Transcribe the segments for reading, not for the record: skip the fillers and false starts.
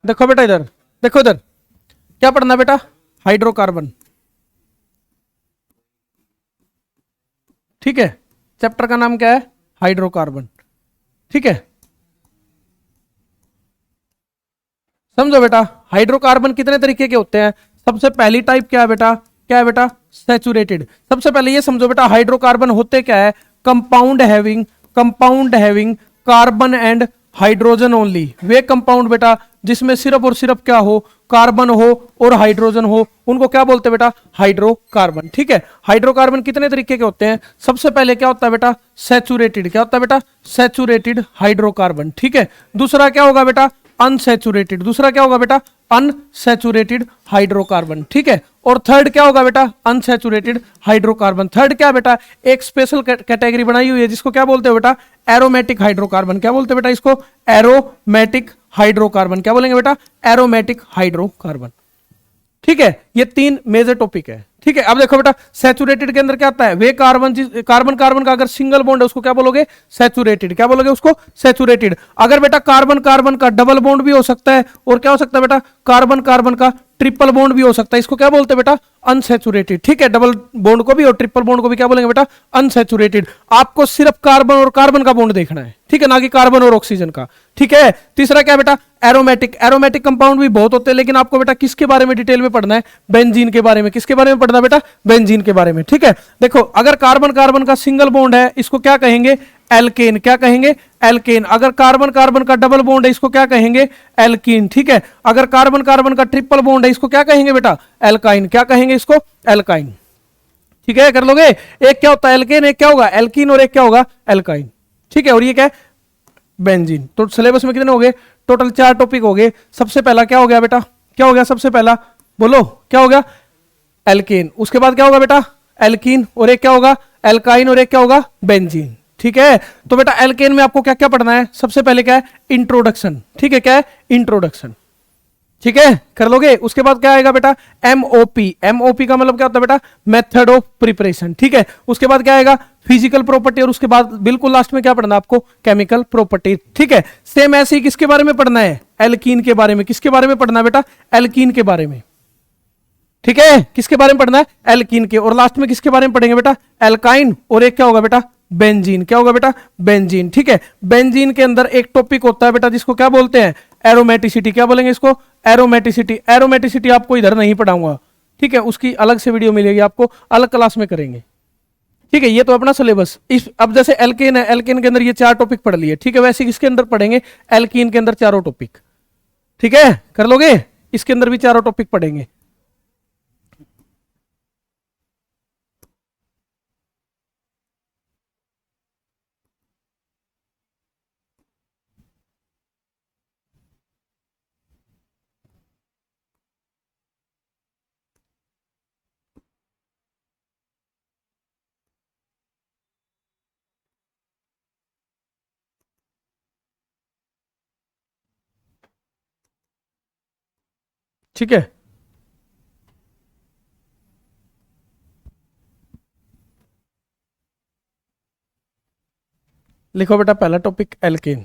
देखो बेटा इधर, देखो इधर क्या पढ़ना बेटा, हाइड्रोकार्बन। ठीक है, चैप्टर का नाम क्या है, हाइड्रोकार्बन। ठीक है, समझो बेटा हाइड्रोकार्बन कितने तरीके के होते हैं। सबसे पहली टाइप क्या है बेटा, क्या है बेटा, सैचुरेटेड। सबसे पहले ये समझो बेटा हाइड्रोकार्बन होते क्या है, compound having carbon and hydrogen only. Way compound बेटा जिसमें सिर्फ और सिर्फ क्या हो, कार्बन हो और हाइड्रोजन हो, उनको क्या बोलते हैं बेटा, हाइड्रोकार्बन। ठीक है, हाइड्रोकार्बन कितने तरीके के होते हैं। सबसे पहले क्या होता है बेटा, सैचुरेटेड। क्या होता है बेटा, सैचुरेटेड हाइड्रोकार्बन। ठीक है, दूसरा क्या होगा बेटा, अनसैचुरेटेड। दूसरा क्या होगा बेटा, अनसैचुरेटेड हाइड्रोकार्बन। ठीक है, और थर्ड क्या होगा बेटा, अनसैचुरेटेड हाइड्रोकार्बन। थर्ड क्या बेटा, एक स्पेशल कैटेगरी बनाई हुई है जिसको क्या बोलते हैं बेटा, एरोमेटिक हाइड्रोकार्बन। क्या बोलते हैं बेटा इसको, एरोमेटिक हाइड्रोकार्बन। क्या बोलेंगे बेटा, एरोमेटिक हाइड्रोकार्बन। ठीक है, ये तीन मेजर टॉपिक है। ठीक है, अब देखो बेटा सैचुरेटेड के अंदर क्या आता है, वे कार्बन कार्बन कार्बन का अगर सिंगल बॉन्ड है उसको क्या बोलोगे, सैचुरेटेड। क्या बोलोगे उसको, सैचुरेटेड। अगर बेटा कार्बन कार्बन का डबल बॉन्ड भी हो सकता है, और क्या हो सकता है बेटा, कार्बन कार्बन का ट्रिपल बॉन्ड भी हो सकता है, इसको क्या बोलते हैं बेटा, अनसैचुरेटेड। ठीक है, डबल बॉन्ड को भी और ट्रिपल बॉन्ड को भी क्या बोलेंगे बेटा, अनसैचुरेटेड। आपको सिर्फ कार्बन और कार्बन का बॉन्ड देखना है, ठीक है, ना कि कार्बन और ऑक्सीजन का। ठीक है, तीसरा क्या बेटा, एरोमेटिक। एरोमेटिक कंपाउंड भी बहुत होते हैं, लेकिन आपको बेटा किसके बारे में डिटेल में पढ़ना है, बेंजीन के बारे में। किसके बारे में पढ़ना बेटा, बेंजीन के बारे में। ठीक है, देखो अगर कार्बन कार्बन का सिंगल बॉन्ड है इसको क्या कहेंगे, एल्केन। क्या कहेंगे, एल्केन। अगर कार्बन कार्बन का डबल बॉन्ड है इसको क्या कहेंगे, एल्कीन। ठीक है, अगर कार्बन कार्बन का ट्रिपल बॉन्ड है इसको क्या कहेंगे बेटा, एल्काइन। क्या कहेंगे इसको, एल्काइन। ठीक है, कर लोगे। एक क्या होता है एल्केन, एक क्या होगा एल्कीन, और एक क्या होगा एल्काइन। ठीक है, और ये क्या है, बेंजीन। तो सिलेबस में कितने हो गए, टोटल 4 टॉपिक हो गए। सबसे पहला क्या हो गया बेटा, क्या हो गया सबसे पहला, बोलो क्या हो गया, एल्केन। उसके बाद क्या होगा बेटा, एल्कीन, और एक क्या होगा एल्काइन, और एक क्या होगा बेंजीन। ठीक है, तो बेटा एल्केन में आपको क्या क्या पढ़ना है, सबसे पहले क्या है, इंट्रोडक्शन। ठीक है, क्या है, इंट्रोडक्शन। ठीक है, कर लोगे। उसके बाद क्या आएगा बेटा, एमओपी। एमओपी का मतलब क्या होता है बेटा, मेथड ऑफ प्रिपरेशन। ठीक है, उसके बाद क्या आएगा, फिजिकल प्रॉपर्टी, और उसके बाद बिल्कुल लास्ट में क्या पढ़ना है आपको, केमिकल प्रॉपर्टी। ठीक है, सेम ऐसे ही किसके बारे में पढ़ना है, एल्कीन के बारे में। किसके बारे में पढ़ना है बेटा, एल्कीन के बारे में। ठीक है, किसके बारे में पढ़ना है, एल्कीन के। और लास्ट में किसके बारे में पढ़ेंगे बेटा, एल्काइन, और एक क्या होगा बेटा, बेंजीन। क्या होगा बेटा, बेंजीन। ठीक है, बेंजीन के अंदर एक टॉपिक होता है बेटा जिसको क्या बोलते हैं, एरोमेटिसिटी। क्या बोलेंगे इसको, एरोमेटिसिटी। एरोमेटिसिटी आपको इधर नहीं पढ़ाऊंगा, ठीक है, उसकी अलग से वीडियो मिलेगी आपको, अलग क्लास में करेंगे। ठीक है, ये तो अपना सिलेबस। इस अब जैसे एल्केन है, एल्केन के अंदर ये 4 टॉपिक पढ़ लिए। ठीक है, वैसे किसके अंदर पढ़ेंगे, एल्कीन के अंदर 4 टॉपिक। ठीक है, कर लोगे, इसके अंदर भी 4 टॉपिक पढ़ेंगे। ठीक है, लिखो बेटा पहला टॉपिक एल्केन।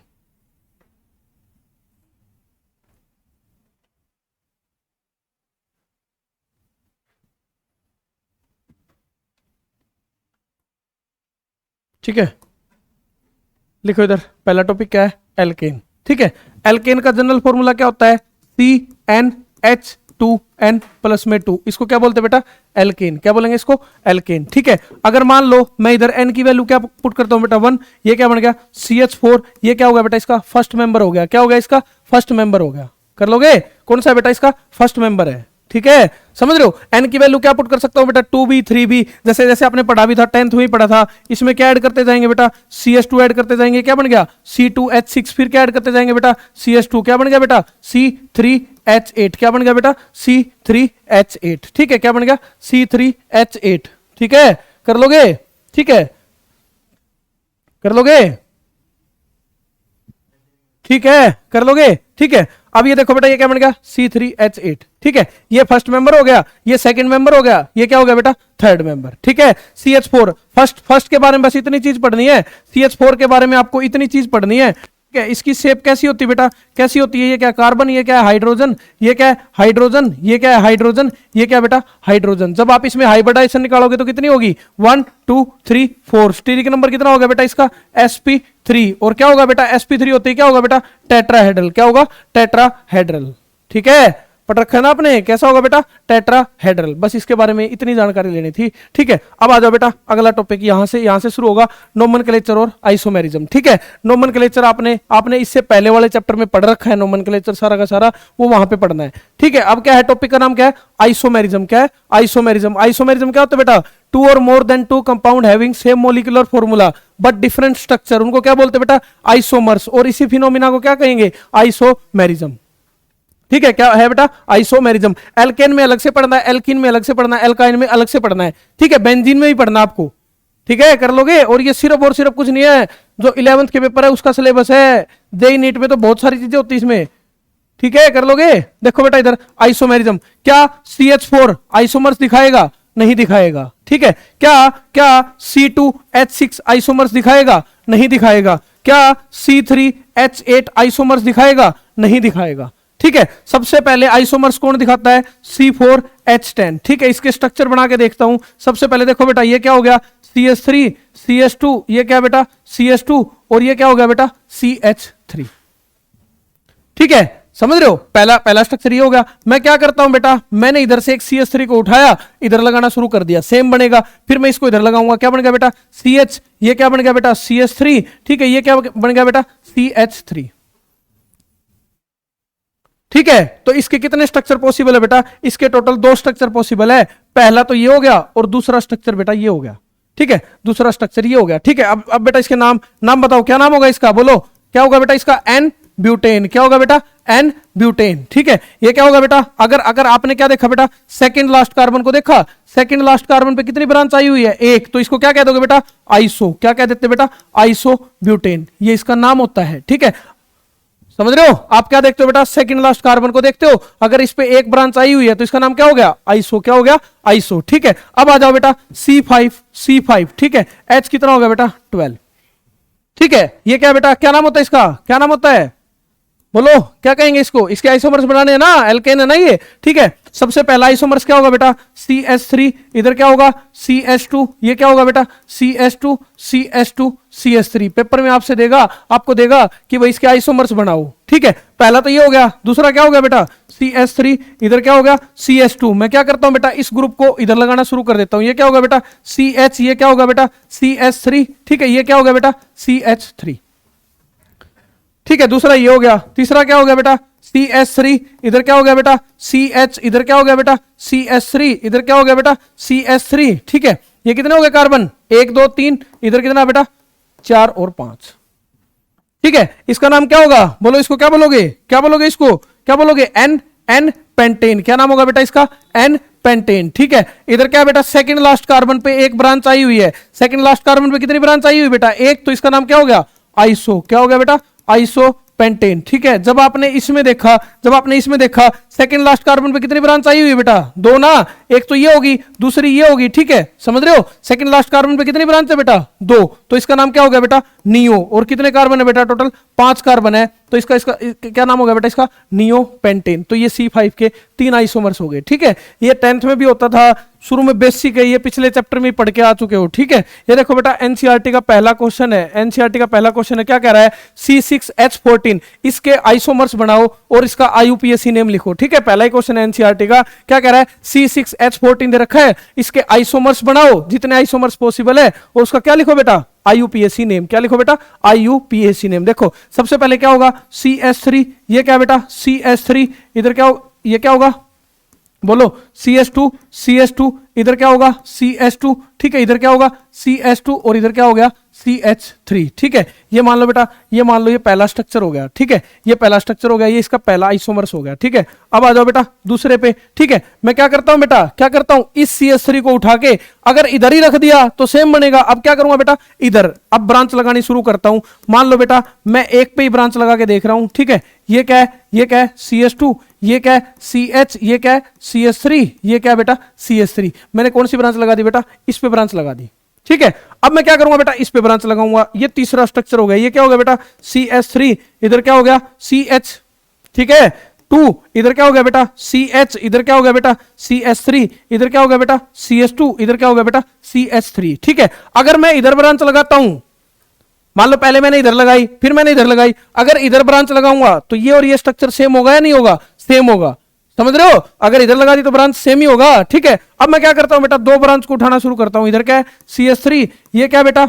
ठीक है, लिखो इधर पहला टॉपिक क्या है, एल्केन। ठीक है, एल्केन का जनरल फॉर्मूला क्या होता है, CnH2n प्लस में 2। इसको क्या बोलते हैं बेटा, एल्केन। क्या बोलेंगे इसको, एल्केन। ठीक है, अगर मान लो मैं इधर n की वैल्यू क्या पुट करता हूं बेटा 1, ये क्या बन गया CH4। ये क्या हो गया बेटा, इसका फर्स्ट मेंबर हो गया। क्या हो गया, इसका फर्स्ट मेंबर हो गया। कर लोगे, कौन सा है बेटा, इसका फर्स्ट मेंबर है। ठीक है, समझ रहे हो। एन की वैल्यू क्या पुट कर सकता हूं बेटा, 2b 3b, जैसे जैसे आपने पढ़ा भी था, 10th में ही पढ़ा था। इसमें क्या ऐड करते जाएंगे बेटा, CH2 ऐड करते जाएंगे, क्या बन गया C2H6। फिर क्या ऐड करते जाएंगे बेटा, CH2, क्या बन गया बेटा C3H8। क्या बन गया बेटा C3H8। ठीक है, क्या बन गया C3H8। ठीक है, कर लोगे, ठीक है, कर लोगे, ठीक है, कर लोगे। ठीक है, अब ये देखो बेटा, ये क्या बन गया C3H8। ठीक है, ये फर्स्ट मेंबर हो गया, ये सेकंड मेंबर हो गया, ये क्या हो गया बेटा थर्ड मेंबर। ठीक है, CH4 फर्स्ट के बारे में बस इतनी चीज पढ़नी है, CH4 के बारे में आपको इतनी चीज पढ़नी है। ठीक है, इसकी शेप कैसी होती है बेटा, कैसी होती है, ये क्या कार्बन, ये क्या है हाइड्रोजन, ये क्या है हाइड्रोजन, ये क्या है हाइड्रोजन, ये क्या बेटा हाइड्रोजन। जब आप इसमें हाइब्रिडाइजेशन निकालोगे तो कितनी होगी 1 2 3 4, स्टीरिक नंबर कितना होगा बेटा इसका sp3, और क्या होगा बेटा sp3 होते ही क्या होगा बेटा टेट्राहेड्रल, क्या होगा टेट्राहेड्रल। ठीक है, पढ़ रखा है ना आपने, कैसा होगा बेटा टेट्राहेड्रल। बस इसके बारे में इतनी जानकारी लेनी थी। ठीक है, अब आ जाओ बेटा अगला टॉपिक, यहां से शुरू होगा नोमेनक्लेचर और आइसोमेरिज्म। ठीक है, नोमेनक्लेचर आपने इससे पहले वाले चैप्टर में पढ़ रखा है, नोमेनक्लेचर सारा का सारा वो वहां पे पढ़ना है। ठीक है, अब क्या है टॉपिक का नाम क्या है आइसोमेरिज्म। क्या है आइसोमेरिज्म, आइसोमेरिज्म क्या होता है बेटा, 2 और more than 2 compound having same molecular formula but different structure, उनको क्या बोलते हैं बेटा आइसोमर्स, और इसी फिनोमिना को क्या कहेंगे आइसोमेरिज्म। ठीक है, क्या है बेटा आइसोमेरिज्म। एल्केन में अलग से पढ़ना है, एल्कीन में अलग से पढ़ना है, एल्काइन में अलग से पढ़ना है। ठीक है, बेंजीन में भी पढ़ना आपको। ठीक है, कर लोगे। और ये सिर्फ और सिर्फ कुछ नहीं है, जो 11th के पेपर है उसका सिलेबस है, जेईई नीट में तो बहुत सारी चीजें होती है इसमें। ठीक है, कर लोगे। देखो बेटा इधर आइसोमेरिज्म, क्या CH4 आइसोमर्स दिखाएगा, नहीं दिखाएगा। ठीक है, क्या C2H6 आइसोमर्स दिखाएगा, नहीं दिखाएगा। क्या C3H8 आइसोमर्स दिखाएगा, नहीं दिखाएगा। ठीक है, सबसे पहले आइसोमर्स कौन दिखाता है C4H10। ठीक है, इसके स्ट्रक्चर बना के देखता हूं। सबसे पहले देखो बेटा ये क्या हो गया CH3 CH2, ये क्या बेटा CH2, और ये क्या हो गया बेटा CH3। ठीक है, समझ रहे हो, पहला स्ट्रक्चर ये हो गया। मैं क्या करता हूं बेटा, मैंने इधर से एक CH3 को उठाया, इधर लगाना शुरू कर दिया, सेम बनेगा। फिर मैं इसको इधर लगाऊंगा, क्या बन गया बेटा CH, ये क्या बन गया बेटा CH3। ठीक है, ये क्या बन गया बेटा CH3। ठीक है, तो इसके कितने स्ट्रक्चर पॉसिबल है बेटा, इसके टोटल 2 स्ट्रक्चर पॉसिबल है। पहला तो ये हो गया, और दूसरा स्ट्रक्चर बेटा ये हो गया। ठीक है, दूसरा स्ट्रक्चर ये हो गया। ठीक है, अब बेटा इसके नाम बताओ, क्या नाम होगा इसका, बोलो क्या होगा बेटा इसका एन ब्यूटेन। क्या होगा बेटा एन ब्यूटेन। ठीक है, ये क्या होगा बेटा, अगर आपने क्या देखा बेटा सेकंड लास्ट कार्बन को देखा, सेकंड लास्ट कार्बन पे कितनी ब्रांच आई हुई है, एक, तो इसको क्या कह दोगे बेटा आइसो, क्या कह देते बेटा आइसो ब्यूटेन, ये इसका नाम होता है। ठीक है, समझ रहे हो। आप क्या देखते हो बेटा सेकंड लास्ट कार्बन को देखते हो, अगर इस पे एक ब्रांच आई हुई है तो इसका नाम क्या हो गया आइसो, क्या हो गया आइसो। ठीक है, अब आ जाओ बेटा C5। ठीक है, H कितना हो गया बेटा 12। ठीक है, ये क्या बेटा क्या नाम होता है इसका, क्या नाम होता है, बोलो क्या कहेंगे इसको, इसके आइसोमर्स बनाने हैं ना, एल्केन है ना ये। ठीक है, सबसे पहला आइसोमर्स क्या होगा बेटा CH3, इधर क्या होगा CH2, ये क्या होगा बेटा CH2 CH2 CH3। पेपर में आपसे देगा, आपको देगा कि भाई इसके आइसोमर्स बनाओ। ठीक है, पहला तो ये हो गया, दूसरा क्या हो गया बेटा CH3, इधर क्या हो गया CH2। मैं क्या करता हूं बेटा इस ग्रुप को इधर लगाना शुरू कर देता हूं, ये क्या होगा बेटा CH, ये क्या होगा बेटा CH3। ठीक है, ये क्या हो गया बेटा CH3। ठीक है, दूसरा ये हो गया, तीसरा क्या हो गया बेटा CH3, इधर क्या हो गया बेटा CH, इधर क्या हो गया बेटा CH3, इधर क्या हो गया बेटा CH3। ठीक है, ये कितने हो गए कार्बन 1 2 3, इधर कितना बेटा 4 और 5। ठीक है, इसका नाम क्या होगा, बोलो इसको क्या बोलोगे, क्या बोलोगे इसको, क्या बोलोगे एन पेंटेन। क्या नाम होगा बेटा इसका एन पेंटेन। ठीक है, इधर क्या बेटा सेकंड लास्ट कार्बन पे एक ब्रांच आई हुई है, सेकंड लास्ट कार्बन पे कितनी ब्रांच आई हुई बेटा एक, तो इसका नाम क्या हो गया आइसो, क्या हो गया बेटा आइसो पेंटेन। ठीक है, जब आपने इसमें देखा सेकंड लास्ट कार्बन पे कितनी ब्रांच आई हुई है बेटा 2 ना, एक तो ये होगी दूसरी ये होगी। ठीक है, समझ रहे हो, सेकंड लास्ट कार्बन पे कितनी ब्रांच है बेटा 2, तो इसका नाम क्या हो गया बेटा नियो। और कितने कार्बन है बेटा टोटल 5 कार्बन है, तो इसका क्या नाम होगा बेटा इसका नियो पेंटेन। तो ये C5 के 3 आइसोमर्स हो गए। ठीक है, ये 10th में भी होता था, शुरू में बेसिक है, ये पिछले चैप्टर में पढ़ के आ चुके हो। ठीक है, ये देखो बेटा एनसीईआरटी का पहला क्वेश्चन है, एनसीईआरटी का पहला क्वेश्चन है, क्या कह रहा है C6H14 इसके आइसोमर्स बनाओ और इसका IUPAC नेम लिखो। ठीक है, पहला ही क्वेश्चन है एनसीईआरटी का, क्या कह रहा है C6H14 दे रखा है, इसके आइसोमर्स बनाओ जितने आइसोमर्स पॉसिबल है, और उसका क्या लिखो बेटा IUPAC नेम। क्या लिखो बेटा IUPAC नेम। देखो सबसे पहले क्या होगा CH3, ये क्या बेटा CH3, इधर क्या ये क्या होगा बोलो CH2 इधर क्या होगा CH2। ठीक है, इधर क्या होगा CH2 और इधर क्या हो गया CH3। ठीक है, ये मान लो बेटा, ये मान लो ये पहला स्ट्रक्चर हो गया। ठीक है, ये पहला स्ट्रक्चर हो गया, ये इसका पहला आइसोमर्स हो गया। ठीक है, अब आ जाओ बेटा दूसरे पे। ठीक है, मैं क्या करता हूं बेटा, क्या करता हूं इस CH3 को उठा के अगर इधर ही रख दिया तो सेम बनेगा। अब क्या करूंगा बेटा इधर, अब ब्रांच लगानी शुरू करता हूं। मान लो बेटा मैं एक पे ही ब्रांच लगा के देख रहा हूं। ठीक है, ये क्या है, ये क्या है CH2, ये क्या है CH, ये क्या है CH3, ये क्या है बेटा CH3। मैंने कौन सी ब्रांच लगा दी बेटा, इस पे ब्रांच लगा दी। ठीक है, अब मैं क्या करूंगा बेटा, इस पे ब्रांच लगाऊंगा, ये तीसरा स्ट्रक्चर हो गया, ये क्या हो गया बेटा CH3, इधर क्या हो गया CH, ठीक है 2, इधर क्या हो गया बेटा CH, इधर क्या हो गया बेटा CH3, इधर क्या हो गया बेटा CH2, इधर क्या हो गया बेटा CH3, ठीक है। अगर मैं इधर ब्रांच लगाता हूं, मान लो पहले मैंने इधर लगाई, फिर मैंने इधर लगाई, अगर इधर ब्रांच लगाऊंगा तो ये और ये स्ट्रक्चर सेम होगा या नहीं होगा, सेम होगा, समझ रहे हो, अगर इधर लगा दी तो ब्रांच सेम ही होगा, ठीक है। अब मैं क्या करता हूं बेटा, दो ब्रांच को उठाना शुरू करता हूं, इधर क्या है CH3, ये क्या बेटा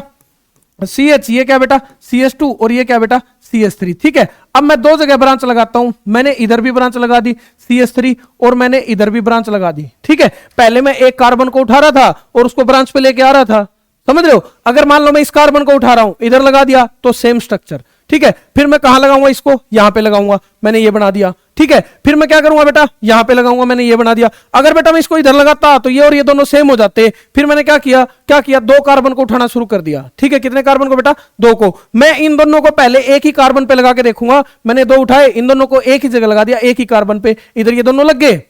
CH, ये क्या बेटा CH2 और ये क्या बेटा CH3, ठीक है। अब मैं दो जगह ब्रांच लगाता हूं, मैंने इधर भी ब्रांच लगा दी CH3 और मैंने इधर भी ब्रांच लगा दी, ठीक है। पहले मैं एक कार्बन को उठा रहा था और उसको ब्रांच पे लेके आ रहा था, समझ रहे हो। अगर मान लो मैं इस कार्बन को उठा रहा हूं, इधर लगा दिया तो सेम स्ट्रक्चर, ठीक है। फिर मैं कहां लगाऊंगा इसको, यहां पे लगाऊंगा, मैंने ये बना दिया, ठीक है। फिर मैं क्या करूंगा बेटा, यहां पे लगाऊंगा, मैंने ये बना दिया। अगर बेटा मैं इसको इधर लगाता तो ये और ये दोनों सेम हो जाते। फिर मैंने क्या किया, दो कार्बन को उठाना शुरू कर दिया, ठीक है। कितने कार्बन को बेटा, दो को। मैं इन दोनों को पहले एक ही कार्बन पे लगा के देखूंगा, मैंने दो उठाए, इन दोनों को एक ही जगह लगा दिया, एक ही कार्बन पे, इधर ये दोनों लग गए,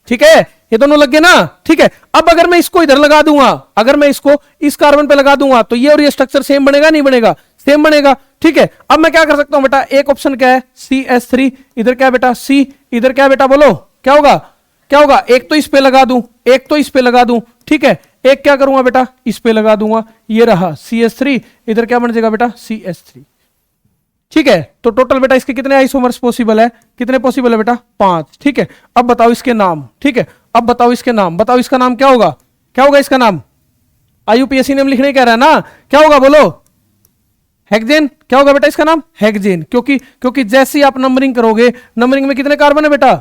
ठीक है, ये दोनों लग गए ना, ठीक है। अब अगर मैं इसको इधर लगा दूंगा, अगर मैं इसको इस कार्बन पे लगा दूंगा तो ये और ये स्ट्रक्चर सेम बनेगा नहीं बनेगा, सेम बनेगा, ठीक है। अब मैं क्या कर सकता हूं बेटा, एक ऑप्शन क्या है CH3, इधर क्या बेटा C, इधर क्या बेटा बोलो, क्या होगा, क्या होगा, एक तो इस पे लगा दूं, एक तो इस पे लगा दूं, ठीक है। एक क्या करूंगा बेटा, इस पे लगा दूंगा, ये रहा CH3, इधर क्या बन जाएगा बेटा CH3, ठीक है। तो टोटल बेटा इसके कितने आइसोमर्स पॉसिबल है, कितने पॉसिबल है बेटा 5, ठीक है। अब बताओ इसके नाम, ठीक है, अब बताओ इसके नाम, बताओ इसका नाम क्या होगा, क्या होगा इसका नाम, IUPAC नेम लिखने कह रहा है ना, क्या होगा बोलो, हेक्सेन, क्या होगा बेटा इसका नाम हेक्सेन, क्योंकि जैसे ही आप नंबरिंग करोगे, नंबरिंग में कितने कार्बन है बेटा,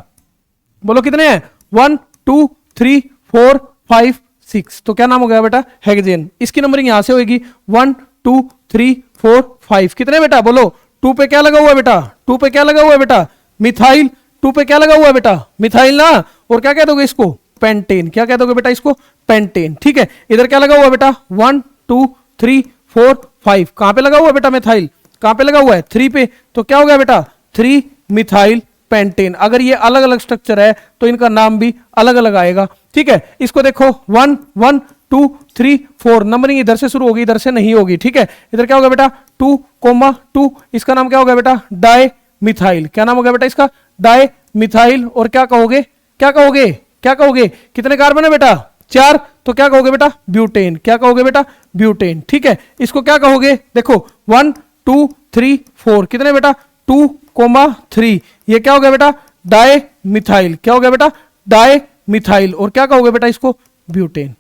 बोलो कितने हैं, 1 2 3 4 5 6, तो क्या नाम हो गया बेटा हेक्सेन। इसकी नंबरिंग यहां से होगी 1 2 3 4 5, कितने बेटा बोलो, 2 पे क्या लगा हुआ है बेटा, 2 पे क्या लगा हुआ है बेटा मिथाइल, 2 पे क्या लगा हुआ है बेटा मिथाइल ना, और क्या कह दोगे इसको पेंटेन, क्या कह दोगे बेटा इसको पेंटेन, ठीक है। इधर क्या लगा हुआ है बेटा 1 2 3 4 5, कहां पे लगा हुआ है बेटा मिथाइल, कहां पे लगा हुआ है 3 पे, तो क्या हो गया बेटा 3 मिथाइल पेंटेन। अगर ये अलग अलग स्ट्रक्चर है तो इनका नाम भी अलग अलग आएगा, ठीक है। इसको देखो 1 1 2 3 4, नंबरिंग इधर से शुरू होगी, इधर से नहीं होगी, ठीक है। इधर क्या होगा बेटा 2,2, इसका नाम क्या होगा बेटा डाई मिथाइल, क्या नाम होगा बेटा इसका डाई मिथाइल, और क्या कहोगे, क्या कहोगे, क्या कहोगे, कितने कार्बन है बेटा 4, तो क्या कहोगे बेटा ब्यूटेन, क्या कहोगे बेटा ब्यूटेन, ठीक है। इसको क्या कहोगे, देखो 1 2 3 4, कितने बेटा 2,3, ये क्या हो गया बेटा डाई मिथाइल, क्या हो गया बेटा डाई मिथाइल, और क्या कहोगे बेटा इसको ब्यूटेन,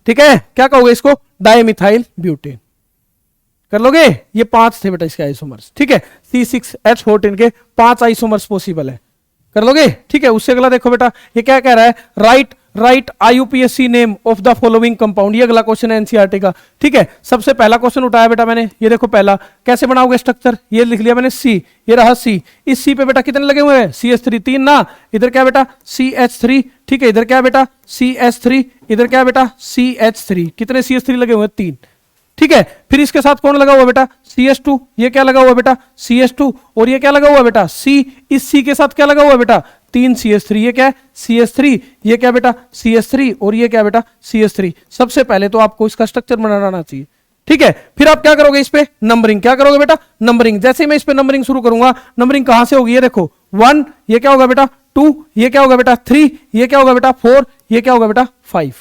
ठीक है। क्या कहोगे इसको डाई मिथाइल ब्यूटेन, कर लोगे। ये 5 थे बेटा इसके आइसोमर्स, ठीक है। C6H14 के 5 आइसोमर्स पॉसिबल है, कर लोगे, ठीक है। उससे अगला देखो बेटा, ये क्या कह रहा है, right IUPAC name of the following compound, ये अगला क्वेश्चन है एनसीईआरटी का, ठीक है। सबसे पहला क्वेश्चन उठाया बेटा मैंने, ये देखो पहला, कैसे बनाओगे स्ट्रक्चर, ये लिख लिया मैंने C, ये रहा C, इस C पे बेटा कितने लगे हुए हैं CH3 3 ना, इधर क्या बेटा CH3, ठीक है, इधर क्या बेटा CH3, इधर क्या बेटा CH3, कितने CH3 लगे हुए हैं 3, ठीक है। फिर इसके साथ कौन लगा हुआ बेटा CH2, ये क्या लगा हुआ बेटा CH2, और ये क्या लगा हुआ बेटा C, इस C के साथ क्या लगा हुआ बेटा 3 CH3, ये क्या है CH3, ये क्या बेटा CH3, और ये क्या बेटा CH3। सबसे पहले तो आपको इसका स्ट्रक्चर बनाना चाहिए, ठीक है। फिर आप क्या करोगे, इस पे नंबरिंग, क्या करोगे बेटा नंबरिंग, जैसे मैं इस पे नंबरिंग शुरू करूंगा, नंबरिंग कहां से होगी, ये देखो 1, ये क्या होगा बेटा 2, ये क्या होगा बेटा 3, ये क्या होगा बेटा 4, ये क्या होगा बेटा 5,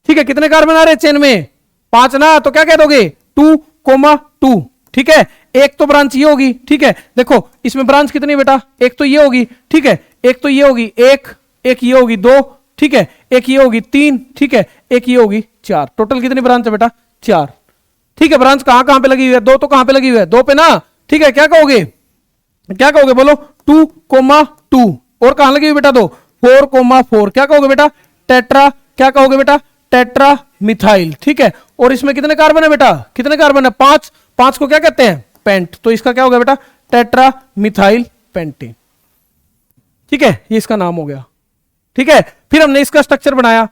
ठीक है। कितने कार्बन आ रहे हैं चेन में 5 ना, तो क्या कह दोगे 2,2, ठीक है। एक तो ब्रांच ये होगी, ठीक है। देखो इसमें ब्रांच कितनी बेटा, एक तो ये होगी, ठीक है, एक तो ये होगी, एक ये होगी 2, ठीक है, एक ये होगी 3, ठीक है, एक ये होगी 4, टोटल कितनी ब्रांच है बेटा 4, ठीक है। ब्रांच कहां कहां पे लगी हुई है, 2 तो कहां पे लगी हुई है 2 पे ना, ठीक है। क्या कहोगे, क्या कहोगे बोलो 2,2, और कहां लगी हुई बेटा 2 4,4, क्या कहोगे बेटा टेट्रा, क्या कहोगे बेटा टेट्रा मिथाइल, ठीक है। और इसमें कितने कार्बन है बेटा, कितने कार्बन है 5, 5 को क्या कहते हैं पेंट, तो इसका क्या होगा बेटा टेट्रा मिथाइल पेंटेन, ठीक है, ये इसका नाम हो गया, ठीक है। फिर हमने इसका स्ट्रक्चर बनाया,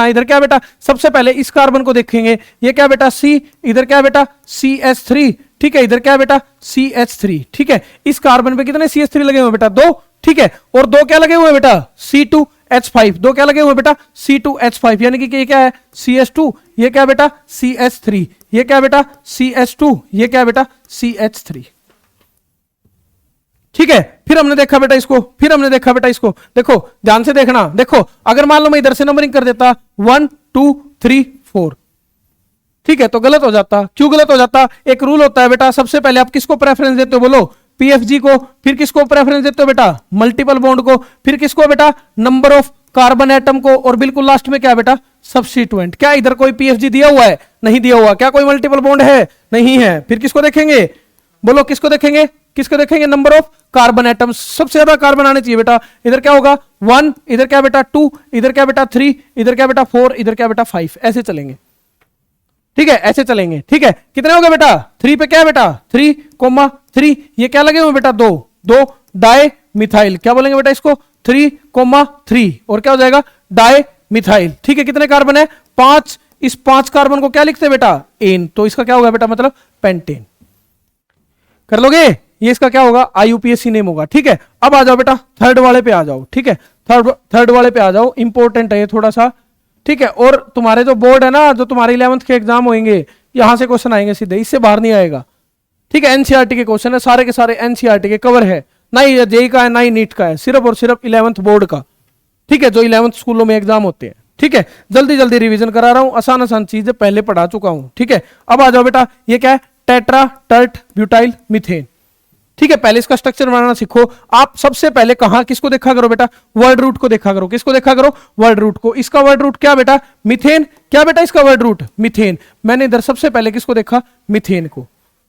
इधर क्या बेटा सबसे पहले इस कार्बन को देखेंगे, ये क्या बेटा C, इधर क्या बेटा CH3, ठीक है, इधर क्या बेटा CH3, ठीक है। इस कार्बन पे कितने CH3 लगे हुए बेटा 2, ठीक है, और 2 क्या लगे हुए बेटा C2 H5, दो क्या लगे हुए बेटा C2H5, यानी कि ये क्या है CS2, ये क्या बेटा CH3, ये क्या बेटा CS2, ये क्या बेटा CH3। ठीक है, फिर हमने देखा बेटा इसको, फिर हमने देखा बेटा इसको, देखो ध्यान से देखना, देखो अगर मान लो मैं इधर से नंबरिंग कर देता 1 2 3 4, ठीक है, तो गलत हो जाता। क्यों गलत हो जाता? एक रूल होता है बेटा, सबसे पहले आप किसको प्रेफरेंस देते हो बोलो, पीएफजी को, फिर किसको प्रेफरेंस देते हो बेटा, मल्टीपल बॉन्ड को, फिर किसको बेटा, नंबर ऑफ कार्बन एटम को, और बिल्कुल लास्ट में क्या बेटा, सब्स्टिट्यूएंट। क्या इधर कोई पीएफजी दिया हुआ है? नहीं दिया हुआ। क्या कोई मल्टीपल बॉन्ड है? नहीं है। फिर किसको देखेंगे बोलो, किसको देखेंगे, किसको देखेंगे, नंबर ऑफ कार्बन एटम्स, सबसे ज्यादा कार्बन आने चाहिए बेटा। इधर क्या होगा 1, इधर क्या बेटा 2, इधर क्या बेटा 3, इधर क्या बेटा 4, इधर क्या बेटा 5, ऐसे चलेंगे। ठीक है, ऐसे चलेंगे। ठीक है, कितने हो गए बेटा, 3 पे क्या है बेटा 3,3, ये क्या लगे हुए बेटा 2 डाई मिथाइल, क्या बोलेंगे बेटा इसको 3,3, और क्या हो जाएगा डाई मिथाइल। ठीक है, कितने कार्बन है 5, इस 5 कार्बन को क्या लिखते हैं बेटा एन, तो इसका क्या होगा बेटा मतलब पेंटेन। कर लोगे, ये इसका क्या होगा आईयूपीएसी नेम होगा। ठीक है, अब आ जाओ बेटा थर्ड वाले पे आ जाओ। ठीक है, थर्ड वाले पे आ जाओ, इंपॉर्टेंट है ये थोड़ा सा। ठीक है, और तुम्हारे जो बोर्ड है ना, जो तुम्हारे 11th के एग्जाम होंगे, यहां से क्वेश्चन आएंगे सीधे, इससे बाहर नहीं आएगा। ठीक है, एनसीईआरटी के क्वेश्चन है, सारे के सारे एनसीईआरटी के कवर है, ना ही जेई का है ना ही नीट का है, सिर्फ और सिर्फ 11th बोर्ड का। ठीक है, जो 11th स्कूलों में एग्जाम होते हैं। ठीक है, जल्दी जल्दी रिवीजन करा रहा हूं, आसान आसान चीजें पहले पढ़ा चुका हूं। ठीक है, अब आ जाओ बेटा, ये क्या है टेट्रा टर्ट ब्यूटाइल मीथेन। ठीक है, पहले इसका स्ट्रक्चर बनाना सीखो। आप सबसे पहले कहां किसको देखा करो बेटा, वर्ड रूट को देखा करो। किसको देखा करो, वर्ड रूट को। इसका वर्ड रूट क्या बेटा मीथेन, क्या बेटा इसका वर्ड रूट मीथेन। मैंने इधर सबसे पहले किसको देखा, मीथेन को।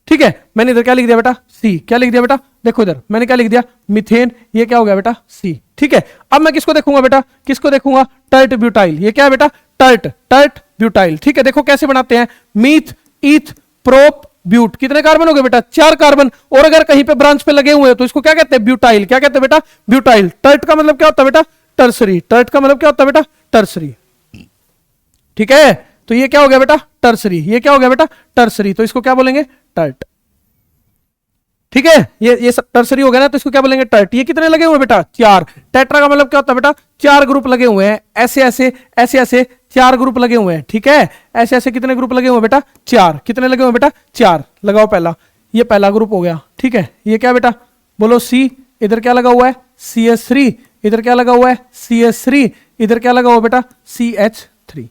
ठीक है, मैंने इधर क्या लिख दिया बेटा सी, क्या लिख दिया बेटा, देखो इधर मैंने क्या लिख दिया मीथेन, ये क्या हो गया बेटा सी। ठीक है, अब मैं किसको देखूंगा बेटा, किसको देखूंगा टर्ट ब्यूटाइल, ये क्या है बेटा टर्ट ब्यूटाइल। ठीक है, देखो कैसे बनाते हैं, मीथ ईथ प्रोप ब्यूट, कितने कार्बन हो गए बेटा 4 कार्बन, और अगर कहीं पे ब्रांच पे लगे हुए हैं तो इसको क्या कहते हैं ब्यूटाइल, क्या कहते हैं बेटा ब्यूटाइल। टर्ट का मतलब क्या होता है बेटा टर्सरी, टर्ट का मतलब क्या होता है बेटा टर्सरी। ठीक है, तो ये क्या हो गया बेटा टर्सरी, ये क्या हो गया बेटा टर्सरी, तो इसको क्या बोलेंगे टर्ट। ठीक है, ये टर्सरी हो गया ना, तो इसको क्या बोलेंगे टर्ट। ये कितने लगे हुए बेटा 4। टेट्रा का मतलब क्या होता है बेटा 4 ग्रुप लगे हुए हैं, ऐसे ऐसे ऐसे ऐसे 4 ग्रुप लगे हुए हैं। ठीक है, ऐसे ऐसे कितने ग्रुप लगे हुए बेटा 4, कितने लगे हुए बेटा 4, लगाओ पहला, ये पहला ग्रुप हो गया। ठीक है, ये क्या बेटा बोलो सी, इधर क्या लगा हुआ है CS3, इधर क्या लगा हुआ है CS3, इधर क्या लगा हुआ बेटा CH3।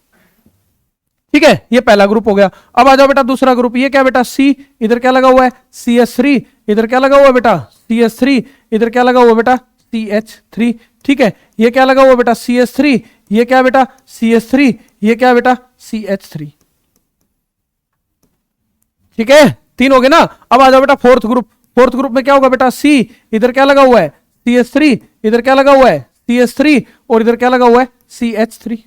ठीक है, ये पहला ग्रुप हो गया। अब आ जाओ बेटा दूसरा ग्रुप, ये क्या बेटा सी, इधर क्या लगा हुआ है CS3, इधर क्या लगा हुआ है बेटा CS3, इधर क्या लगा हुआ है बेटा CH3। ठीक है, ये क्या लगा हुआ बेटा CS3, ये क्या बेटा CS3, ये क्या बेटा CH3। ठीक है, 3 हो गए ना। अब आ जाओ बेटा फोर्थ ग्रुप, फोर्थ ग्रुप में क्या होगा बेटा सी, इधर क्या लगा हुआ है CS3, इधर क्या लगा हुआ है CS3, और इधर क्या लगा हुआ है CH3।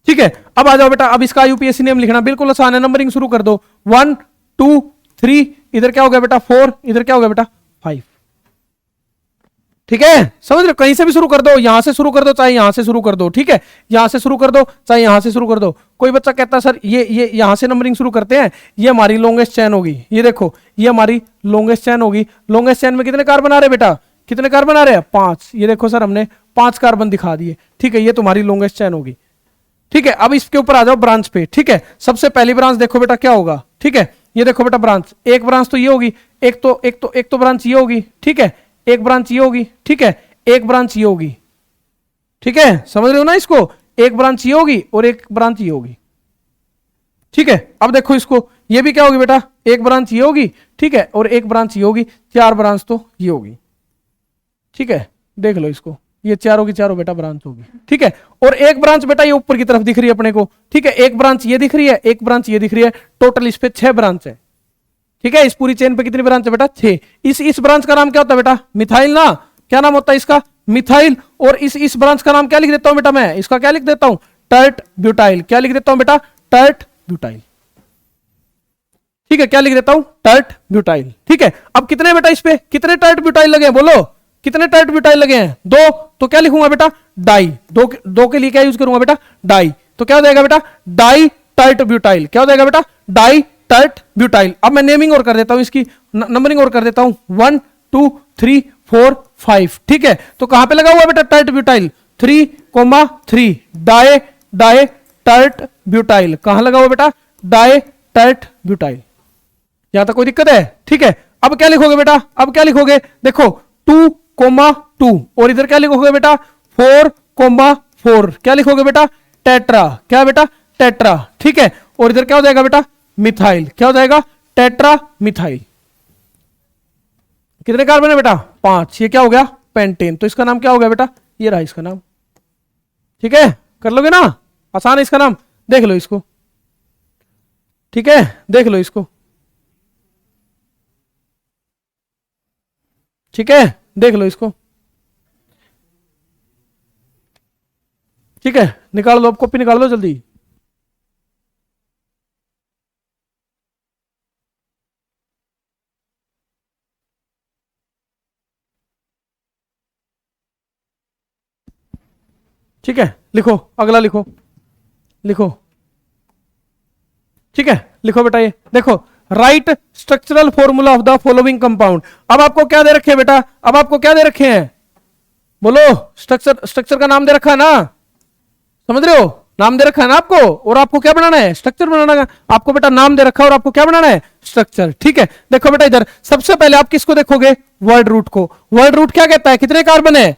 ठीक है, अब आ जाओ बेटा, अब इसका यूपीएससी नेम लिखना बिल्कुल आसान है, नंबरिंग शुरू कर दो 1 2 3, इधर क्या हो गया बेटा 4, इधर क्या हो गया बेटा 5। ठीक है, समझ रहे, कहीं से भी शुरू कर दो, यहां से शुरू कर दो चाहे यहां से शुरू कर दो। ठीक है, यहां से शुरू कर दो चाहे यहां से शुरू कर दो। कोई बच्चा कहता है सर ये यहां से नंबरिंग शुरू करते हैं, ये हमारी लॉन्गेस्ट चेन होगी, ये देखो ये हमारी लॉन्गेस्ट चेन होगी। लॉन्गेस्ट चेन में कितने कार्बन आ रहे बेटा, कितने कार्बन आ रहे हैं 5, ये देखो सर हमने 5 कार्बन दिखा दिए। ठीक है, ये तुम्हारी लॉन्गेस्ट चेन होगी। ठीक है, अब इसके ऊपर आ जाओ ब्रांच पे। ठीक है, सबसे पहली ब्रांच देखो बेटा क्या होगा। ठीक है, ये देखो बेटा ब्रांच, एक ब्रांच तो ये होगी, एक तो ब्रांच ये होगी। ठीक है, एक ब्रांच ये होगी। ठीक है, एक ब्रांच ये होगी। ठीक है, समझ रहे हो ना इसको, एक ब्रांच ये होगी और एक ब्रांच ये होगी। ठीक है, अब देखो इसको, ये भी क्या होगी बेटा एक ब्रांच ये होगी। ठीक है, और एक ब्रांच ये होगी, 4 ब्रांच तो ये होगी। ठीक है, देख लो इसको, ये चारों की चारों बेटा ब्रांच होगी। ठीक है, और एक ब्रांच बेटा ये ऊपर की तरफ दिख रही है अपने को। ठीक है, एक ब्रांच ये दिख रही है, एक ब्रांच ये दिख रही है, टोटल इस पे 6 ब्रांच है। ठीक है, इस पूरी चेन पे कितनी ब्रांच है बेटा 6। इस ब्रांच का नाम क्या होता है बेटा मिथाइल ना, क्या नाम होता है इसका मिथाइल। और इस ब्रांच का नाम क्या लिख देता हूं बेटा मैं, इसका क्या लिख देता हूं टर्ट ब्यूटाइल। क्या लिख देता हूं बेटा टर्ट ब्यूटाइल। ठीक है, क्या लिख देता हूं टर्ट ब्यूटाइल। ठीक है, अब कितने बेटा इस पे कितने टर्ट ब्यूटाइल लगे हैं बोलो, कितने टर्ट ब्यूटाइल लगे हैं 2, तो क्या लिखूंगा बेटा डाई, दो के लिए क्या यूज करूंगा बेटा डाई, तो क्या हो जाएगा बेटा डाई टर्ट ब्यूटाइल। क्या हो जाएगा बेटा डाई टर्ट ब्यूटाइल। अब मैं नेमिंग और कर देता हूं, इसकी नंबरिंग और कर देता हूं 1 2 3 4 5। ठीक है, तो कहां पे लगा हुआ बेटा tert butyl, 3,3 di di tert butyl. कहां लगा हुआ बेटा? Di tert butyl. यहां तक कोई दिक्कत है? ठीक है, अब क्या लिखोगे बेटा? अब क्या लिखोगे? देखो 2,2 और इधर क्या लिखोगे बेटा? 4,4 क्या लिखोगे बेटा? टेट्रा। क्या बेटा? टेट्रा। ठीक है, और इधर क्या हो जाएगा बेटा? मिथाइल। क्या हो जाएगा? Tetra methyl. कितने कार्बन है बेटा? 5। ये क्या हो गया? पेंटेन। तो इसका नाम क्या हो गया बेटा? ये रहा इसका नाम। ठीक है, कर लोगे ना? आसान है इसका नाम, देख लो इसको। ठीक है, देख लो इसको। ठीक है, देख लो इसको। ठीक है, निकाल लो, अब कॉपी निकाल लो जल्दी। ठीक है, लिखो, अगला लिखो, लिखो। ठीक है, लिखो बेटा, ये देखो, right structural formula of the following compound. अब आपको क्या दे रखे हैं बेटा? अब आपको क्या दे रखे हैं? बोलो, स्ट्रक्चर, स्ट्रक्चर का नाम दे रखा है ना? समझ रहे हो? नाम दे रखा है ना आपको, और आपको क्या बनाना है? स्ट्रक्चर बनाना है। आपको बेटा नाम दे रखा है और आपको क्या बनाना है? स्ट्रक्चर। ठीक है, देखो बेटा, इधर सबसे पहले आप किसको देखोगे? वर्ड रूट को। वर्ड रूट क्या कहता है? कितने कार्बन है?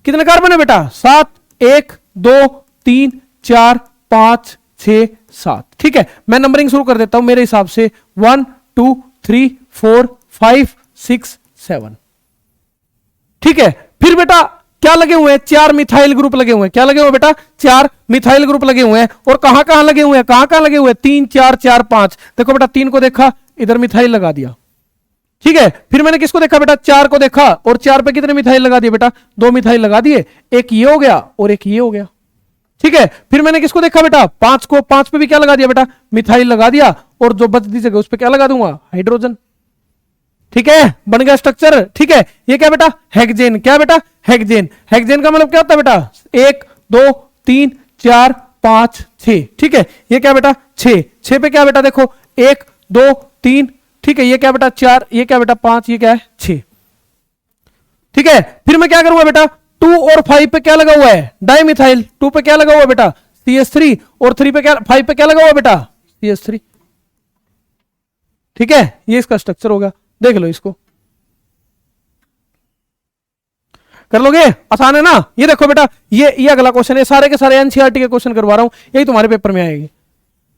कितने कार्बन है बेटा? 7। 1 2 3 4 5 6 7। ठीक है, मैं नंबरिंग शुरू कर देता हूं मेरे हिसाब से। 1 2 3 4 5 6 7। ठीक है, फिर बेटा क्या लगे हुए हैं? 4 मिथाइल ग्रुप लगे हुए हैं। क्या लगे हुए बेटा? 4 मिथाइल ग्रुप लगे हुए हैं। और कहां कहां लगे हुए हैं? कहां कहां लगे हुए हैं? 3 4 4 5। देखो बेटा, 3 को देखा, इधर मिथाइल लगा दिया। ठीक है, फिर मैंने किसको देखा बेटा? 4 को देखा, और 4 पे कितने मिथाइल लगा दिए बेटा? 2 मिथाइल लगा दिए। एक ये हो गया और एक ये हो गया। ठीक है, फिर मैंने किसको देखा बेटा? 5 को। 5 पे भी क्या लगा दिया बेटा? मिथाइल लगा दिया, और जो बच दी जगह उस पे क्या लगा दूंगा? हाइड्रोजन। ठीक है, बन गया स्ट्रक्चर। ठीक है, ये क्या बेटा? हेक्सेन। क्या बेटा? हेक्सेन। हेक्सेन का मतलब क्या होता है बेटा? 1 2 3 4 5 6। ठीक है, ये क्या बेटा? 6। 6 पे क्या बेटा? देखो 1 2 3। ठीक है, ये क्या बेटा? 4। ये क्या बेटा? 5। ये क्या है? 6। ठीक है, फिर मैं क्या करूंगा बेटा? 2 और 5 पे क्या लगा हुआ है? डाइमिथाइल। 2 पे क्या लगा हुआ है बेटा? CH3। और 3 पे क्या, 5 पे क्या लगा हुआ है बेटा? CH3। ठीक है, ये इसका स्ट्रक्चर होगा, देख लो इसको। कर लोगे? आसान है ना? ये देखो बेटा, ये अगला क्वेश्चन है। सारे के सारे एनसीईआरटी के क्वेश्चन करवा रहा हूं, यही तुम्हारे पेपर में आएंगे।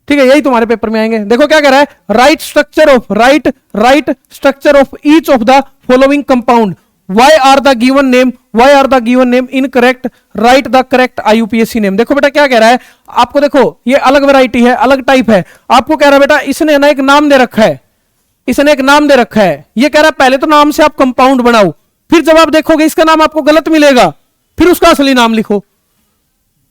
ठीक है, यही तुम्हारे पेपर में आएंगे। देखो क्या कह रहा है? Right structure of, right structure of each of the following compound. Why are the given name incorrect? Write the correct IUPAC name। देखो बेटा क्या कह रहा है आपको, देखो ये अलग वैरायटी है, अलग टाइप है। आपको कह रहा है बेटा, इसने ना एक नाम दे रखा है, इसने एक नाम दे रखा है। ये कह रहा है पहले तो नाम से आप कंपाउंड बनाओ, फिर जब आप देखोगे इसका नाम आपको गलत मिलेगा, फिर उसका असली नाम लिखो।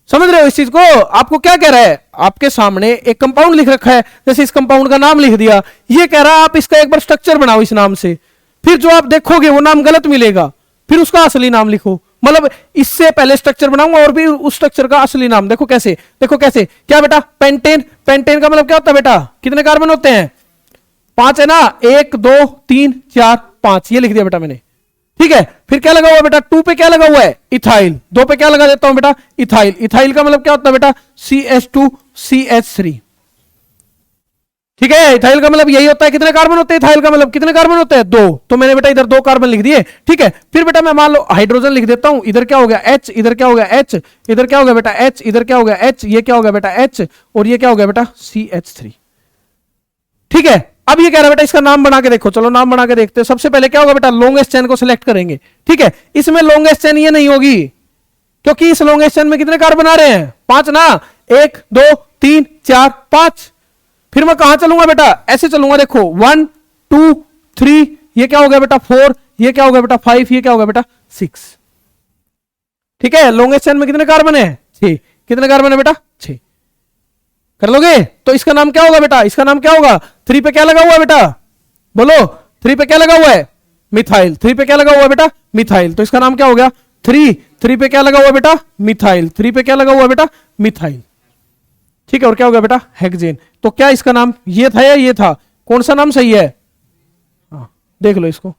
समझ रहे हो इस चीज को? आपको क्या कह रहा है? आपके सामने एक कंपाउंड लिख रखा है, जैसे इस कंपाउंड का नाम लिख दिया। ये कह रहा है आप इसका एक बार स्ट्रक्चर बनाओ इस नाम से, फिर जो आप देखोगे वो नाम गलत मिलेगा, फिर उसका असली नाम लिखो। मतलब इससे पहले स्ट्रक्चर बनाऊंगा और भी उस स्ट्रक्चर का असली नाम। देखो कैसे, देखो कैसे। क्या बेटा? पेंटेन। पेंटेन का मतलब क्या होता है बेटा? कितने कार्बन होते हैं? 5 है ना? 1 2 3 4 5, ये लिख दिया बेटा मैंने। ठीक है, फिर क्या लगा हुआ बेटा? 2 पे क्या लगा हुआ है? इथाइल। 2 पे क्या लगा देता हूं बेटा? इथाइल। इथाइल का मतलब क्या होता है बेटा? CH2 CH3। ठीक है, इथाइल का मतलब यही होता है। कितने कार्बन होते हैं इथाइल का मतलब? कितने कार्बन होते हैं? 2। तो मैंने बेटा इधर 2 कार्बन लिख दिए। ठीक है, फिर बेटा मैं मान लो हाइड्रोजन लिख देता हूं। इधर क्या हो गया? H। इधर क्या हो गया? H। इधर क्या हो गया बेटा? H। इधर क्या हो गया? H। ये क्या हो गया बेटा? H। और ये क्या हो गया बेटा? CH3। ठीक है, अब ये कह रहा है बेटा इसका नाम बना के देखो। चलो नाम बना के देखते हैं। सबसे पहले क्या होगा बेटा? लॉन्गेस्ट चेन को सिलेक्ट करेंगे। ठीक है, इसमें लॉन्गेस्ट चेन ये नहीं होगी, क्योंकि इस लॉन्गेस्ट चेन में कितने कार्बन आ रहे हैं? 5 ना? 1 2 3 4 5। फिर मैं कहां चलूंगा बेटा? ऐसे चलूंगा। देखो 1 2 3, ये क्या हो गया बेटा? 4, ये क्या हो गया बेटा? 5, ये क्या हो गया बेटा? 6। ठीक है, लॉन्गेस्ट चेन में कितने कार्बन है? 6। कितने कार्बन है बेटा? 6। कर लोगे? तो इसका नाम क्या होगा बेटा? इसका नाम क्या होगा? 3 पे क्या लगा हुआ है बेटा? बोलो, 3 पे क्या लगा हुआ है? मिथाइल। 3 पे क्या लगा हुआ है बेटा? मिथाइल। तो इसका नाम क्या हो गया? 3 पे क्या लगा हुआ है बेटा? मिथाइल। 3 पे क्या लगा हुआ है बेटा? मिथाइल। ठीक है, और क्या हो गया बेटा? हेक्सेन। तो क्या इसका नाम ये था या ये था? कौन सा नाम सही है? देख लो इसको।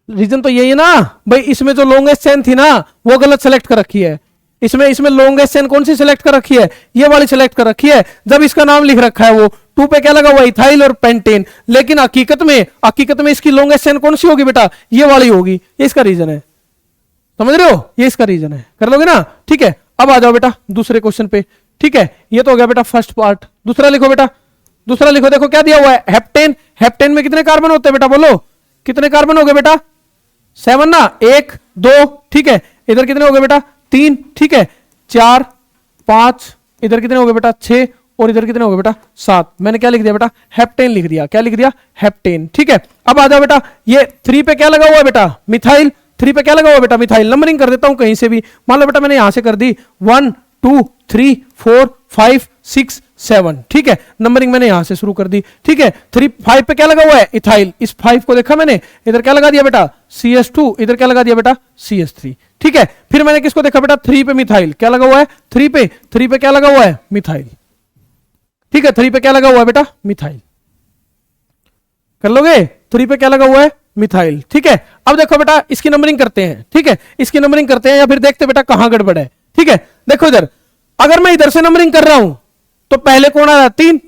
रीजन तो यही है ना भाई, इसमें जो लॉन्गेस्ट चेन थी ना वो गलत सेलेक्ट कर रखी है। इसमें लॉन्गेस्ट चेन कौन सी सिलेक्ट कर रखी है, ये वाली सिलेक्ट कर रखी है। जब इसका नाम लिख रखा है वो 2 पे क्या लगा हुआ है, इथाइल और पेंटेन, लेकिन हकीकत में इसकी लॉन्गेस्ट चेन कौन सी होगी बेटा, ये वाली होगी। ये इसका रीजन है, समझ रहे हो, ये इसका रीजन है। कर लोगे ना, ठीक है। अब आ जाओ बेटा दूसरे क्वेश्चन पे, ठीक है। ये तो हो गया बेटा फर्स्ट पार्ट। दूसरा लिखो बेटा, दूसरा लिखो। देखो क्या दिया हुआ है, हेप्टेन। हेप्टेन में कितने कार्बन होते हैं बेटा, बोलो कितने कार्बन हो गए बेटा, 7 ना, 1 2, ठीक है। इधर कितने हो गए बेटा, 3, ठीक है। 4 5, इधर कितने हो गए बेटा, 6, और इधर कितने हो गए बेटा, 7। मैंने क्या लिख दिया बेटा, हेप्टेन लिख दिया। क्या लिख दिया, हेप्टेन, ठीक है। अब आ जाओ बेटा, ये 3 पे क्या लगा हुआ है बेटा, मिथाइल। 3 पे क्या लगा हुआ है बेटा, मिथाइल। नंबरिंग कर देता हूं कहीं से भी, मान लो बेटा मैंने यहां से कर दी 1 2 3 4 5 6 7, ठीक है। नंबरिंग मैंने यहां से शुरू कर दी, ठीक है। 5 पे क्या लगा हुआ है, इथाइल। इस 5 को देखा मैंने, इधर क्या लगा दिया बेटा, CS2, इधर क्या लगा दिया बेटा, CS3, ठीक है। फिर मैंने किसको देखा बेटा, 3 पे मिथाइल। क्या लगा हुआ है, 3 पे क्या लगा हुआ है, मिथाइल, ठीक है। 3 पे क्या लगा हुआ है बेटा, मिथाइल। कर लोगे, 3 पे क्या लगा हुआ है, मिथाइल, ठीक है। अब देखो बेटा इसकी नंबरिंग करते हैं, ठीक है। इसकी नंबरिंग करते हैं या फिर देखते बेटा कहां गड़बड़ है, ठीक है। देखो इधर, अगर मैं इधर से नंबरिंग कर रहा हूं तो पहले कौन आ रहा है, 3।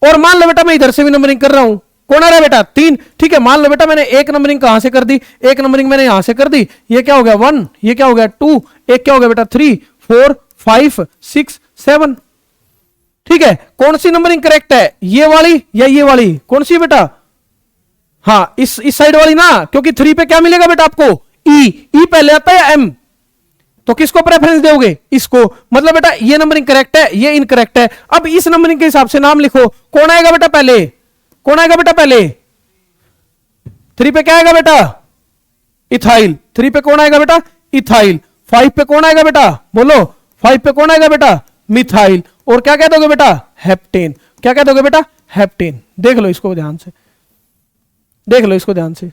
और मान लो बेटा मैं इधर से भी नंबरिंग कर रहा हूं, कौन आ रहा है बेटा, 3, ठीक है। मान लो बेटा मैंने एक नंबरिंग कहां से कर दी, एक नंबरिंग मैंने यहां से कर दी। ये क्या हो गया 1, ये क्या हो गया 2, एक क्या हो गया बेटा 3 4 5 6 7, ठीक है। कौन सी नंबरिंग करेक्ट है, ये वाली या ये वाली, कौन सी बेटा, हाँ इस साइड वाली ना, क्योंकि 3 पे क्या मिलेगा बेटा आपको, ई पहले आता है या एम, तो किसको प्रेफरेंस दोगे, इसको। मतलब बेटा ये नंबरिंग करेक्ट है, ये इनकरेक्ट है। अब इस नंबरिंग के हिसाब से नाम लिखो, कौन आएगा बेटा पहले, कौन आएगा बेटा पहले, 3 पे क्या आएगा बेटा, इथाइल। 3 पे कौन आएगा बेटा, इथाइल। 5 पे कौन आएगा बेटा, बोलो 5 पे कौन आएगा बेटा, मिथाइल। और क्या कह दोगे बेटा, हेप्टेन। क्या कह दोगे बेटा, हेप्टेन। देख लो इसको ध्यान से, देख लो इसको ध्यान से,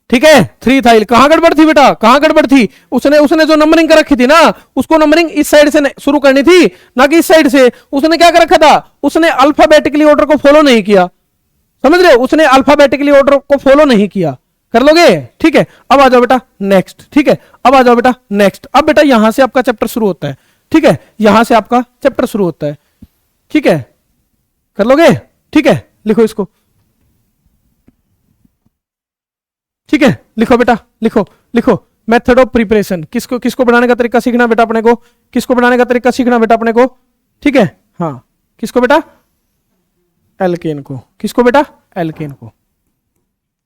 ठीक है। 3 इथाइल। कहां गड़बड़ थी बेटा, कहां गड़बड़ थी, उसने जो नंबरिंग कर रखी थी ना, उसको नंबरिंग इस साइड से शुरू करनी थी ना कि इस साइड से। उसने क्या कर रखा था, उसने अल्फाबेटिकली ऑर्डर को फॉलो नहीं किया, समझ रहे हो, उसने अल्फाबेटिकली ऑर्डर को फॉलो नहीं किया। कर लोगे, ठीक है। अब आ जाओ बेटा नेक्स्ट, ठीक है। अब आ जाओ बेटा नेक्स्ट। अब बेटा यहां से आपका चैप्टर शुरू होता है, ठीक है। यहां से आपका चैप्टर शुरू होता है, ठीक है। कर लोगे, ठीक है। लिखो इसको, ठीक है। लिखो बेटा, लिखो लिखो। मेथड ऑफ प्रिपरेशन, किसको किसको बनाने का तरीका सीखना बेटा अपने को, किसको बनाने का तरीका सीखना बेटा अपने को, ठीक है। हाँ किसको बेटा, एल्केन को। किसको बेटा, एल्केन को,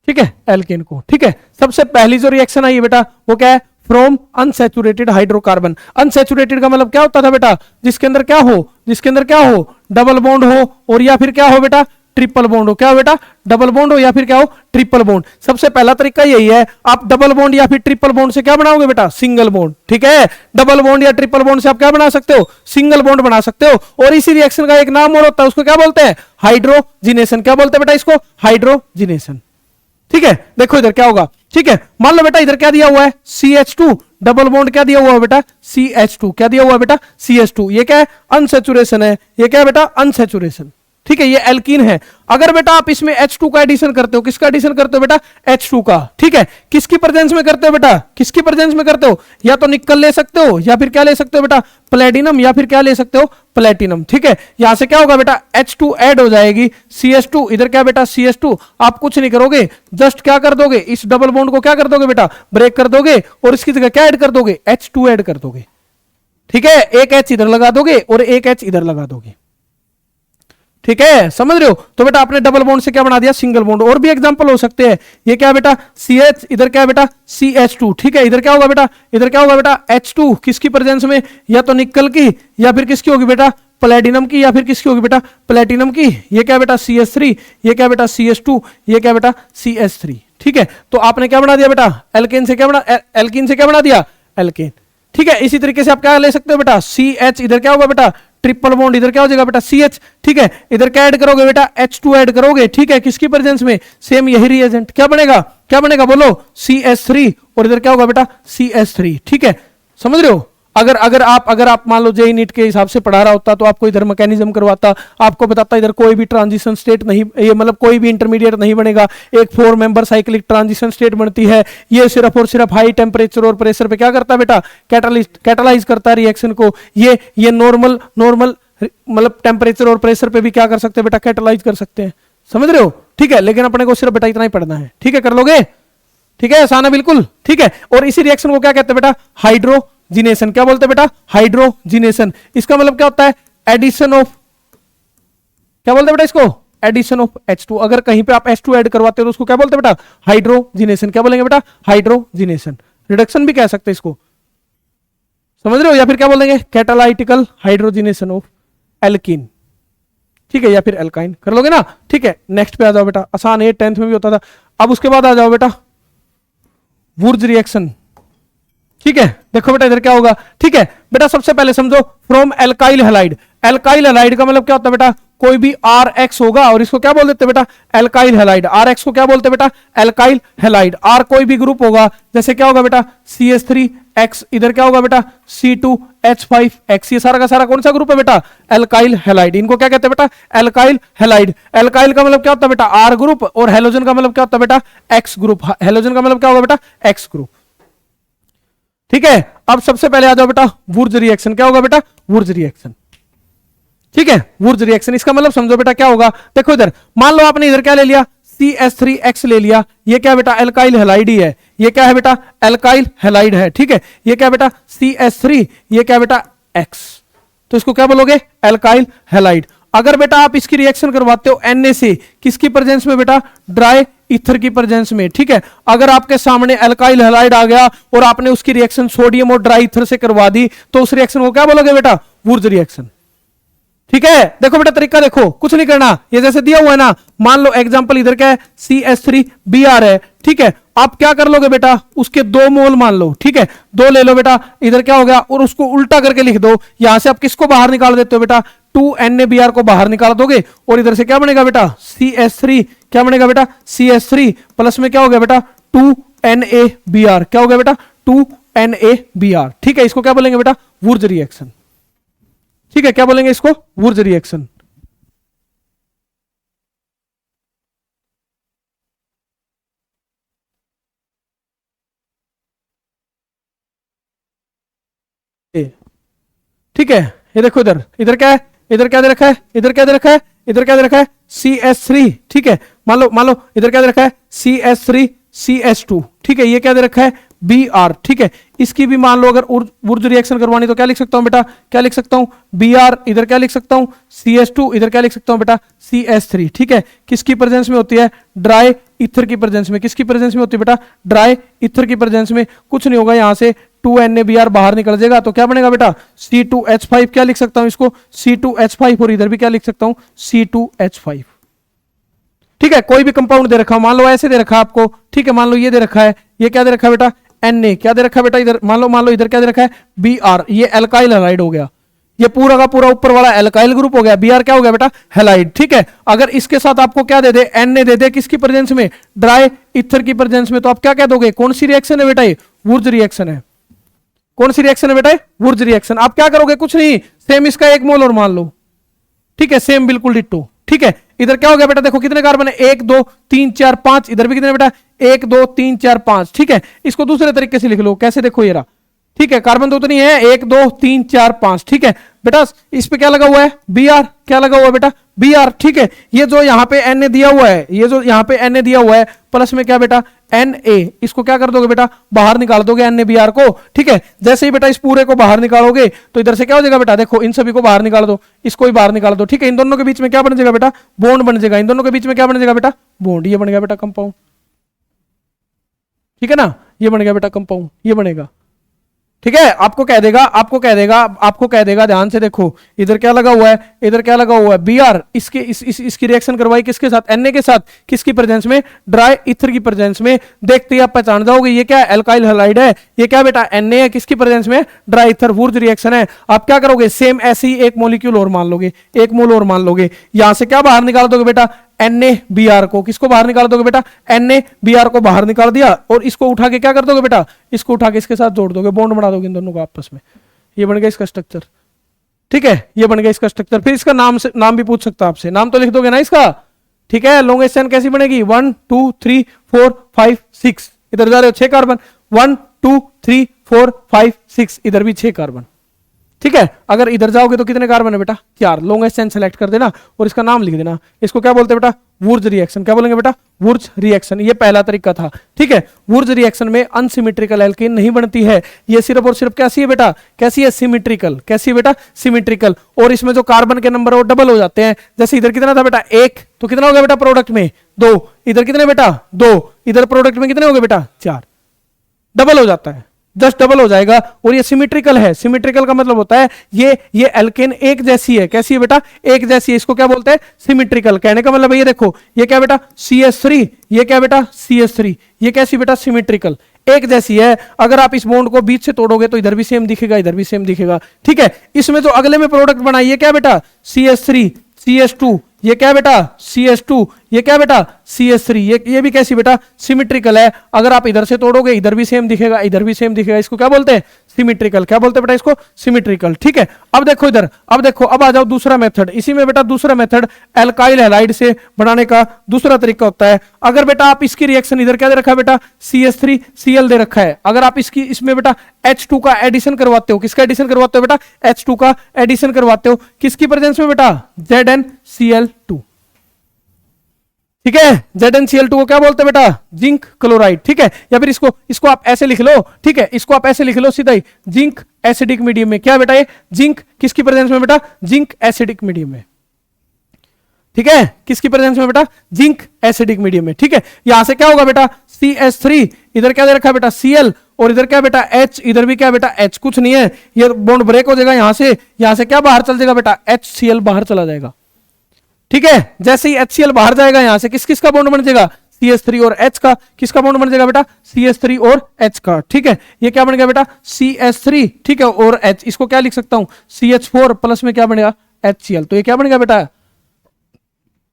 ठीक है, एल्केन को, ठीक है। सबसे पहली जो रिएक्शन आई है बेटा वो क्या है, फ्रॉम अनसैचुरेटेड हाइड्रोकार्बन। अनसैचुरेटेड का मतलब क्या होता था बेटा, जिसके अंदर क्या हो, जिसके अंदर क्या हो, डबल बॉन्ड हो, और या फिर क्या हो बेटा, ट्रिपल बॉन्ड हो। क्या हो बेटा, डबल बॉन्ड हो या फिर क्या हो, ट्रिपल बॉन्ड। सबसे पहला तरीका यही है, आप डबल बॉन्ड या फिर ट्रिपल बॉन्ड से क्या बनाओगे बेटा, सिंगल बॉन्ड, ठीक है। डबल बॉन्ड या ट्रिपल बॉन्ड से आप क्या बना सकते हो, सिंगल बॉन्ड बना सकते हो। और इसी रिएक्शन का एक नाम और होता है, उसको क्या बोलते हैं, हाइड्रोजिनेशन। क्या बोलते हैं बेटा इसको, हाइड्रोजिनेशन, ठीक है। देखो इधर क्या होगा, ठीक है। मान लो बेटा इधर क्या दिया हुआ है, CH2, डबल बॉन्ड क्या दिया हुआ है बेटा, CH2। क्या दिया हुआ है बेटा, CH2। ये क्या है, अनसैचुरेशन है। ये क्या है बेटा, अनसैचुरेशन, ठीक है। ये एल्कीन है। अगर बेटा आप इसमें H2 का एडिशन करते हो, किसका एडिशन करते हो बेटा, H2 का, ठीक है। किसकी प्रेजेंस में करते हो बेटा, किसकी प्रेजेंस में करते हो, या तो निकल ले सकते हो या फिर क्या ले सकते हो बेटा, प्लेटिनम, या फिर क्या ले सकते हो, प्लेटिनम, ठीक है। यहां से क्या होगा बेटा, H2 ऐड हो जाएगी, CH2 इधर क्या बेटा, CH2। आप कुछ नहीं करोगे, जस्ट क्या कर दोगे, इस डबल बॉन्ड को क्या कर दोगे बेटा, ब्रेक कर दोगे, और इसकी जगह क्या ऐड कर दोगे, H2 ऐड कर दोगे, ठीक है। एक H इधर लगा दोगे और एक H इधर लगा दोगे, ठीक है। समझ रहे हो, तो बेटा आपने डबल बॉन्ड से क्या बना दिया, सिंगल बॉन्ड। और भी एग्जांपल हो सकते हैं, ये क्या बेटा, CH, इधर क्या बेटा, CH2, ठीक है। इधर क्या होगा बेटा, इधर क्या होगा बेटा, H2, किसकी प्रेजेंस में, या तो निकल की या फिर किसकी होगी बेटा, प्लेटिनम की, या फिर किसकी होगी बेटा, प्लेटिनम की। ये क्या बेटा, CH3, ये क्या बेटा, CH2, ये क्या बेटा, CH3, ठीक है। तो आपने क्या बना दिया बेटा, एल्केन से क्या बना, एल्कीन से क्या बना दिया, एल्केन, ठीक है। इसी तरीके से आप क्या ले सकते हो बेटा, CH, इधर क्या होगा बेटा, ट्रिपल बॉन्ड, इधर क्या हो जाएगा बेटा, CH, ठीक है। इधर क्या ऐड करोगे बेटा, H2 ऐड करोगे, ठीक है। किसकी प्रेजेंस में, सेम यही रिएजेंट, क्या बनेगा, क्या बनेगा बोलो, CH3, और इधर क्या होगा बेटा, CH3, ठीक है। समझ रहे हो। अगर आप मान लो जेई नीट के हिसाब से पढ़ा रहा होता तो आपको इधर मैकेनिज्म करवाता, आपको बताता इधर कोई भी ट्रांजिशन स्टेट नहीं, ये मतलब कोई भी इंटरमीडिएट नहीं बनेगा, एक 4 मेंबर साइक्लिक ट्रांजिशन स्टेट बनती है, ये सिर्फ और सिर्फ हाई टेम्परेचर और प्रेशर पे क्या करता है बेटा, कैटालाइज करता है रिएक्शन को। ये नॉर्मल मतलब टेम्परेचर और प्रेशर पे भी क्या कर सकते हैं बेटा, कैटालाइज कर सकते हैं, समझ रहे हो, ठीक है। लेकिन अपने को सिर्फ बेटा इतना ही पढ़ना है, ठीक है, कर लोगे, ठीक है, आसान है बिल्कुल, ठीक है। और इसी रिएक्शन को क्या कहते हैं बेटा, हाइड्रोजिनेशन। क्या बोलते हैं बेटा, हाइड्रोजिनेशन। इसका मतलब क्या होता है, एडिशन ऑफ, क्या बोलते हैं बेटा इसको, एडिशन ऑफ H2। अगर कहीं पे आप H2 ऐड करवाते हो तो उसको क्या बोलते हैं बेटा, हाइड्रोजिनेशन। क्या बोलेंगे बेटा, हाइड्रोजिनेशन। रिडक्शन भी कह सकते हैं इसको, समझ रहे हो, या फिर क्या बोलेंगे, कैटालाइटिकल हाइड्रोजिनेशन ऑफ एल्कीन, ठीक है, या फिर एल्काइन। कर लोगे ना, ठीक है। नेक्स्ट पे आ जाओ बेटा, आसान है, 10th में भी होता था। अब उसके बाद आ जाओ बेटा वुर्ज रिएक्शन, ठीक है। देखो बेटा इधर क्या होगा, ठीक है बेटा, सबसे पहले समझो from alkyl halide. Alkyl halide का मतलब क्या होता है बेटा, कोई भी RX होगा और इसको क्या बोल देते हैं बेटा, एल्काइल हैलाइड। RX को क्या बोलते हैं बेटा, एल्काइल हैलाइड। R कोई भी ग्रुप होगा, जैसे क्या होगा बेटा, CH3X, इधर क्या होगा बेटा, C2H5X। ये सारा का सारा कौन सा ग्रुप है बेटा, एल्काइल हैलाइड। इनको क्या कहते हैं बेटा, एल्काइल हैलाइड। एल्काइल का मतलब क्या होता है बेटा, R ग्रुप, और हेलोजन का मतलब क्या होता है बेटा, X ग्रुप। हेलोजन का मतलब क्या होगा बेटा, X ग्रुप, ठीक है। अब सबसे पहले आ जाओ बेटा वुर्ज रिएक्शन। क्या होगा बेटा, वुर्ज रिएक्शन, ठीक है। वुर्ज रिएक्शन, इसका मतलब समझो बेटा क्या होगा, देखो इधर मान लो आपने इधर क्या ले लिया, CH3X ले लिया, ये क्या बेटा, एल्काइल हैलाइड ही है। ये क्या है बेटा, एल्काइल हैलाइड है, ठीक है। ये क्या बेटा, CH3, ये क्या बेटा, X, तो इसको क्या बोलोगे, एल्काइल हैलाइड। अगर बेटा आप इसकी रिएक्शन करवाते हो Na से, किसकी प्रेजेंस में बेटा, ड्राई ईथर की प्रेजेंस में, ठीक है। अगर आपके सामने एल्काइल हैलाइड आ गया और आपने उसकी रिएक्शन सोडियम और ड्राई ईथर से करवा दी, तो उस रिएक्शन को क्या बोलोगे बेटा, वुर्ज रिएक्शन, ठीक है। देखो बेटा तरीका देखो, कुछ नहीं करना, ये जैसे दिया हुआ है ना, मान लो एग्जांपल इधर क्या है, CH3Br है, ठीक है। आप क्या कर लोगे बेटा, उसके 2 मोल मान लो, ठीक है, 2 ले लो बेटा, इधर क्या हो गया, और उसको उल्टा करके लिख दो। यहां से आप किसको बाहर निकाल देते हो बेटा, 2NaBr को बाहर निकाल दोगे, और इधर से क्या बनेगा बेटा, CH3, क्या बनेगा बेटा, CH3 प्लस में क्या हो गया बेटा, 2NaBr। क्या हो गया बेटा, 2NaBr, ठीक है। इसको क्या बोलेंगे बेटा, वुर्ज रिएक्शन, ठीक है। क्या बोलेंगे इसको, वुर्ज रिएक्शन। ठीक है, ये देखो इधर, इधर क्या है, इधर क्या दे रखा है, इधर क्या दे रखा है, इधर क्या दे रखा है, CH3, ठीक है। मान लो इधर क्या दे रखा है, CH3 CH2, ठीक है। ये क्या दे रखा है, Br, ठीक है। इसकी भी मान लो अगर वुर्ज रिएक्शन करवानी तो क्या लिख सकता हूं बेटा, क्या लिख सकता हूं, Br, इधर क्या लिख सकता हूं, CH2, इधर क्या लिख सकता हूं बेटा, CH3, ठीक है। किसकी प्रेजेंस में होती है, ड्राई ईथर की प्रेजेंस में। किसकी प्रेजेंस में होती है बेटा, ड्राई ईथर की प्रेजेंस में। कुछ नहीं होगा, यहां से 2NaBr बाहर निकल जाएगा, तो क्या बनेगा बेटा, C2H5। क्या लिख सकता हूं इसको, C2H5, और इधर भी क्या लिख सकता हूं, C2H5, ठीक है। कोई भी कंपाउंड दे रखा, मान लो ऐसे दे रखा आपको, ठीक है। मान लो ये दे रखा है, ये क्या दे रखा है बेटा, Na। क्या दे रखा है बेटा, इधर मान लो इधर क्या दे रखा है, Br। ये एल्काइल हैलाइड हो गया, ये पूरा का पूरा ऊपर वाला एल्काइल ग्रुप हो गया। Br क्या हो गया बेटा, हैलाइड, ठीक है। अगर इसके साथ आपको क्या दे दे, Na दे दे, किसकी प्रेजेंस में, ड्राई ईथर की प्रेजेंस में, तो आप क्या कह दोगे, कौन सी रिएक्शन है बेटा, ये वुर्ज रिएक्शन है। कौन सी रिएक्शन है बेटा, वुर्ज रिएक्शन। आप क्या करोगे, कुछ नहीं, सेम इसका 1 मोल और मान लो, ठीक है, सेम बिल्कुल डिट्टो, ठीक है। इधर क्या हो गया बेटा, देखो कितने कार्बन है, 1 2 3 4 5। इधर भी कितने बेटा, 1 2 3 4 5, ठीक है। इसको दूसरे तरीके से लिख लो, कैसे, देखो ये रहा, ठीक है। कार्बन तो उतनी है, 1 2 3 4 5, ठीक है बेटा। इस पे क्या लगा हुआ है, Br। क्या लगा हुआ है बेटा, Br, ठीक है। ये जो यहाँ पे Na दिया हुआ है, ये जो यहाँ पे Na दिया हुआ है, प्लस में क्या बेटा, Na, इसको क्या कर दोगे बेटा, बाहर निकाल दोगे NaBr को, ठीक है। जैसे ही बेटा इस पूरे को बाहर निकालोगे तो इधर से क्या हो जाएगा बेटा, देखो इन सभी को बाहर निकाल दो, इसको भी बाहर निकाल दो, ठीक है। इन दोनों के बीच में क्या बन जाएगा बेटा, बॉन्ड बन जाएगा। इन दोनों के बीच में क्या बन जाएगा बेटा, बॉन्ड। ये बन गया बेटा कंपाउंड, ठीक है ना, ये बन गया बेटा कंपाउंड, ये बनेगा, ठीक है। आपको कह देगा ध्यान से देखो, इधर क्या लगा हुआ है, इधर क्या लगा हुआ है, Br। इसकी रिएक्शन करवाई किसके साथ, Na के साथ, किसकी प्रेजेंस में, ड्राई ईथर की प्रेजेंस में। देखते ही आप पहचान जाओगे, ये क्या है, एल्काइल हैलाइड है, ये क्या बेटा, Na है, किसकी प्रेजेंस में, ड्राई ईथर, वुर्ज रिएक्शन है। आप क्या करोगे, सेम ऐसे ही 1 मॉलिक्यूल और मान लोगे, 1 मोल और मान लोगे। यहां से क्या बाहर निकाल दोगे बेटा, NaBr को। किसको बाहर निकाल दोगे बेटा, NaBr को बाहर निकाल दिया, और इसको उठा के क्या कर दोगे बेटा, इसको उठा के इसके साथ जोड़ दोगे, बॉन्ड बना दोगे इन दोनों को आपस में। ये बन गया इसका स्ट्रक्चर, ठीक है, ये बन गया इसका स्ट्रक्चर। फिर इसका नाम भी पूछ सकता है आपसे, नाम तो लिख दोगे ना इसका, ठीक है। लॉन्गेस्ट चेन कैसी बनेगी, 1 2 3 4 5 6, इधर जा रहे हो 6 कार्बन, 1 2 3 4 5 6, इधर भी 6 कार्बन, ठीक है। अगर इधर जाओगे तो कितने कार्बन है बेटा, 4। लॉन्गेस्ट चेन सेलेक्ट कर देना और इसका नाम लिख देना। इसको क्या बोलते हैं बेटा, वुर्ज रिएक्शन। क्या बोलेंगे बेटा, वुर्ज रिएक्शन। ये पहला तरीका था, ठीक है। वुर्ज रिएक्शन में अनसिमेट्रिकल एल्केन नहीं बनती है, ये सिर्फ और सिर्फ कैसी है बेटा, कैसी है, सिमेट्रिकल। कैसी है बेटा, सिमेट्रिकल। और इसमें जो कार्बन के नंबर वो डबल हो जाते हैं। जैसे इधर कितना था बेटा, 1, तो कितना हो गया बेटा प्रोडक्ट में 2, इधर कितने बेटा 2, इधर प्रोडक्ट में कितने हो गए बेटा 4, डबल हो जाता है, जस्ट डबल हो जाएगा। और ये सिमेट्रिकल है। सिमेट्रिकल का मतलब होता है ये एल्केन एक जैसी है। कैसी है बेटा, एक जैसी है, इसको क्या बोलते हैं, सिमेट्रिकल। कहने का मतलब है ये देखो, ये क्या बेटा CH3, ये क्या बेटा CH3, ये कैसी बेटा, सिमेट्रिकल, एक जैसी है। अगर आप इस बॉन्ड को बीच से तोड़ोगे तो इधर भी सेम दिखेगा, इधर भी सेम दिखेगा, ठीक है। इसमें जो अगले में प्रोडक्ट बना, ये क्या बेटा CH3 CH2, ये क्या बेटा CH2, ये क्या बेटा CH3, ये भी कैसी बेटा, सिमेट्रिकल है। अगर आप इधर से तोड़ोगे इधर भी सेम दिखेगा, इधर भी सेम दिखेगा, इसको क्या बोलते हैं, सिमेट्रिकल। क्या बोलते हैं बेटा इसको, सिमेट्रिकल, ठीक है। अब देखो इधर, अब देखो, अब आ जाओ दूसरा मेथड। इसी में बेटा दूसरा मेथड एल्काइल हैलाइड से बनाने का दूसरा तरीका होता है। अगर बेटा आप इसकी रिएक्शन इधर क्या दे रखा है बेटा, CH3 Cl दे रखा है। अगर आप इसकी इसमें बेटा H2 का एडिशन करवाते हो, किसका एडिशन करवाते हो बेटा, H2 का एडिशन करवाते हो, किसकी प्रेजेंस में बेटा, ZnCl2, ठीक है। ZnCl2 को क्या बोलते हैं बेटा, जिंक क्लोराइड, ठीक है। या फिर इसको आप ऐसे लिख लो, ठीक है, इसको आप ऐसे लिख लो सीधा ही, जिंक एसिडिक मीडियम में। क्या बेटा ये जिंक किसकी प्रेजेंस में बेटा, जिंक एसिडिक मीडियम में, ठीक है। किसकी प्रेजेंस में बेटा, जिंक एसिडिक मीडियम में, ठीक है। यहां से क्या होगा बेटा, CH3, इधर क्या दे रखा है बेटा Cl, और इधर क्या बेटा H, इधर भी क्या बेटा H, कुछ नहीं है, ये बॉन्ड ब्रेक हो जाएगा। यहां से क्या बाहर चल जाएगा बेटा, HCl बाहर चला जाएगा, ठीक है। जैसे ही HCl बाहर जाएगा यहां से किस का बॉन्ड बन जाएगा, CH3 और H का। किसका बॉन्ड बन जाएगा बेटा, CH3 और H का, ठीक है। ये क्या बन गया बेटा CH3, ठीक है, और H। इसको क्या लिख सकता हूं, CH4 प्लस में क्या बनेगा HCl। तो ये क्या बन गया बेटा,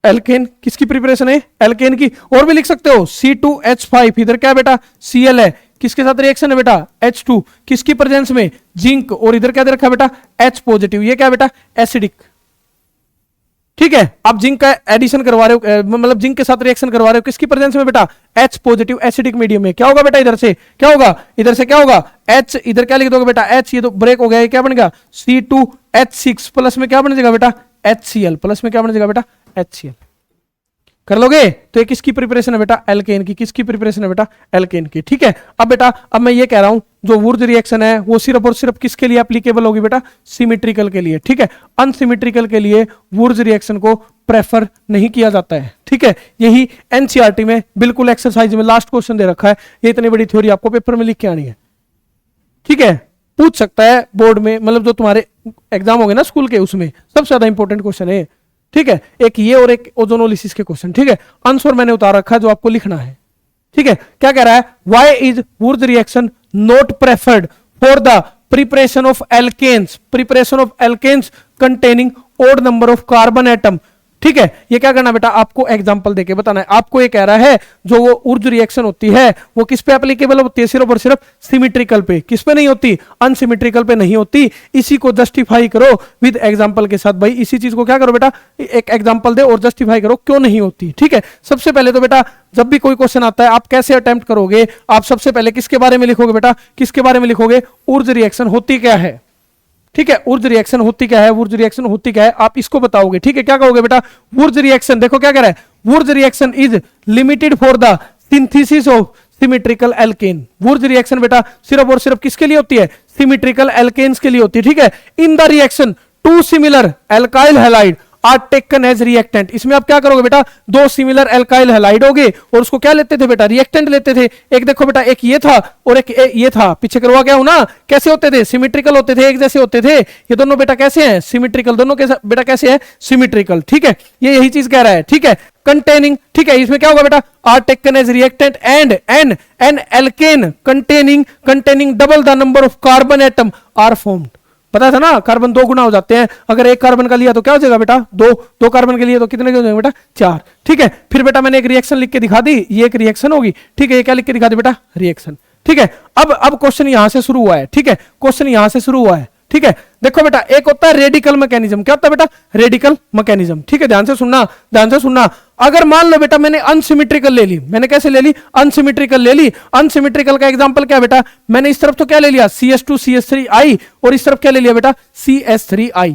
एल्केन। किसकी प्रिपरेशन है, एल्केन की। और भी लिख सकते हो C2H5, इधर क्या बेटा Cl है, किसके साथ रिएक्शन है बेटा H2, किसकी प्रेजेंस में, जिंक। और इधर क्या दे रखा है बेटा H पॉजिटिव, ये क्या बेटा एसिडिक, ठीक है। आप जिंक का एडिशन करवा रहे हो, मतलब जिंक के साथ रिएक्शन करवा रहे हो, किसकी प्रेजेंस में बेटा H पॉजिटिव एसिडिक मीडियम में। क्या होगा बेटा, इधर से क्या होगा, इधर से क्या होगा H, इधर क्या लिख दोगे बेटा H, ये तो ब्रेक हो गया, ये क्या बन गया C2H6 प्लस में क्या बन जाएगा बेटा HCl, प्लस में क्या बन जाएगा बेटा HCl। कर लोगे तो ये किसकी प्रिपरेशन है बेटा, एल्केन की। किसकी प्रिपरेशन है बेटा, एल्केन की, ठीक है। अब बेटा अब मैं ये कह रहा हूं जो वुर्ज रिएक्शन है वो सिर्फ और सिर्फ किसके लिए एप्लीकेबल होगी बेटा, सिमेट्रिकल के लिए, ठीक है। अनसिमेट्रिकल के लिए वुर्ज रिएक्शन को प्रेफर नहीं किया जाता है, ठीक है। यही एनसीईआरटी में बिल्कुल एक्सरसाइज में लास्ट क्वेश्चन दे रखा है। ये इतनी बड़ी थ्योरी आपको पेपर में लिख के आनी है, ठीक है। पूछ सकता है बोर्ड में, मतलब जो तुम्हारे एग्जाम हो गए ना स्कूल के, उसमें सबसे ज्यादा इंपॉर्टेंट क्वेश्चन है, ठीक है। एक ये और एक ओजोनोलिसिस के क्वेश्चन, ठीक है। आंसर मैंने उतार रखा है जो आपको लिखना है, ठीक है। क्या कह रहा है, why is Wurtz reaction not preferred for the preparation of alkanes, preparation of alkanes containing odd number of carbon atom, ठीक है। ये क्या करना बेटा, आपको एग्जांपल देके बताना है। आपको ये कह रहा है जो वो ऊर्ज रिएक्शन होती है वो किस पे एप्लीकेबल होती है, सिर्फ और सिर्फ सिमेट्रिकल पे। किस पे नहीं होती, अनसिमेट्रिकल पे नहीं होती। इसी को जस्टिफाई करो विद एग्जांपल के साथ। भाई इसी चीज को क्या करो बेटा, एक एग्जांपल दे और जस्टिफाई करो क्यों नहीं होती, ठीक है। सबसे पहले तो बेटा जब भी कोई क्वेश्चन आता है आप कैसे अटेम्प्ट करोगे, आप सबसे पहले किसके बारे में लिखोगे बेटा, किसके बारे में लिखोगे, ऊर्ज रिएक्शन होती क्या है, ठीक है। ऊर्ज रिएक्शन होती क्या है, ऊर्ज रिएक्शन होती क्या है, आप इसको बताओगे, ठीक है। क्या कहोगे बेटा, ऊर्ज रिएक्शन, देखो क्या कह रहा है, Wurtz reaction is limited for the synthesis of symmetrical alkane. Wurtz reaction बेटा सिर्फ और सिर्फ किसके लिए होती है, सिमेट्रिकल एल्केन्स के लिए होती है, ठीक है। In the reaction two similar alkyl halide are taken as reactant. इसमें आप क्या करोगे बेटा, दो सिमिलर एल्काइल हैलाइड होगे और उसको क्या लेते थे बेटा, रिएक्टेंट लेते थे। एक देखो बेटा, एक ये था और एक ये था, पीछे करवा गया हूं ना। कैसे होते थे, सिमेट्रिकल होते थे, एक जैसे होते थे। ये दोनों बेटा कैसे हैं, सिमेट्रिकल, दोनों के बेटा कैसे हैं, सिमेट्रिकल, ठीक है। ये यही चीज कह रहा है, ठीक है। कंटेनिंग, ठीक है, इसमें क्या होगा बेटा, are taken as reactant and an alkane containing double the number of carbon atom are formed. पता था ना, कार्बन 2 गुना हो जाते हैं। अगर एक कार्बन का लिया तो क्या हो जाएगा बेटा, दो कार्बन के लिए तो कितने हो जाएंगे बेटा, 4, ठीक है। फिर बेटा मैंने एक रिएक्शन लिख के दिखा दी, ये एक रिएक्शन होगी, ठीक है। ये क्या लिख के दिखा दी बेटा, रिएक्शन, ठीक है। अब क्वेश्चन यहां से शुरू हुआ है, ठीक है। क्वेश्चन यहां से शुरू हुआ है, ठीक है। देखो बेटा, एक होता है रेडिकल मैकेनिज्म। क्या होता है बेटा? Radical mechanism. ठीक है, ध्यान से सुनना, ध्यान से सुनना। अगर मान लो बेटा मैंने अनसिमेट्रिकल ले ली, मैंने कैसे ले ली? अनसिमेट्रिकल ले ली। अनसिमेट्रिकल का एग्जांपल क्या बेटा? मैंने इस तरफ तो क्या ले लिया? CS2 CS3I, और इस तरफ क्या ले लिया बेटा? CS3I।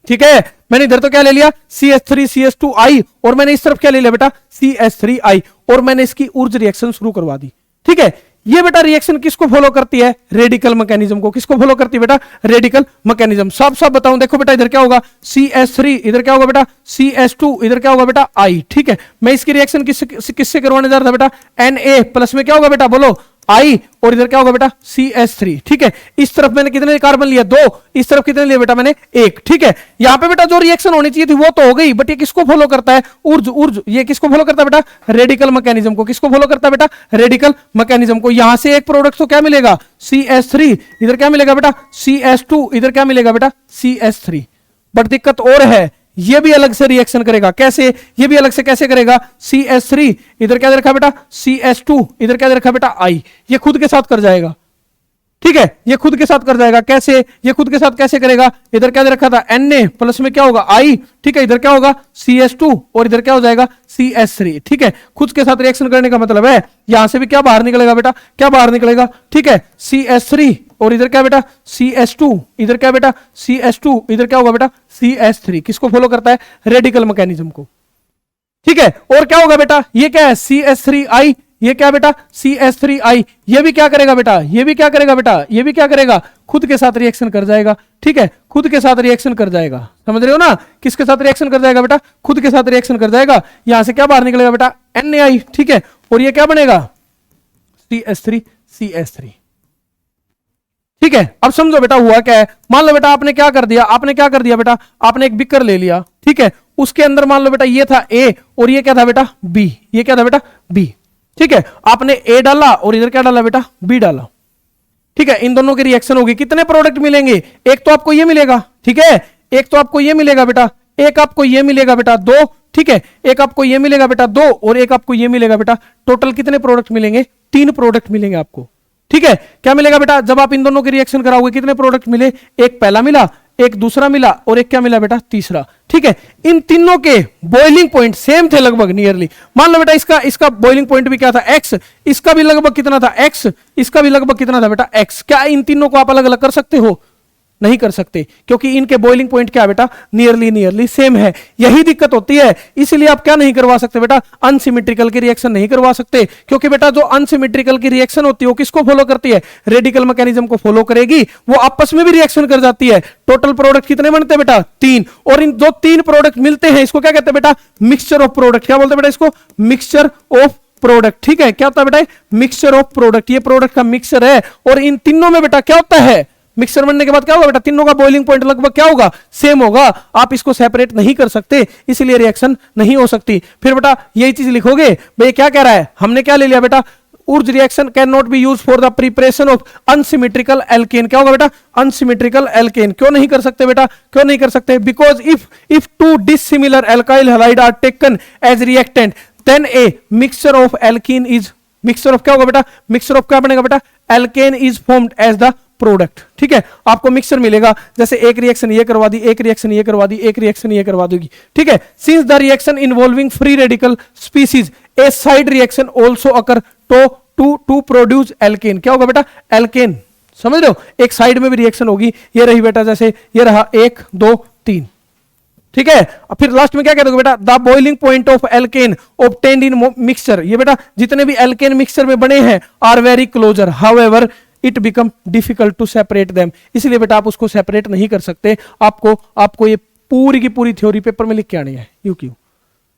ठीक है, मैंने इधर तो क्या ले लिया? CS3 CS2I, और मैंने इस तरफ क्या ले लिया बेटा? CS3I, और मैंने इसकी ऊर्जा रिएक्शन शुरू करवा दी। ठीक है, ये बेटा रिएक्शन किसको फॉलो करती है? रेडिकल मैकेनिज्म को। किसको फॉलो करती है बेटा? Radical mechanism. सब बताऊं, देखो बेटा इधर क्या होगा? CS3, इधर क्या होगा बेटा? CS2, इधर क्या होगा बेटा? I। ठीक है, मैं इसकी रिएक्शन किससे करवाने जा रहा था बेटा? Na प्लस में क्या होगा बेटा? बोलो I, और इधर क्या होगा बेटा? CS3। ठीक है, इस तरफ मैंने कितने कार्बन लिया? 2, इस तरफ कितने लिए बेटा? मैंने 1। ठीक है, यहां पे बेटा जो रिएक्शन होनी चाहिए थी वो तो हो गई, बट ये किसको फॉलो करता है? ऊर्ज। ये किसको फॉलो करता है बेटा? रेडिकल मैकेनिज्म को। किसको फॉलो करता है बेटा? रेडिकल मैकेनिज्म को। यहां से एक प्रोडक्ट तो क्या मिलेगा? CS3, इधर क्या मिलेगा बेटा? CS2, इधर क्या मिलेगा बेटा? CS3। बट दिक्कत और है, ये भी अलग से रिएक्शन करेगा। कैसे? ये भी अलग से कैसे करेगा? CS3, इधर क्या दे रखा बेटा? CS2, इधर क्या दे रखा बेटा? I। ये खुद के साथ कर जाएगा। ठीक है, ये खुद के साथ कर जाएगा। कैसे? ये खुद के साथ कैसे करेगा? इधर क्या दे रखा था? Na प्लस में क्या होगा? I। ठीक है, इधर क्या होगा? CS2, और इधर क्या हो जाएगा? CS3। ठीक है, खुद के साथ रिएक्शन करने का मतलब है यहां से भी क्या बाहर निकलेगा बेटा? क्या बाहर निकलेगा? ठीक है, CS3, और इधर क्या बेटा? CS2, इधर क्या बेटा? CS2, इधर क्या होगा बेटा? CS3। किसको फॉलो करता है? रेडिकल मैकेनिज्म को। ठीक है, और क्या होगा बेटा? ये क्या है? CS3I, ये क्या बेटा? CS3I। ये भी क्या करेगा बेटा? ये भी क्या करेगा बेटा? ये भी क्या करेगा? खुद के साथ रिएक्शन कर जाएगा। ठीक है, खुद के साथ रिएक्शन कर जाएगा। समझ रहे हो ना? किसके साथ रिएक्शन कर जाएगा बेटा? खुद के साथ रिएक्शन कर जाएगा। यहां से क्या बाहर निकलेगा बेटा? NaI। ठीक है, और ये क्या बनेगा? CS3 CS3। ठीक है, अब समझो बेटा हुआ क्या है। मान लो बेटा आपने क्या कर दिया? आपने क्या कर दिया बेटा? आपने एक बिकर ले लिया। ठीक है, उसके अंदर मान लो बेटा ये था A, और ये क्या था बेटा? B। ये क्या था बेटा? B। ठीक है, आपने A डाला, और इधर क्या डाला बेटा? B डाला। ठीक है, इन दोनों की रिएक्शन होगी। कितने प्रोडक्ट मिलेंगे? एक तो आपको ये मिलेगा। ठीक है, एक तो आपको ये मिलेगा बेटा, एक आपको ये मिलेगा बेटा 2। ठीक है, एक आपको ये मिलेगा बेटा 2, और एक आपको ये मिलेगा बेटा। टोटल कितने प्रोडक्ट मिलेंगे? 3 प्रोडक्ट मिलेंगे आपको। ठीक है, क्या मिलेगा बेटा? जब आप इन दोनों की रिएक्शन कराओगे कितने प्रोडक्ट मिले? एक पहला मिला, एक दूसरा मिला, और एक क्या मिला बेटा? तीसरा। ठीक है, इन तीनों के बॉइलिंग पॉइंट सेम थे लगभग नियरली। मान लो बेटा इसका बॉइलिंग पॉइंट भी क्या था? X। इसका भी लगभग कितना था? X। इसका भी लगभग कितना था बेटा? X। क्या इन तीनों को आप अलग अलग कर सकते हो? नहीं कर सकते, क्योंकि इनके बॉइलिंग पॉइंट क्या बेटा? नियरली सेम है। यही दिक्कत होती है, इसलिए आप क्या नहीं करवा सकते बेटा? अनसिमेट्रिकल की रिएक्शन नहीं करवा सकते, क्योंकि बेटा जो अनसिमेट्रिकल की रिएक्शन होती है वो किसको फॉलो करती है? रेडिकल मैकेनिज्म को फॉलो करेगी। वो आपस में भी रिएक्शन कर जाती है। टोटल प्रोडक्ट कितने बनते हैं बेटा? 3। और इन जो 3 प्रोडक्ट मिलते हैं इसको क्या कहते हैं बेटा? Mixture of product. क्या बोलते हैं बेटा इसको? Mixture of product. ठीक है, क्या होता है बेटा? Mixture of product. ये प्रोडक्ट का मिक्सचर है, और इन तीनों में बेटा क्या होता है? मिक्सर बनने के बाद क्या होगा बेटा? तीनों का बॉइलिंग पॉइंट लगभग क्या होगा? सेम होगा। आप इसको सेपरेट नहीं कर सकते, इसलिए रिएक्शन नहीं हो सकती। फिर बेटा यही चीज लिखोगे। भाई क्या कह रहा है? हमने क्या ले लिया बेटा? Wurtz reaction can not be use for the preparation of unsymmetrical alkane. क्या होगा बेटा? Unsymmetrical alkane. क्यों नहीं कर सकते बेटा? क्यों नहीं कर सकते? Because if 2 dissimilar alkyl halide are taken as reactant then a mixture of alkene is, mixture of क्या होगा बेटा? मिक्सचर ऑफ क्या बनेगा बेटा? Alkane is formed as the product. ठीक है, आपको मिक्सचर मिलेगा, जैसे एक रिएक्शन ये करवा दी, एक रिएक्शन ये करवा दी, एक रिएक्शन ये करवा दोगी। ठीक है, since the reaction involving free radical species a side reaction also occur to produce alkane. क्या होगा बेटा? एल्केन। समझ रहे हो? एक साइड में भी रिएक्शन होगी। ये रही बेटा, जैसे ये रहा 1 2 3। ठीक है, फिर लास्ट में क्या कह दोगे बेटा? The boiling point of alkane obtained in mixture. ये बेटा जितने भी एल्केन मिक्सचर में बने हैं are very closer, however it become difficult to separate them. इसलिए बेटा आप उसको सेपरेट नहीं कर सकते। आपको ये पूरी की पूरी थ्योरी पेपर में लिख के आनी है। क्यों?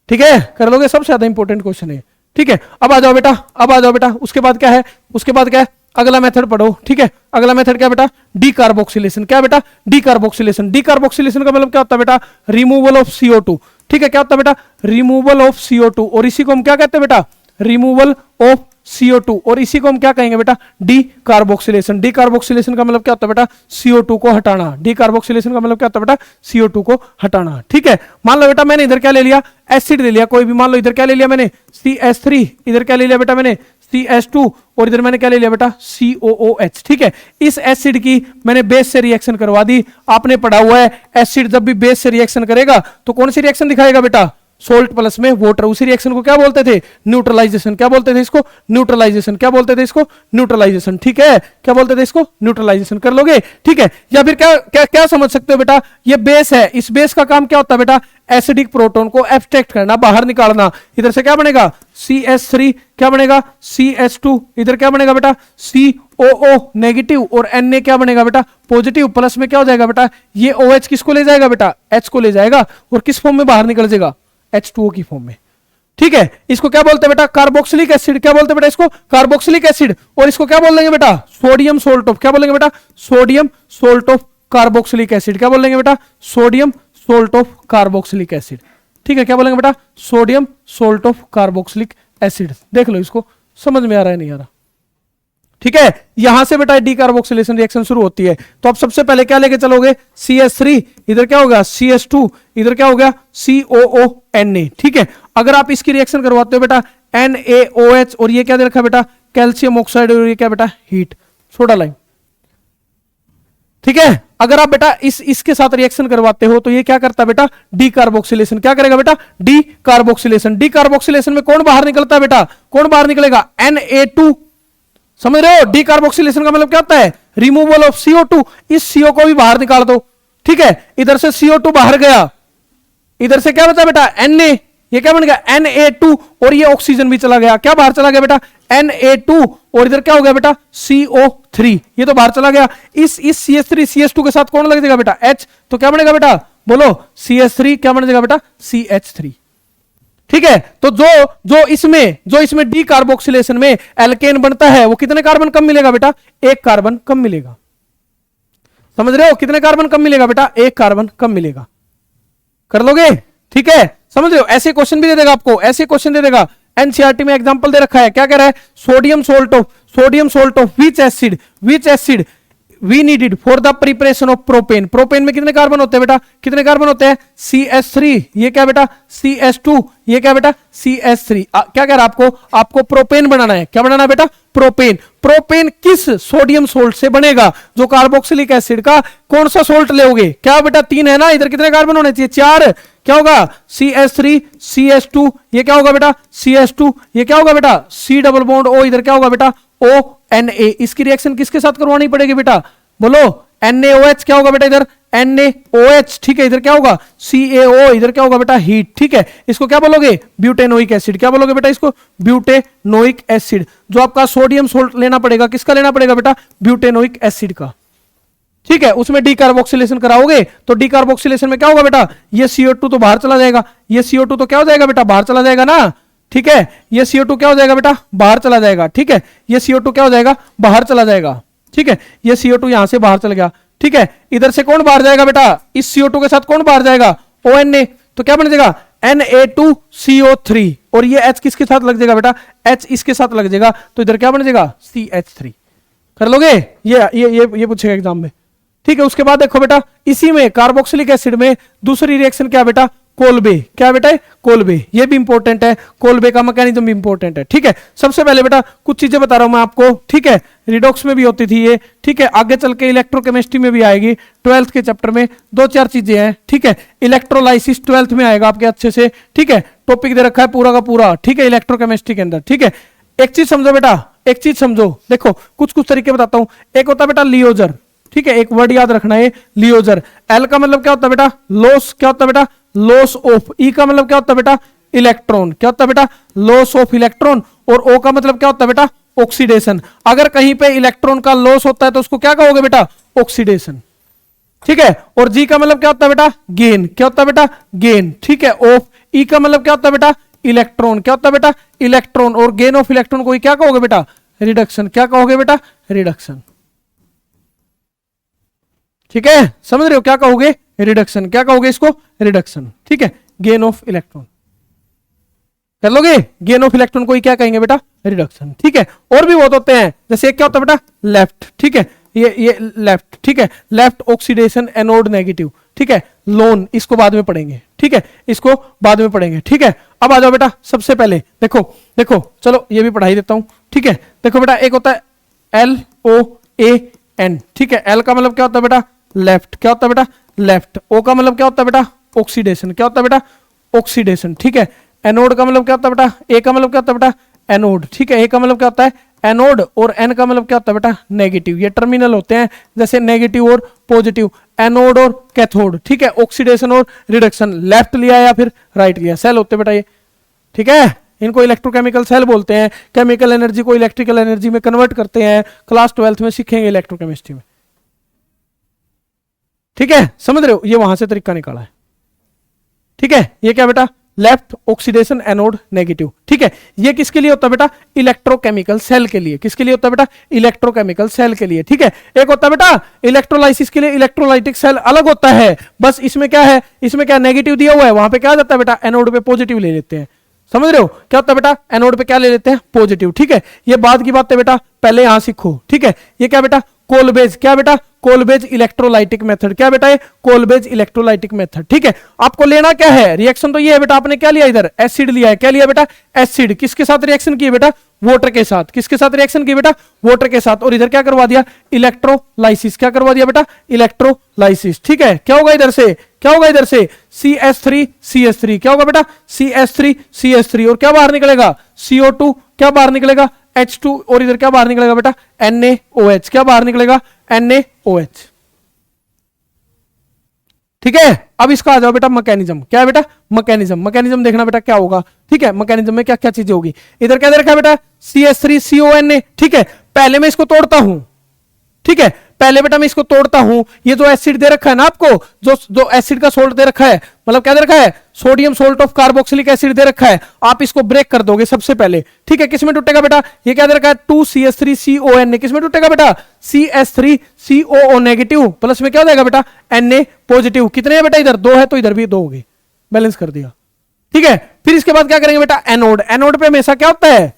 ठीक है, कर लोगे? सबसे ज्यादा इंपॉर्टेंट क्वेश्चन है। ठीक है, अब आ जाओ बेटा, अब आ जाओ बेटा। उसके बाद क्या है? उसके बाद क्या है? अगला मेथड पढ़ो। ठीक है, अगला मेथड क्या बेटा? डीकार्बोक्सिलेशन। क्या बेटा? डीकार्बोक्सिलेशन। डीकार्बोक्सिलेशन का मतलब क्या होता है बेटा? Removal of CO2। ठीक है, क्या होता है बेटा? Removal of CO2। और इसी को हम क्या कहते हैं बेटा? रिमूवल ऑफ CO2 और इसी को हम क्या कहेंगे बेटा, डी कार्बोक्सिलेशन। डी कार्बोक्सिलेशन का मतलब क्या होता है बेटा, CO2 को हटाना। डी कार्बोक्सिलेशन का मतलब क्या होता है बेटा, CO2 को हटाना। ठीक है, मान लो बेटा मैंने इधर क्या ले लिया, एसिड ले लिया कोई भी, मान लो इधर क्या ले लिया मैंने CH3, इधर क्या ले लिया बेटा मैंने CH2 और इधर मैंने क्या ले लिया बेटा COOH। ठीक है, इस एसिड की मैंने बेस से रिएक्शन करवा दी। आपने पढ़ा हुआ है एसिड जब भी बेस से रिएक्शन करेगा तो कौन सी रिएक्शन दिखाएगा बेटा, सोल्ट प्लस में वाटर। उसी रिएक्शन को क्या बोलते थे, न्यूट्रलाइजेशन। क्या बोलते थे इसको, न्यूट्रलाइजेशन। क्या बोलते थे इसको, न्यूट्रलाइजेशन। ठीक है, क्या बोलते थे इसको, न्यूट्रलाइजेशन। कर लोगे, ठीक है। या फिर क्या क्या क्या समझ सकते हो बेटा, ये बेस है, इस बेस का काम क्या होता है बेटा, एसिडिक प्रोटोन को एब्स्ट्रैक्ट करना, बाहर निकालना। इधर से क्या बनेगा CH3, क्या बनेगा CH2, इधर क्या बनेगा बेटा COO नेगेटिव और Na क्या बनेगा बेटा पॉजिटिव। प्लस में क्या हो जाएगा बेटा, ये OH किसको ले जाएगा बेटा, H को ले जाएगा और किस फॉर्म में बाहर निकल जाएगा, H2O की फॉर्म में। ठीक है, इसको क्या बोलते हैं बेटा, कार्बोक्सिलिक एसिड। क्या बोलते हैं बेटा इसको, कार्बोक्सिलिक एसिड। और इसको क्या बोल देंगे बेटा, सोडियम सोल्ट ऑफ, क्या बोलेंगे बेटा, sodium salt of carboxylic acid. क्या बोलेंगे बेटा, sodium salt of carboxylic acid. ठीक है, क्या बोलेंगे बेटा, sodium salt of carboxylic acid. देख लो इसको, समझ में आ रहा है नहीं आ रहा। ठीक है, यहां से बेटा डीकार्बोक्सिलेशन रिएक्शन शुरू होती है। तो आप सबसे पहले क्या लेके चलोगे, CH3, इधर क्या होगा CH2, इधर क्या हो गया COONA। ठीक है, अगर आप इसकी रिएक्शन करवाते हो बेटा NaOH और ये क्या दे रखा बेटा, कैल्शियम ऑक्साइड और ये क्या बेटा हीट, सोडा लाइम। ठीक है, अगर आप बेटा इसके साथ रिएक्शन करवाते हो तो ये क्या करता है बेटा, डीकार्बोक्सिलेशन। क्या करेगा बेटा, डीकार्बोक्सिलेशन। डीकार्बोक्सिलेशन में कौन बाहर निकलता है बेटा, कौन बाहर निकलेगा, Na2। समझ रहे हो, डीकार्बोक्सिलेशन का मतलब क्या होता है, रिमूवल ऑफ CO2। इस CO को भी बाहर निकाल दो। ठीक है, इधर से CO2 बाहर गया, इधर से क्या बचा बेटा Na, ये क्या बन गया Na2 और ये ऑक्सीजन भी चला गया। क्या बाहर चला गया बेटा, Na2 और इधर क्या हो गया बेटा CO3, ये तो बाहर चला गया। इस CH3 CH2 के साथ कौन लग जाएगा बेटा H, तो क्या बनेगा बेटा बोलो CH3, क्या बन जाएगा बेटा CH3। ठीक है, तो जो इसमें डीकार्बोक्सिलेशन में एल्केन बनता है वो कितने कार्बन कम मिलेगा बेटा, एक कार्बन कम मिलेगा। समझ रहे हो, कितने कार्बन कम मिलेगा बेटा, एक कार्बन कम मिलेगा। कर लोगे, ठीक है, समझ रहे हो। ऐसे क्वेश्चन भी दे देगा आपको, ऐसे क्वेश्चन दे देगा। एनसीईआरटी में एग्जांपल दे रखा है, क्या कह रहा है, sodium salt of which acid we needed for the preparation of propane. Propane में कितने कार्बन होते हैं बेटा, कितने कार्बन होते हैं CH3, ये क्या बेटा CH2, ये क्या बेटा CH3। क्या कह रहा है आपको प्रोपेन बनाना है। क्या बनाना है बेटा, प्रोपेन किस सोडियम सोल्ट से बनेगा, जो कार्बोक्सिलिक एसिड का कौन सा सोल्ट लोगे। क्या बेटा 3 है ना, इधर कितने कार्बन होने चाहिए, 4। क्या होगा CH3 CH2, ये क्या होगा बेटा CH2, ये क्या होगा बेटा C डबल बॉन्ड O, इधर क्या होगा बेटा ONA। इसकी रिएक्शन किसके साथ करवानी पड़ेगी बेटा, बोलो NaOH। क्या होगा बेटा इधर NaOH। ठीक है, इधर क्या होगा CaO, इधर क्या होगा बेटा हीट। ठीक है, इसको क्या बोलोगे, ब्यूटेनोइक एसिड। क्या बोलोगे बेटा इसको, ब्यूटेनोइक एसिड। जो आपका सोडियम सोल्ट लेना पड़ेगा, किसका लेना पड़ेगा बेटा, ब्यूटेनोइक एसिड का। ठीक है, उसमें डीकार्बोक्सिलेशन कराओगे तो डीकार्बोक्सिलेशन में क्या होगा बेटा, ये CO2 तो बाहर चला जाएगा, ये CO2 तो क्या हो जाएगा बेटा, बाहर चला जाएगा ना। ठीक है, ये CO2 क्या हो जाएगा बेटा, बाहर चला जाएगा। ठीक है, ये CO2 क्या हो जाएगा, बाहर चला जाएगा। ठीक है, ये CO2 यहां से बाहर चला गया। ठीक है, इधर से कौन बाहर जाएगा बेटा, इस CO2 के साथ कौन बाहर जाएगा, ONA। तो क्या बन जाएगा Na2CO3 और ये H किसके साथ लग जाएगा बेटा, H इसके साथ लग जाएगा, तो इधर क्या बन जाएगा CH3। कर लोगे, ये पूछेगा एग्जाम में। ठीक है, उसके बाद देखो बेटा, इसी में कार्बोक्सिलिक एसिड में दूसरी रिएक्शन क्या बेटा, कोल्बे। क्या बेटा कोल्बे, ये भी इंपॉर्टेंट है, कोल्बे का मैकेनिज्म भी इंपॉर्टेंट है। ठीक है, सबसे पहले बेटा कुछ चीजें बता रहा हूं मैं आपको। ठीक है, रिडॉक्स में भी होती थी ये। ठीक है, आगे चल के इलेक्ट्रोकेमिस्ट्री में भी आएगी, 12th के चैप्टर में 2-4 चीजें हैं। ठीक है, इलेक्ट्रोलाइसिस 12th में आएगा आपके अच्छे से। ठीक है, टॉपिक दे रखा है पूरा का पूरा। ठीक है, इलेक्ट्रोकेमिस्ट्री के अंदर। ठीक है, एक चीज समझो बेटा, एक चीज समझो, देखो कुछ तरीके बताता हूं। एक होता है बेटा लियोजर। ठीक है, एक वर्ड याद रखना है लियोजर। एल का मतलब क्या होता है बेटा, लॉस। क्या होता है बेटा, लॉस ऑफ। ई का मतलब क्या होता है बेटा, इलेक्ट्रॉन। क्या होता है बेटा, लॉस ऑफ इलेक्ट्रॉन। और ओ का मतलब क्या होता है बेटा, ऑक्सीडेशन। अगर कहीं पे इलेक्ट्रॉन का लॉस होता है तो उसको क्या कहोगे बेटा, ऑक्सीडेशन। ठीक है, और जी का मतलब क्या होता है बेटा, गेन। क्या होता है बेटा, गेन। ठीक है, ऑफ। ई का मतलब क्या होता है बेटा, इलेक्ट्रॉन। क्या होता है बेटा, इलेक्ट्रॉन। और गेन ऑफ इलेक्ट्रॉन को क्या कहोगे बेटा, रिडक्शन। क्या कहोगे बेटा, रिडक्शन। ठीक है, समझ रहे हो, क्या कहोगे, रिडक्शन। क्या कहोगे इसको, रिडक्शन। ठीक है, गेन ऑफ इलेक्ट्रॉन। कर लोगे, गेन ऑफ इलेक्ट्रॉन को क्या कहेंगे बेटा, रिडक्शन, ठीक है। और भी बहुत होते हैं, जैसे एक क्या होता है बेटा लेफ्ट, ठीक है, ये लेफ्ट, ठीक है, लेफ्ट ऑक्सीडेशन एनोड नेगेटिव, ठीक है। लोन इसको बाद में पढ़ेंगे, ठीक है, इसको बाद में पढ़ेंगे, ठीक है। अब आ जाओ बेटा, सबसे पहले देखो देखो, चलो ये भी पढ़ाई देता हूं, ठीक है। देखो बेटा, एक होता है LOAN, ठीक है। L का मतलब क्या होता है बेटा लेफ्ट, क्या होता है बेटा लेफ्ट। O का मतलब क्या होता है बेटा ऑक्सीडेशन, क्या होता है बेटा ऑक्सीडेशन, ठीक है। एनोड का मतलब क्या होता है बेटा, A का मतलब क्या होता है बेटा एनोड, ठीक है। A का मतलब क्या होता है एनोड, और N का मतलब क्या होता है बेटा नेगेटिव। ये टर्मिनल होते हैं, जैसे नेगेटिव और पॉजिटिव, एनोड और कैथोड, ठीक है। ऑक्सीडेशन और रिडक्शन, लेफ्ट लिया या फिर राइट लिया, सेल होते हैं बेटा ये, ठीक है। इनको इलेक्ट्रोकेमिकल सेल बोलते हैं। केमिकल एनर्जी को इलेक्ट्रिकल एनर्जी में कन्वर्ट करते हैं, क्लास 12th में सीखेंगे इलेक्ट्रोकेमिस्ट्री में, ठीक है। समझ रहे हो, ये वहां से तरीका निकाला है, ठीक है। ये क्या बेटा लेफ्ट ऑक्सीडेशन एनोड नेगेटिव, ठीक है। ये किसके लिए होता है बेटा इलेक्ट्रोकेमिकल सेल के लिए, किसके लिए होता है बेटा इलेक्ट्रोकेमिकल सेल के लिए, ठीक है। एक होता है बेटा इलेक्ट्रोलाइसिस के लिए इलेक्ट्रोलाइटिक सेल अलग होता है, बस इसमें क्या है, इसमें क्या नेगेटिव दिया हुआ है, वहां पे क्या आ जाता है बेटा एनोड पे पॉजिटिव ले लेते हैं। समझ रहे हो क्या होता है बेटा एनोड पे क्या ले लेते हैं पॉजिटिव, ठीक है। ये बाद की बात है बेटा, पहले यहां सीखो, ठीक है। ये क्या बेटा कोलबेज, क्या बेटा कोलबेज इलेक्ट्रोलाइटिक मेथड, क्या बेटा ये कोलबेज इलेक्ट्रोलाइटिक मेथड, ठीक है। आपको लेना क्या है, रिएक्शन तो ये है बेटा, आपने क्या लिया इधर एसिड लिया है, क्या लिया बेटा एसिड। किसके साथ रिएक्शन की बेटा वाटर के साथ, किसके साथ रिएक्शन की बेटा वाटर के साथ। और इधर क्या करवा दिया इलेक्ट्रोलाइसिस, क्या करवा दिया बेटा इलेक्ट्रोलाइसिस, ठीक है। क्या होगा इधर से, क्या होगा इधर से CH3CH3, क्या होगा बेटा CH3CH3, और क्या बाहर निकलेगा CO2, क्या बाहर निकलेगा H2, और इधर क्या बाहर निकलेगा बेटा NaOH, क्या बाहर निकलेगा NaOH, ठीक है। अब इसका आ जाओ बेटा मैकेनिज्म, क्या है बेटा मैकेनिज्म। मैकेनिज्म देखना बेटा क्या होगा, ठीक है। मैकेनिज्म में क्या क्या चीजें होगी, इधर क्या दे रखा है बेटा CH3CONA, ठीक है। पहले मैं इसको तोड़ता हूं, ठीक है, पहले बेटा मैं इसको तोड़ता हूं। ये जो एसिड दे रखा है ना आपको, जो एसिड का सोल्ट दे रखा है, मतलब क्या दे रखा है sodium salt of carboxylic acid दे रखा है, आप इसको ब्रेक कर दोगे सबसे पहले, ठीक है। किसमें टूटेगा बेटा, ये क्या दे रखा है 2CH3CONA, किसमें टूटेगा बेटा CH3COO नेगेटिव, प्लस में क्या हो जाएगा बेटा Na पॉजिटिव। कितने हैं बेटा इधर 2 है, तो इधर भी 2 होगी, बैलेंस कर दिया, ठीक है। फिर इसके बाद क्या करेंगे बेटा एनोड। एनोड पे हमेशा क्या होता है,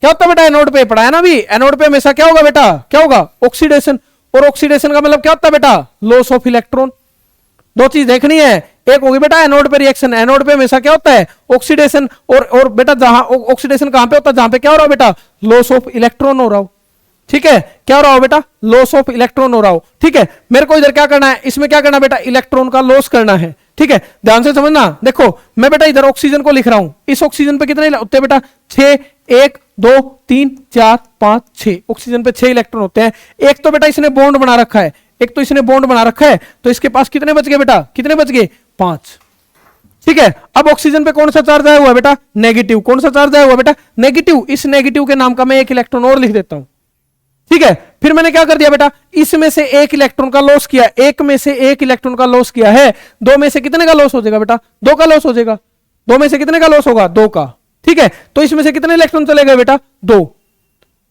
क्या होता है बेटा एनोड पे, पढ़ा है ना भी, एनोड पे हमेशा क्या होगा बेटा, क्या होगा ऑक्सीडेशन। और ऑक्सीडेशन का मतलब क्या होता है बेटा लॉस ऑफ इलेक्ट्रॉन। दो चीज देखनी है, एक होगी बेटा एनोड पे रिएक्शन, एनोड पे हमेशा क्या होता है ऑक्सीडेशन, और बेटा जहां ऑक्सीडेशन कहां पे होता है, जहां पे क्या हो रहा हो बेटा लॉस ऑफ इलेक्ट्रॉन हो रहा हो, ठीक है। क्या हो रहा हो बेटा लॉस ऑफ इलेक्ट्रॉन हो रहा हो, ठीक है। मेरे को इधर क्या करना है, इसमें क्या करना बेटा इलेक्ट्रॉन का लॉस करना है, ठीक है। ध्यान से समझना, देखो मैं बेटा इधर ऑक्सीजन को लिख रहा हूं, इस ऑक्सीजन पे कितने होते हैं बेटा 6, 1 2 3 4 5 6, ऑक्सीजन पे 6 इलेक्ट्रॉन होते हैं। एक तो बेटा इसने बॉन्ड बना रखा है, एक तो इसने बॉन्ड बना रखा है, तो इसके पास कितने बच गए बेटा, कितने बच गए 5, ठीक है। अब ऑक्सीजन पे कौन सा चार्ज आया हुआ है बेटा नेगेटिव, कौन सा चार्ज आया हुआ है बेटा नेगेटिव। इस नेगेटिव के नाम का मैं एक इलेक्ट्रॉन और लिख देता हूं, ठीक है। फिर मैंने क्या कर दिया बेटा इसमें से एक इलेक्ट्रॉन का लॉस किया, एक में से एक इलेक्ट्रॉन का लॉस किया है। 2 में से कितने का लॉस हो जाएगा बेटा 2 का लॉस हो जाएगा, 2 में से कितने का लॉस होगा 2 का, ठीक है। तो इसमें से कितने इलेक्ट्रॉन चले गए बेटा 2,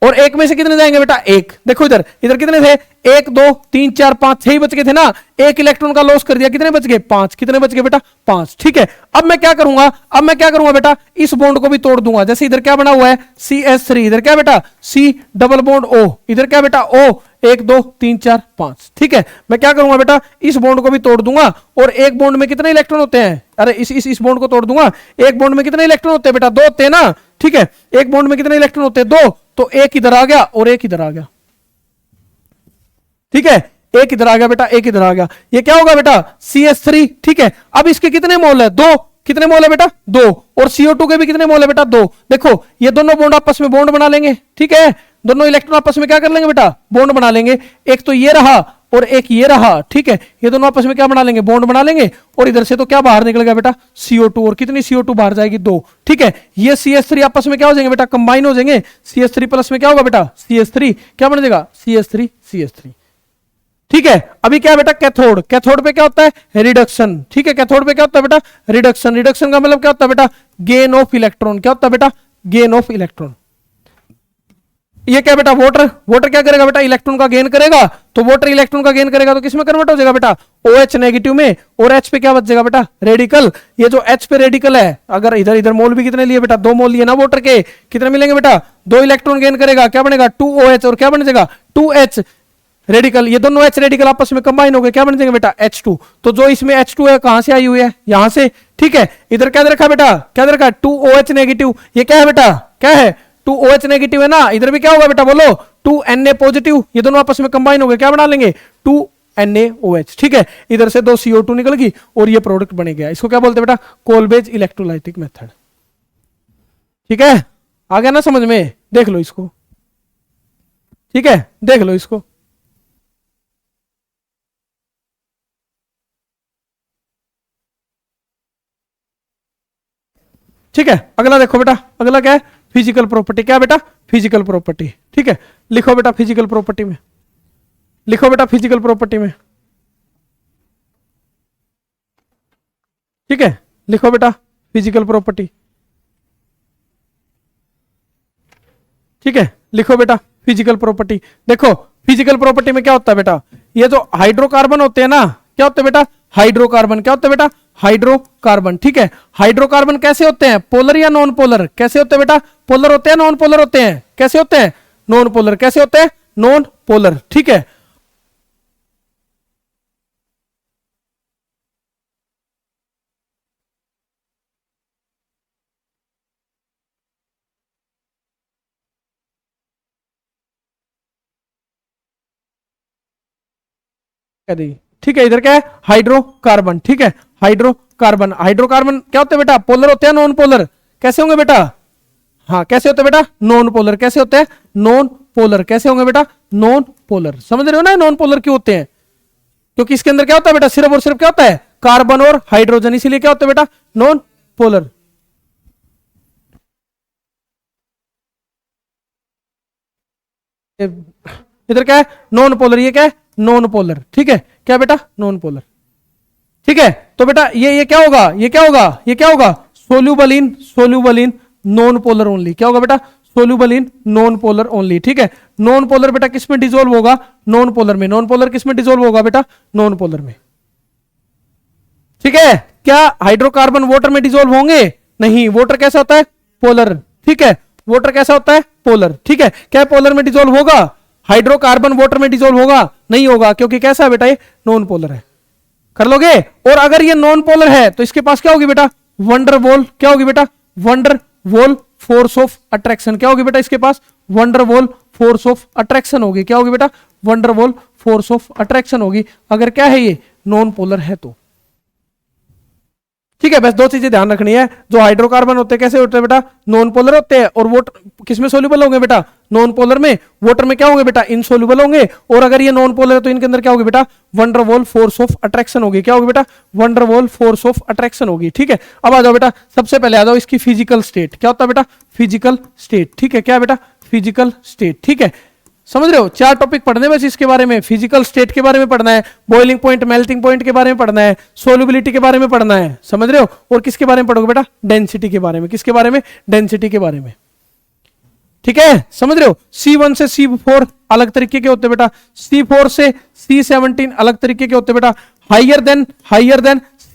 और एक में से कितने जाएंगे बेटा 1। देखो इधर इधर कितने थे 1 2 3 4 5 6 ही बच गए थे ना, एक इलेक्ट्रॉन का लॉस कर दिया, कितने बच गए 5, कितने बच गए बेटा 5, ठीक है। अब मैं क्या करूंगा, अब मैं क्या करूंगा बेटा इस बॉन्ड को भी तोड़ दूंगा। जैसे इधर क्या बना हुआ है CH3, इधर क्या बेटा C डबल बॉन्ड O, इधर क्या बेटा O 1 2 3 4 5, ठीक है। मैं क्या करूंगा बेटा इस बॉन्ड को भी तोड़ दूंगा, और एक बॉन्ड में कितने इलेक्ट्रॉन होते हैं, अरे इस बॉन्ड को तोड़ दूंगा, एक बॉन्ड में कितने इलेक्ट्रॉन होते हैं बेटा 2 होते हैं ना, ठीक है। एक बॉन्ड में कितने इलेक्ट्रॉन होते हैं 2, तो एक इधर आ गया और एक इधर आ गया, ठीक है। एक इधर आ गया बेटा, एक इधर आ गया, ये क्या होगा बेटा CH3, ठीक है। अब इसके कितने मोल है 2, कितने मोल है बेटा 2, और CO2 के भी कितने मोल है बेटा 2। देखो ये दोनों बॉन्ड आपस में बॉन्ड बना लेंगे, ठीक है। दोनों इलेक्ट्रॉन आपस में क्या कर लेंगे बेटा बॉन्ड बना लेंगे, एक तो ये रहा और एक ये रहा, ठीक है। ये दोनों आपस में क्या बना लेंगे बॉन्ड बना लेंगे, और इधर से तो क्या बाहर निकलेगा बेटा CO2, और कितनी CO2 बाहर जाएगी 2, ठीक है। ये CH3 आपस में क्या हो जाएंगे बेटा कंबाइन हो जाएंगे, CH3 प्लस में क्या होगा बेटा CH3, क्या बन जाएगा CH3, ठीक है। अभी क्या है बेटा कैथोड, कैथोड पे क्या होता है रिडक्शन, ठीक है। कैथोड पे क्या होता है बेटा रिडक्शन, रिडक्शन का मतलब क्या होता है बेटा गेन ऑफ इलेक्ट्रॉन, क्या होता है बेटा गेन ऑफ इलेक्ट्रॉन। ये क्या बेटा, वाटर, वाटर क्या करेगा बेटा, इलेक्ट्रॉन का गेन करेगा, तो वाटर इलेक्ट्रॉन का गेन करेगा तो किसमें कन्वर्ट हो जाएगा बेटा, OH नेगेटिव में, और H पे क्या बचेगा बेटा, रेडिकल। ये जो H पे रेडिकल है, अगर इधर इधर मोल भी कितने लिए बेटा, 2 मोल लिए ना वाटर के, कितने मिलेंगे बेटा, 2 इलेक्ट्रॉन गेन करेगा, क्या बनेगा 2OH, और क्या बन जाएगा 2H रेडिकल, ये दोनों H रेडिकल आपस में कंबाइन हो गए, क्या बन जाएंगे बेटा H2। तो जो इसमें H2 है कहां से आई हुई है, यहां से, ठीक है। इधर क्या दे रखा बेटा, क्या दे रखा, 2OH नेगेटिव, ये क्या है बेटा, क्या है 2OH नेगेटिव है ना, इधर भी क्या होगा बेटा, बोलो 2Na पॉजिटिव, ये दोनों आपस में कंबाइन हो गए, क्या बना लेंगे 2NaOH, ठीक है। इधर से 2 CO2 निकल गई और ये प्रोडक्ट बने गया, इसको क्या बोलते हैं बेटा, कोलबेज इलेक्ट्रोलाइटिक मेथड, ठीक है। आ गया ना समझ में, देख लो इसको, ठीक है, देख लो इसको। ठीक है, अगला देखो बेटा, अगला क्या है, फिजिकल प्रॉपर्टी, क्या बेटा, फिजिकल प्रॉपर्टी, ठीक है। लिखो बेटा फिजिकल प्रॉपर्टी में, लिखो बेटा फिजिकल प्रॉपर्टी में, ठीक है, लिखो बेटा फिजिकल प्रॉपर्टी, ठीक है, लिखो बेटा फिजिकल प्रॉपर्टी। देखो फिजिकल प्रॉपर्टी में क्या होता है बेटा, ये जो हाइड्रोकार्बन होते हैं ना, क्या होते हैं बेटा, हाइड्रोकार्बन, क्या होते हैं बेटा, हाइड्रोकार्बन, ठीक है। हाइड्रोकार्बन कैसे होते हैं, पोलर या नॉन पोलर, कैसे होते हैं बेटा, पोलर होते हैं नॉन पोलर होते हैं, कैसे होते हैं, नॉन पोलर, कैसे होते हैं, नॉन पोलर, ठीक है। ठीक है, इधर क्या है, हाइड्रोकार्बन, ठीक है, हाइड्रोकार्बन, हाइड्रोकार्बन क्या होते हैं बेटा, पोलर होते हैं नॉन पोलर, कैसे होंगे बेटा, हाँ कैसे होते हैं बेटा, नॉन पोलर, कैसे होते हैं, नॉन पोलर, कैसे होंगे बेटा, नॉन पोलर, समझ रहे हो ना, नॉन पोलर क्यों होते हैं, क्योंकि इसके अंदर क्या होता है बेटा, सिर्फ और सिर्फ क्या होता है, कार्बन और हाइड्रोजन, इसीलिए क्या होता है बेटा, नॉन पोलर। इधर क्या है, नॉन पोलर, ये क्या है, नॉन पोलर, ठीक है, क्या बेटा, नॉन पोलर, ठीक है। तो बेटा ये क्या होगा, ये क्या होगा, ये क्या होगा, soluble in non polar only, क्या होगा बेटा, soluble in non polar only, ठीक है। नॉन पोलर बेटा किस में डिसॉल्व होगा, नॉन पोलर में, नॉन पोलर किस में डिसॉल्व होगा बेटा, नॉन पोलर में, ठीक है। क्या हाइड्रोकार्बन वाटर में डिसॉल्व होंगे, नहीं, वाटर कैसा होता है, पोलर, ठीक है, वाटर कैसा होता है, पोलर, ठीक है। क्या पोलर में डिसॉल्व होगा, हाइड्रोकार्बन वाटर में डिसॉल्व होगा, नहीं होगा, क्योंकि कैसा है बेटा, ये नॉन पोलर है, कर लोगे। और अगर ये नॉन पोलर है तो इसके पास क्या होगी बेटा, वंडरवॉल, क्या होगी बेटा, वंडरवॉल फोर्स ऑफ अट्रैक्शन, क्या होगी बेटा इसके पास, वंडरवॉल फोर्स ऑफ अट्रैक्शन होगी, क्या होगी बेटा, वंडरवॉल फोर्स ऑफ अट्रैक्शन होगी, अगर क्या है ये नॉन पोलर है तो, ठीक है। बस 2 चीजें ध्यान रखनी है, जो हाइड्रोकार्बन होते हैं कैसे होते हैं बेटा, नॉन पोलर होते हैं, और वाटर किसमें सोल्यूबल होंगे बेटा, नॉन पोलर में, वाटर में क्या होंगे बेटा, इनसोल्यूबल होंगे, और अगर ये नॉन पोलर है तो इनके अंदर क्या होगी बेटा, वंडरवॉल फोर्स ऑफ अट्रैक्शन होगी, क्या होगी बेटा, वंडरवॉल फोर्स ऑफ अट्रैक्शन होगी, ठीक है। अब आ जाओ बेटा, सबसे पहले आ जाओ इसकी फिजिकल स्टेट, क्या होता है बेटा, फिजिकल स्टेट, ठीक है, क्या है बेटा, फिजिकल स्टेट, ठीक है। समझ रहे हो, 4 टॉपिक पढ़ने बस इसके बारे में, फिजिकल स्टेट के बारे में पढ़ना है, बॉइलिंग पॉइंट मेल्टिंग पॉइंट के बारे में पढ़ना है, सोल्युबिलिटी के बारे में पढ़ना है, समझ रहे हो, और किसके बारे में पढ़ोगे बेटा, डेंसिटी के बारे में, किसके बारे में, डेंसिटी के बारे में, ठीक है, समझ रहे हो। C1 से C4 अलग तरीके के होते हैं बेटा, C4 से C17 अलग तरीके के होते हैं बेटा, हाइयर देन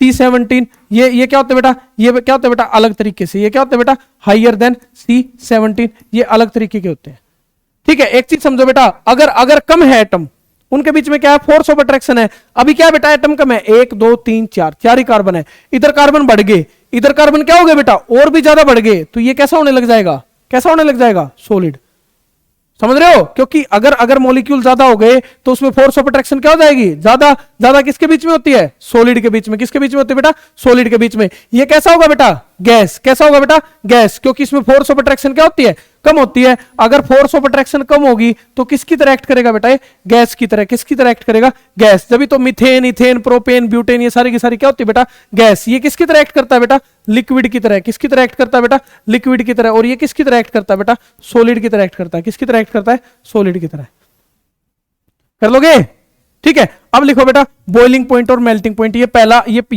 C17, ये क्या होता है बेटा, ये क्या होता है बेटा, अलग तरीके से, ये क्या होता है बेटा, हाइयर देन C17, ये अलग तरीके के होते हैं, ठीक है। एक चीज समझो बेटा, अगर कम है एटम, उनके बीच में क्या है, फोर्स ऑफ अट्रैक्शन है। अभी क्या बेटा, एटम कम है, 1 2 3 4 ही कार्बन है, इधर कार्बन बढ़ गए, इधर कार्बन क्या हो गए बेटा, और भी ज्यादा बढ़ गए, तो ये कैसा होने लग जाएगा, कैसा होने लग जाएगा, सॉलिड, समझ रहे हो, क्योंकि अगर मॉलिक्यूल ज्यादा हो गए तो उसमें फोर्स ऑफ अट्रैक्शन क्या हो जाएगी, ज्यादा ज्यादा किसके बीच में होती है, सॉलिड के बीच में, किसके बीच में होती है बेटा, सॉलिड के बीच में। ये कैसा होगा बेटा, गैस, कैसा होगा बेटा, गैस, क्योंकि इसमें फोर्स ऑफ अट्रैक्शन क्या होती है, कम होती है। अगर फोर्स ऑफ अट्रैक्शन कम होगी तो किसकी तरह एक्ट करेगा बेटा, ये गैस की तरह, किसकी तरह एक्ट करेगा, गैस। जब तो मिथेन, इथेन, प्रोपेन, ब्यूटेन, ये सारी की सारी क्या होती है बेटा, गैस। ये किसकी तरह एक्ट करता है बेटा, लिक्विड की तरह, किसकी तरह एक्ट करता है बेटा, लिक्विड की तरह। और ये किसकी तरह एक्ट करता है बेटा, सॉलिड की तरह एक्ट करता है, किसकी तरह एक्ट करता है, सॉलिड की तरह, कर लोगे, ठीक है। अब लिखो बेटा बॉइलिंग पॉइंट और मेल्टिंग पॉइंट, ये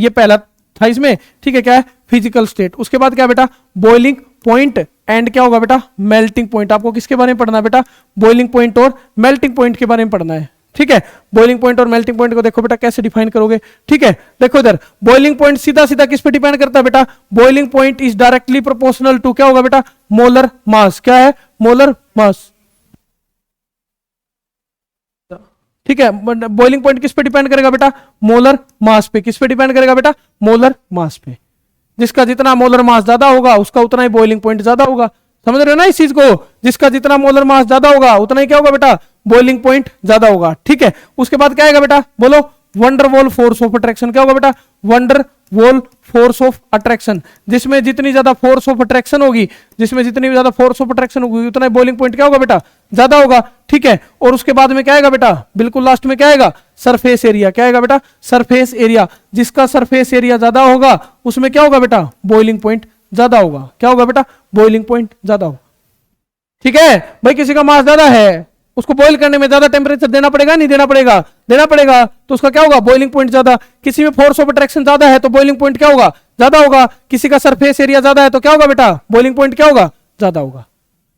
पहला था इसमें, ठीक है, क्या है, फिजिकल स्टेट। उसके बाद क्या बेटा, बॉइलिंग पॉइंट एंड क्या होगा बेटा, मेल्टिंग पॉइंट। आपको किसके बारे में पढ़ना है बेटा, बॉइलिंग पॉइंट और मेल्टिंग पॉइंट के बारे में पढ़ना है। ठीक है, बॉइलिंग पॉइंट और मेल्टिंग पॉइंट को देखो बेटा कैसे डिफाइन करोगे। ठीक है, देखो इधर बॉइलिंग पॉइंट सीधा सीधा किस पे डिपेंड करता है बेटा, boiling point is directly proportional to क्या होगा बेटा, मोलर मास। क्या है, मोलर मास। ठीक है, बॉइलिंग पॉइंट किस पे डिपेंड करेगा बेटा, मोलर मास पे। किस पे डिपेंड करेगा बेटा, मोलर मास पे। जिसका जितना मोलर मास ज्यादा होगा उसका उतना ही बॉइलिंग पॉइंट ज्यादा होगा। समझ रहे हो ना इस चीज को, जिसका जितना मोलर मास ज्यादा होगा उतना ही क्या होगा बेटा, बॉइलिंग पॉइंट ज्यादा होगा। ठीक है, उसके बाद क्या आएगा बेटा, बोलो, वंडरवॉल फोर्स ऑफ अट्रैक्शन। क्या होगा बेटा, वंडरवॉल फोर्स ऑफ अट्रैक्शन। जिसमें जितनी ज्यादा फोर्स ऑफ अट्रैक्शन होगी, जिसमें जितनी ज्यादा फोर्स ऑफ अट्रैक्शन होगी उतना बॉइलिंग पॉइंट क्या होगा बेटा, ज्यादा होगा। ठीक है, और उसके बाद में क्या आएगा बेटा, बिल्कुल लास्ट में क्या आएगा, सरफेस एरिया। क्या आएगा बेटा, सरफेस एरिया। जिसका सरफेस एरिया ज्यादा होगा उसमें क्या होगा बेटा, बॉइलिंग पॉइंट ज्यादा होगा। क्या होगा बेटा, बॉइलिंग पॉइंट ज्यादा होगा। ठीक है भाई, किसी का मास ज्यादा है उसको बॉइल करने में ज्यादा टेम्परेचर देना पड़ेगा, नहीं देना पड़ेगा, देना पड़ेगा, तो उसका क्या होगा, बॉइलिंग पॉइंट ज्यादा। किसी में फोर्स ऑफ अट्रैक्शन ज्यादा है तो बॉइलिंग पॉइंट क्या होगा, ज्यादा होगा। किसी का सरफेस एरिया ज्यादा है तो क्या होगा बेटा, बॉइलिंग पॉइंट क्या होगा, ज्यादा होगा।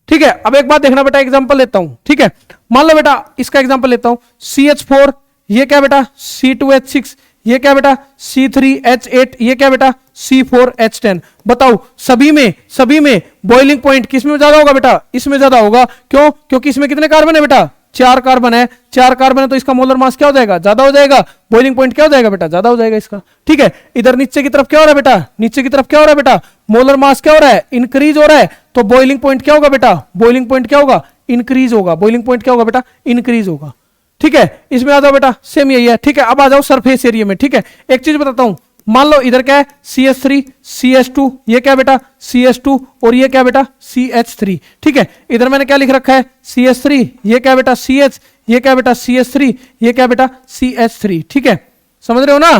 ठीक है, अब एक बात देखना बेटा, एग्जांपल लेता हूं। ठीक है, मान लो बेटा इसका एग्जांपल लेता हूं, CH4, ये क्या बेटा, C2H6, ये क्या बेटा, C3H8, ये क्या बेटा, C4H10। बताओ सभी में बॉइलिंग पॉइंट किस में ज्यादा होगा बेटा, इसमें ज्यादा होगा। क्यों, क्योंकि इसमें कितने कार्बन है बेटा, 4 कार्बन है। 4 कार्बन है तो इसका मोलर मास क्या हो जाएगा, ज्यादा हो जाएगा। बॉइलिंग पॉइंट क्या हो जाएगा बेटा, ज्यादा हो जाएगा इसका। ठीक है, इधर नीचे की तरफ क्या हो रहा है बेटा, नीचे की तरफ क्या हो रहा है बेटा, मोलर मास क्या हो रहा है, इंक्रीज हो रहा है। तो बॉइलिंग पॉइंट क्या होगा बेटा, बॉइलिंग पॉइंट क्या होगा, इंक्रीज होगा। बॉइलिंग पॉइंट क्या होगा बेटा, इंक्रीज होगा। ठीक है, इसमें आ जाओ बेटा, सेम यही है। ठीक है, अब आ जाओ सरफेस एरिया में। ठीक है, एक चीज बताता हूं, मान लो इधर क्या है, CH3, CH2, ये क्या बेटा, CH2, और ये क्या बेटा, CH3। ठीक है, इधर मैंने क्या लिख रखा है, CH3, ये क्या बेटा, CH, ये क्या बेटा, CH3, ये क्या बेटा, CH3। ठीक है, समझ रहे हो ना।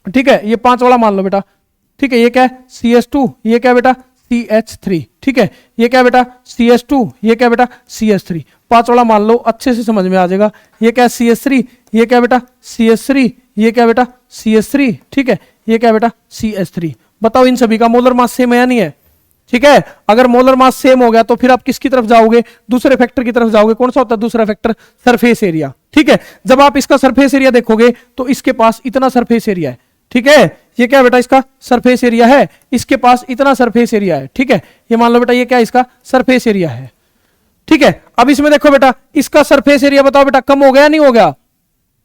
ठीक है, ये 5 वाला मान लो बेटा। ठीक है, ये क्या है, CH2, ये क्या बेटा, CH3। ठीक है, ये क्या बेटा, CH2, ये क्या बेटा, CH3। 5 वाला मान लो, अच्छे से समझ में आ जाएगा। ये क्या है, CH3, ये क्या बेटा, CH3, ये क्या बेटा, CH3। ठीक है, ये क्या बेटा, CH3। बताओ इन सभी का मोलर मास सेम है या नहीं है। ठीक है, अगर मोलर मास सेम हो गया तो फिर आप किसकी तरफ जाओगे, दूसरे फैक्टर की तरफ जाओगे। कौन सा होता है दूसरा फैक्टर, सरफेस एरिया। ठीक है, जब आप इसका सरफेस एरिया देखोगे तो इसके पास इतना सरफेस एरिया है। ठीक है, ये क्या बेटा, इसका सरफेस एरिया है, इसके पास इतना सरफेस एरिया है। ठीक है, ये मान लो बेटा, ये क्या है, इसका सरफेस एरिया है। ठीक है, अब इसमें देखो बेटा, इसका सरफेस एरिया बताओ बेटा, कम हो गया नहीं हो गया,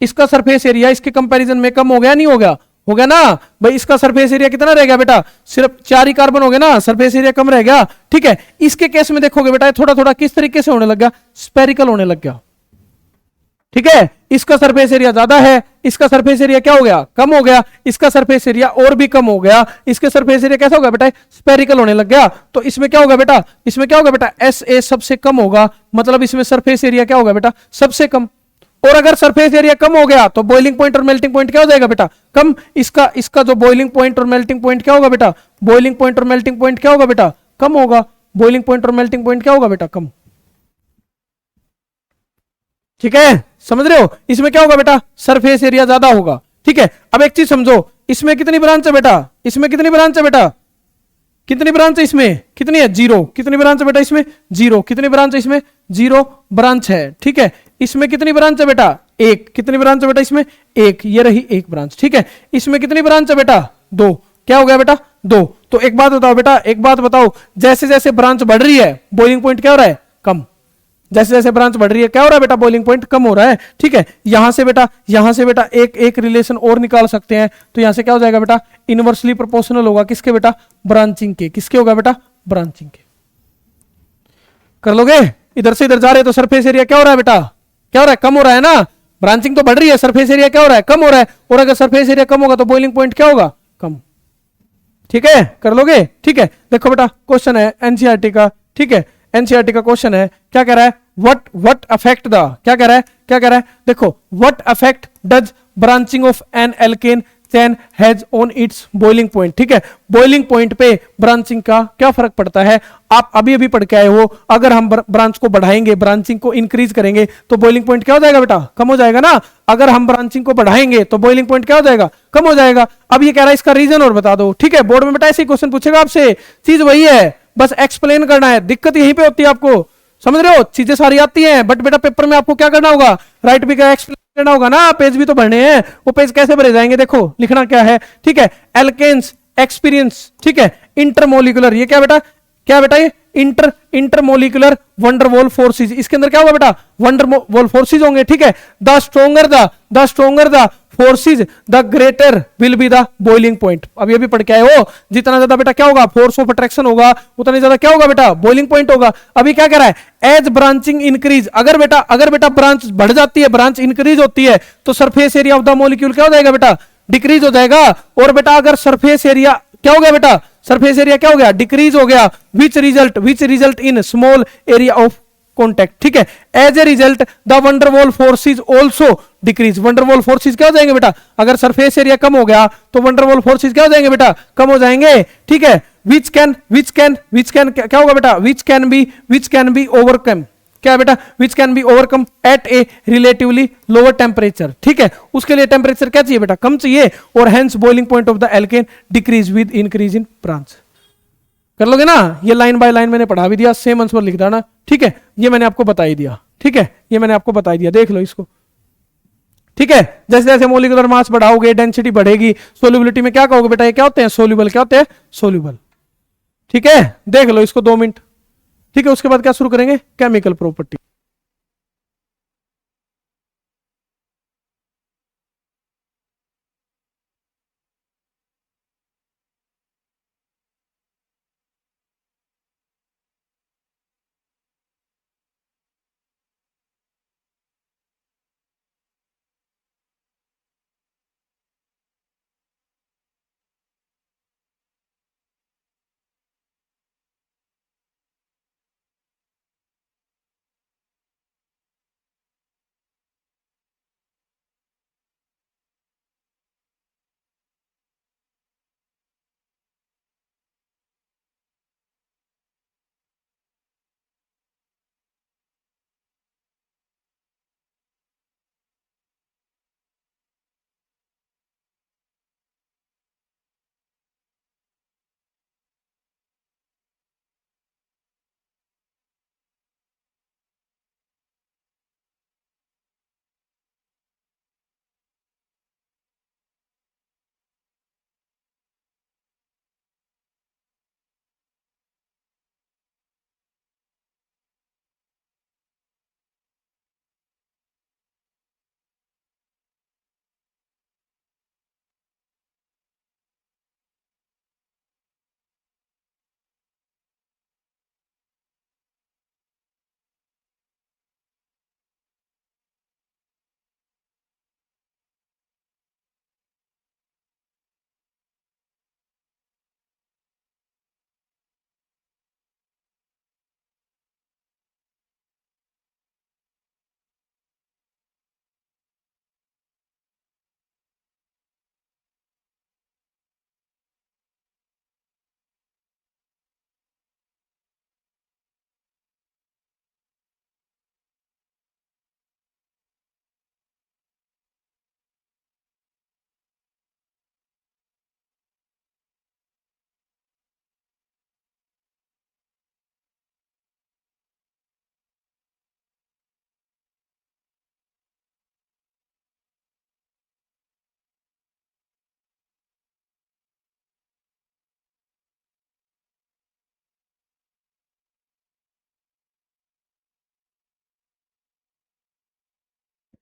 इसका सरफेस एरिया इसके कंपैरिजन में कम हो गया नहीं हो गया, हो गया ना भाई। इसका सरफेस एरिया कितना रह गया बेटा, सिर्फ 4 ही कार्बन हो गए ना, सरफेस एरिया कम रह गया। ठीक है, इसके केस में देखोगे बेटा, थोड़ा थोड़ा किस तरीके से होने लग गया, स्पेरिकल होने लग गया। ठीक है, इसका सरफेस एरिया ज्यादा है, इसका सरफेस एरिया क्या हो गया, कम हो गया। इसका सरफेस एरिया और भी कम हो गया, इसके सरफेस एरिया कैसा होगा बेटा, स्पेरिकल होने लग गया। तो इसमें क्या होगा बेटा, इसमें क्या होगा बेटा, SA सबसे कम होगा, मतलब इसमें सरफेस एरिया क्या होगा बेटा, सबसे कम। और अगर सरफेस एरिया कम हो गया तो बॉइलिंग पॉइंट और मेल्टिंग पॉइंट क्या हो जाएगा बेटा, कम। इसका जो बॉइलिंग पॉइंट और मेल्टिंग पॉइंट क्या होगा बेटा, बॉइलिंग पॉइंट और मेल्टिंग पॉइंट क्या होगा बेटा, कम होगा। बॉइलिंग पॉइंट और मेल्टिंग पॉइंट क्या होगा बेटा, कम। ठीक है, समझ रहे हो, इसमें क्या होगा बेटा, सरफेस एरिया ज्यादा होगा। ठीक है, अब एक चीज समझो, इसमें कितनी ब्रांच है बेटा, इसमें कितनी ब्रांच है बेटा, कितनी ब्रांच है इसमें, कितनी है, 0। कितनी ब्रांच है बेटा इसमें, 0। कितनी ब्रांच है इसमें, 0 ब्रांच है। ठीक है, इसमें कितनी ब्रांच है बेटा, 1। कितनी ब्रांच है बेटा इसमें, 1। ये रही 1 ब्रांच। ठीक है, इसमें कितनी ब्रांच है बेटा, 2। क्या हो गया बेटा, 2। तो एक बात बताओ बेटा, एक बात बताओ, जैसे जैसे ब्रांच बढ़ रही है बॉइलिंग पॉइंट क्या हो रहा है, कम। जैसे जैसे ब्रांच बढ़ रही है क्या हो रहा है बेटा, बॉइलिंग पॉइंट कम हो रहा है। ठीक है, यहां से बेटा एक रिलेशन और निकाल सकते हैं। तो यहां से क्या हो जाएगा बेटा, इनवर्सली प्रोपोर्शनल होगा किसके बेटा, ब्रांचिंग के। किसके होगा बेटा, ब्रांचिंग के। कर लोगे, इधर से इधर जा रहे तो सरफेस एरिया क्या हो रहा है बेटा, क्या हो रहा है, कम हो रहा है ना। ब्रांचिंग तो बढ़ रही है, सरफेस एरिया क्या हो रहा है, कम हो रहा है। और अगर सरफेस एरिया कम होगा तो बॉइलिंग पॉइंट क्या होगा, कम। ठीक है, कर लोगे। ठीक है, देखो बेटा क्वेश्चन है एनसीईआरटी का। ठीक है, एनसीईआरटी का क्वेश्चन है, क्या कह रहा है, व्हाट अफेक्ट द, क्या कह रहा है, देखो, what affect does branching of an alkane chain has on its boiling point. ठीक है, बॉइलिंग पॉइंट पे ब्रांचिंग का क्या फर्क पड़ता है, आप अभी अभी पढ़ के आए हो। अगर हम ब्रांच को बढ़ाएंगे, ब्रांचिंग को इंक्रीज करेंगे तो बॉइलिंग पॉइंट क्या हो जाएगा बेटा, कम हो जाएगा ना। अगर हम ब्रांचिंग को बढ़ाएंगे तो बॉइलिंग पॉइंट क्या हो जाएगा, कम हो जाएगा। अब ये कह रहा है इसका रीजन और बता दो। ठीक है, बोर्ड में बेटा ऐसे ही क्वेश्चन पूछेगा आपसे, चीज वही है, बस एक्सप्लेन करना है। दिक्कत यहीं पे होती है, आपको समझ रहे हो, चीजें सारी आती हैं बट बेटा पेपर में आपको क्या करना होगा, राइट भी क्या एक्सप्लेन करना होगा ना, पेज भी तो भरने हैं। वो पेज कैसे भरे जाएंगे, देखो लिखना क्या है। ठीक है, एल्केन्स एक्सपीरियंस, ठीक है, इंटरमोलिकुलर, ये क्या बेटा, क्या बेटा ये इंटरमोलिकुलर वंडरवॉल फोर्सेस, इसके अंदर क्या होगा बेटा, वंडरवॉल फोर्सेस होंगे। ठीक है, the stronger the forces the greater will be the boiling point. अब ये भी पढ़ के आए हो, जितना ज्यादा बेटा क्या होगा, फोर्स ऑफ अट्रैक्शन होगा, उतना ज्यादा क्या होगा बेटा, बॉइलिंग पॉइंट होगा। अभी क्या कह रहा है, एज ब्रांचिंग इंक्रीज, अगर बेटा ब्रांच बढ़ जाती है, ब्रांच इंक्रीज होती है तो surface area of the molecule क्या हो जाएगा बेटा, डिक्रीज हो जाएगा। और बेटा अगर सरफेस एरिया क्या हो गया बेटा, सरफेस एरिया क्या हो गया, डिक्रीज हो गया, which result in small area of contact. ठीक है, as a result the van der Waals forces also decrease. Van der Waals forces क्या हो जाएंगे बेटा, अगर सरफेस एरिया कम हो गया तो वंडरवॉल फोर्सेस क्या हो जाएंगे बेटा, कम हो जाएंगे। ठीक है, विच कैन क्या होगा बेटा, विच कैन बी ओवरकम, क्या बेटा, which can be overcome at a relatively lower temperature. ठीक है, उसके लिए टेम्परेचर क्या चाहिए बेटा, कम चाहिए, और hence boiling point of the alkene decrease with increase in branch. कर लोगे ना, ये लाइन बाय लाइन मैंने पढ़ा भी दिया, सेम आंसर लिख देना। ठीक है, ये मैंने आपको बता ही दिया। ठीक है, ये मैंने आपको बता ही दिया, देख लो इसको। ठीक है, जैसे जैसे मोलिकुलर मास बढ़ाओगे डेंसिटी बढ़ेगी, सोल्यूबिलिटी में क्या कहोगे बेटा, ये क्या होते हैं, सोल्यूबल, क्या होते हैं, सोल्यूबल। ठीक है, देख लो इसको 2 मिनट। ठीक है, उसके बाद क्या शुरू करेंगे, केमिकल प्रॉपर्टी।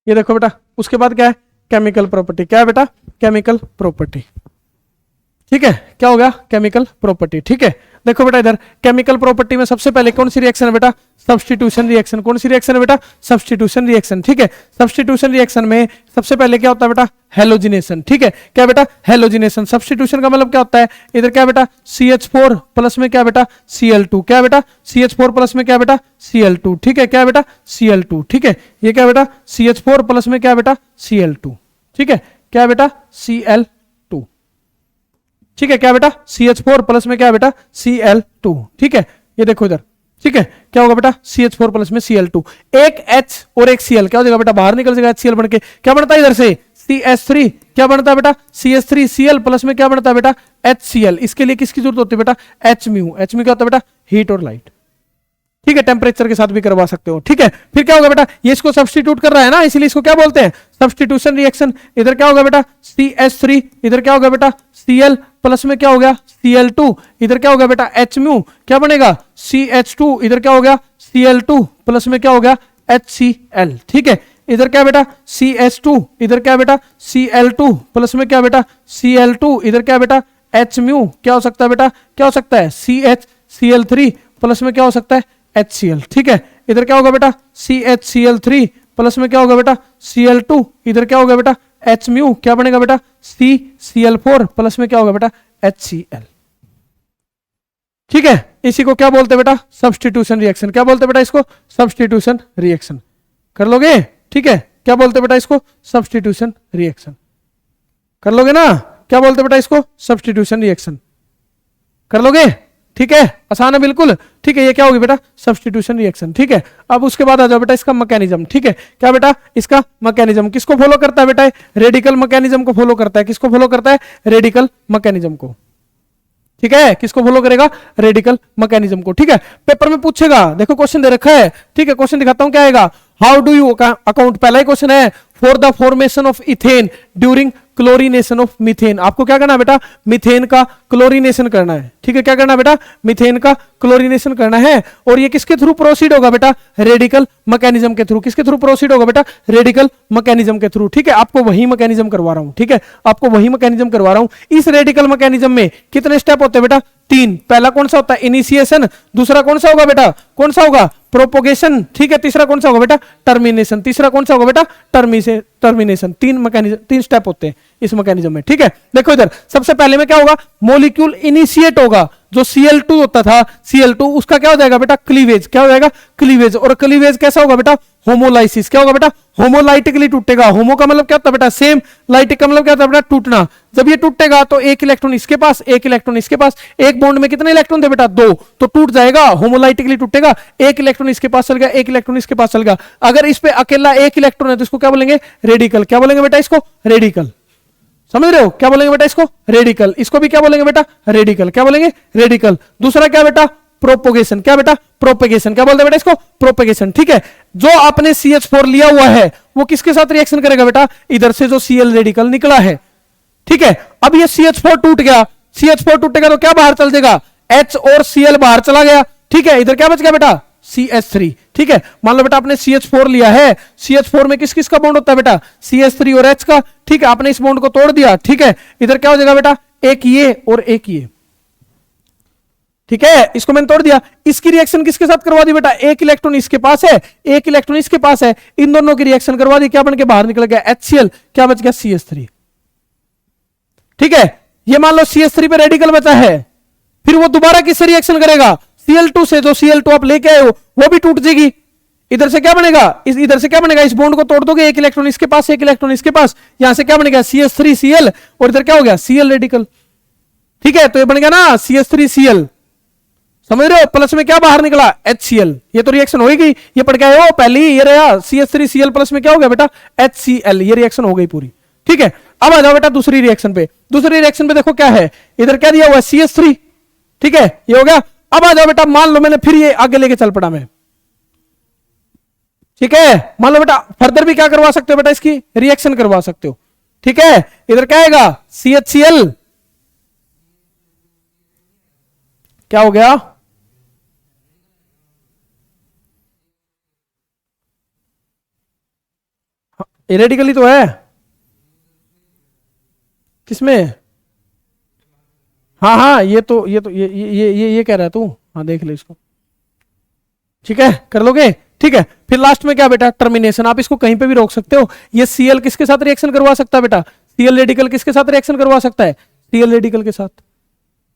ये देखो बेटा, उसके बाद क्या है, केमिकल प्रॉपर्टी। क्या है बेटा, केमिकल प्रॉपर्टी। ठीक है, क्या हो गया, केमिकल प्रॉपर्टी। ठीक है, देखो बेटा इधर केमिकल प्रॉपर्टी में सबसे पहले कौन सी रिएक्शन है बेटा, सब्स्टिट्यूशन रिएक्शन। कौन सी रिएक्शन है बेटा, सब्स्टिट्यूशन रिएक्शन। ठीक है, सब्स्टिट्यूशन रिएक्शन में सबसे पहले क्या होता है बेटा, हेलोजिनेशन। ठीक है, क्या बेटा, हेलोजिनेशन। सब्स्टिट्यूशन का मतलब क्या होता है, इधर क्या बेटा, CH4 प्लस में क्या बेटा, Cl2। क्या बेटा, CH4 प्लस में क्या बेटा, Cl2। ठीक है, क्या बेटा, Cl2। ठीक है, ये क्या बेटा, CH4 प्लस में क्या बेटा, Cl2। ठीक है, क्या बेटा, Cl2। ठीक है, क्या बेटा CH4 प्लस में क्या है बेटा Cl2, ठीक है, ये देखो इधर, ठीक है, क्या होगा बेटा CH4 प्लस में Cl2, एक H और एक Cl क्या हो जाएगा बेटा, बाहर निकल जाएगा HCl बन के, क्या बनता है इधर से CH3, क्या बनता है बेटा CH3Cl प्लस में क्या बनता है बेटा HCl, इसके लिए किसकी जरूरत होती है बेटा Hmu, Hmu क्या होता है बेटा हीट और लाइट, ठीक है, टेम्परेचर के साथ भी करवा सकते हो, ठीक है, फिर क्या होगा बेटा ये इसको सब्स्टिट्यूट कर रहा है ना, इसलिए इसको क्या बोलते हैं सब्स्टिट्यूशन रिएक्शन, इधर क्या होगा बेटा CH3, इधर क्या होगा बेटा Cl प्लस में क्या हो गया Cl2, इधर क्या होगा बेटा Hmu, क्या बनेगा CH2, इधर क्या हो गया Cl2 प्लस में क्या हो गया HCl, ठीक है, इधर क्या बेटा CH2, इधर क्या बेटा Cl2 प्लस में क्या बेटा Cl2, इधर क्या बेटा Hmu, क्या हो सकता है बेटा, क्या हो सकता है CHCl3 प्लस में क्या हो सकता है HCl, ठीक है, इधर क्या होगा बेटा CHCl3 प्लस में क्या होगा बेटा Cl2, इधर क्या होगा बेटा Hmu, क्या बनेगा बेटा CCl4 प्लस में क्या होगा बेटा HCl, ठीक है, इसी को क्या बोलते हैं बेटा सब्स्टिट्यूशन रिएक्शन, क्या बोलते हैं बेटा इसको सब्स्टिट्यूशन रिएक्शन, कर लोगे, ठीक है, क्या बोलते हैं बेटा इसको सब्स्टिट्यूशन रिएक्शन, कर लोगे ना, क्या बोलते हैं बेटा इसको सब्स्टिट्यूशन रिएक्शन, कर लोगे, ठीक है, आसान है बिल्कुल, ठीक है, ये क्या होगी बेटा सब्स्टिट्यूशन रिएक्शन, ठीक है, अब उसके बाद आ जाओ बेटा इसका मैकेनिज्म, ठीक है, क्या बेटा इसका मैकेनिज्म किसको फॉलो करता है बेटा, रेडिकल मैकेनिज्म को फॉलो करता है, किसको फॉलो करता है रेडिकल मैकेनिज्म को, ठीक है, किसको फॉलो करेगा रेडिकल मैकेनिज्म को, ठीक है, पेपर में पूछेगा, देखो क्वेश्चन दे रखा है, ठीक है, क्वेश्चन दिखाता हूं क्या आएगा, हाउ डू यू अकाउंट, पहला ही क्वेश्चन है for the formation of ethane during chlorination of methane, आपको क्या करना है बेटा मीथेन का क्लोरीनेशन करना है, ठीक है, क्या करना है बेटा मीथेन का क्लोरीनेशन करना है, और ये किसके थ्रू प्रोसीड होगा बेटा रेडिकल मैकेनिज्म के थ्रू, किसके थ्रू प्रोसीड होगा बेटा रेडिकल मैकेनिज्म के थ्रू, ठीक है, आपको वही मैकेनिज्म करवा रहा हूं, ठीक है, आपको वही मैकेनिज्म करवा रहा हूं, इस रेडिकल मैकेनिज्म में कितने स्टेप होते हैं बेटा 3, पहला कौन सा होता है इनिशिएशन, दूसरा कौन सा होगा बेटा कौन सा होगा प्रोपोगेशन, ठीक है, तीसरा कौन सा होगा बेटा टर्मिनेशन, तीसरा कौन सा होगा बेटा टर्मिनेशन, 3 मैकेनिज्म 3 स्टेप होते हैं इस मैकेनिज्म में, ठीक है, देखो इधर सबसे पहले में क्या होगा मॉलिक्यूल इनिशिएट होगा, जो Cl2 होता था Cl2 उसका क्या हो जाएगा बेटा क्लीवेज, क्या हो जाएगा क्लीवेज, और क्लीवेज कैसा होगा बेटा होमोलाइसिस, क्या होगा बेटा होमोलाइटिकली टूटेगा, होमो का मतलब क्या होता है बेटा सेम, लाइटिक का मतलब क्या होता है बेटा टूटना, जब ये टूटेगा तो एक इलेक्ट्रॉन इसके पास एक इलेक्ट्रॉन इसके पास, एक बॉन्ड में कितने इलेक्ट्रॉन थे बेटा 2, तो टूट जाएगा होमोलाइटिकली टूटेगा, एक इलेक्ट्रॉन इसके पास चल गया एक इलेक्ट्रॉन इसके पास चल गया, अगर इस पे अकेला एक इलेक्ट्रॉन है तो इसको क्या बोलेंगे रेडिकल, क्या बोलेंगे बेटा इसको रेडिकल, समझ रहे हो क्या बोलेंगे बेटा इसको रेडिकल, इसको भी क्या बोलेंगे बेटा रेडिकल, क्या बोलेंगे रेडिकल, दूसरा क्या बेटा प्रोपोगेशन, क्या बेटा प्रोपेगेशन, क्या बोलते हैं बेटा इसको प्रोपेगेशन, ठीक है, जो आपने CH4 लिया हुआ है वो किसके साथ रिएक्शन करेगा बेटा इधर से जो Cl रेडिकल निकला है, ठीक है, अब ये CH4 टूट गया, CH4 टूटेगा तो क्या बाहर चल जाएगा H और Cl बाहर चला गया, ठीक है, इधर क्या बच गया बेटा CH3, ठीक है, मान लो बेटा आपने CH4 लिया है, CH4 में किस किस का बॉन्ड होता है बेटा CH3 और H का, ठीक है, आपने इस बॉन्ड को तोड़ दिया, ठीक है, इधर क्या हो जाएगा बेटा एक ये और एक ये, ठीक है, इसको मैंने तोड़ दिया, इसकी रिएक्शन किसके साथ करवा दी बेटा एक इलेक्ट्रॉन इसके पास है एक इलेक्ट्रॉन इसके पास है, इन दोनों की रिएक्शन करवा दी, क्या बन के बाहर निकल गया HCl, क्या बच गया CH3, ठीक है, ये मान लो CH3 पे रेडिकल बचा है, फिर वो दोबारा किससे रिएक्शन करेगा Cl2 से, जो Cl2 आप लेके आए हो वो भी टूट जाएगी, इधर से क्या बनेगा इधर से क्या बनेगा इस बॉन्ड को तोड़ दोगे एक इलेक्ट्रॉन इसके पास एक इलेक्ट्रॉन इसके पास, यहां से क्या बनेगा CH3Cl और इधर क्या हो गया Cl रेडिकल, ठीक है, तो ये बन गया ना CH3Cl, समझ रहे हो, प्लस में क्या बाहर निकला HCl, ये तो रिएक्शन हो गई, ये पढ़ के आए हो पहले ही, ये रहा CH3Cl प्लस में क्या हो गया बेटा HCl, ये रिएक्शन हो गई पूरी, ठीक है, अब आ जाओ बेटा दूसरी रिएक्शन पे, दूसरी रिएक्शन पे देखो क्या है, इधर क्या दिया हुआ है CH3, ठीक है, ये हो गया, अब आ जाओ बेटा मान लो मैंने फिर ये आगे लेके चल पड़ा मैं, ठीक है, मान लो बेटा फर्दर भी क्या करवा सकते हो बेटा इसकी रिएक्शन करवा सकते हो, ठीक है, इधर क्या आएगा CHCl, क्या हो गया रेडिकली तो है किसमें, हाँ हाँ ये कह रहा है तू, हाँ देख ले इसको, ठीक है कर लोगे, ठीक है, फिर लास्ट में क्या बेटा टर्मिनेशन, आप इसको कहीं पे भी रोक सकते हो, ये Cl किसके साथ रिएक्शन करवा सकता है बेटा Cl रेडिकल किसके साथ रिएक्शन करवा सकता है Cl रेडिकल के साथ,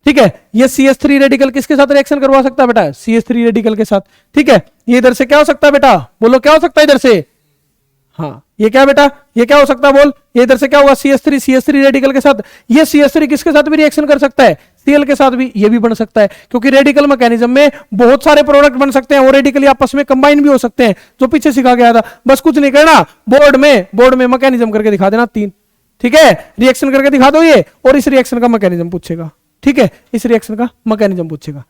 ठीक है, ये CH3 रेडिकल किसके साथ रिएक्शन करवा सकता है बेटा CH3 रेडिकल के साथ, ठीक है, ये इधर से क्या हो सकता है बेटा बोलो क्या हो सकता है इधर से, हाँ ये क्या बेटा, ये क्या हो सकता है बोल, ये इधर से क्या होगा CH3 रेडिकल के साथ, ये CH3 किसके साथ भी रिएक्शन कर सकता है, Cl के साथ भी, ये भी बन सकता है, क्योंकि रेडिकल मैकेनिज्म में बहुत सारे प्रोडक्ट बन सकते हैं और रेडिकली आपस में कंबाइन भी हो सकते हैं, जो पीछे सिखा गया था। बस कुछ नहीं करना, बोर्ड में मैकेनिज्म करके दिखा देना 3, ठीक है, रिएक्शन करके दिखा दो ये, और इस रिएक्शन का मैकेनिज्म पूछेगा, ठीक है, इस रिएक्शन का मैकेनिज्म पूछेगा,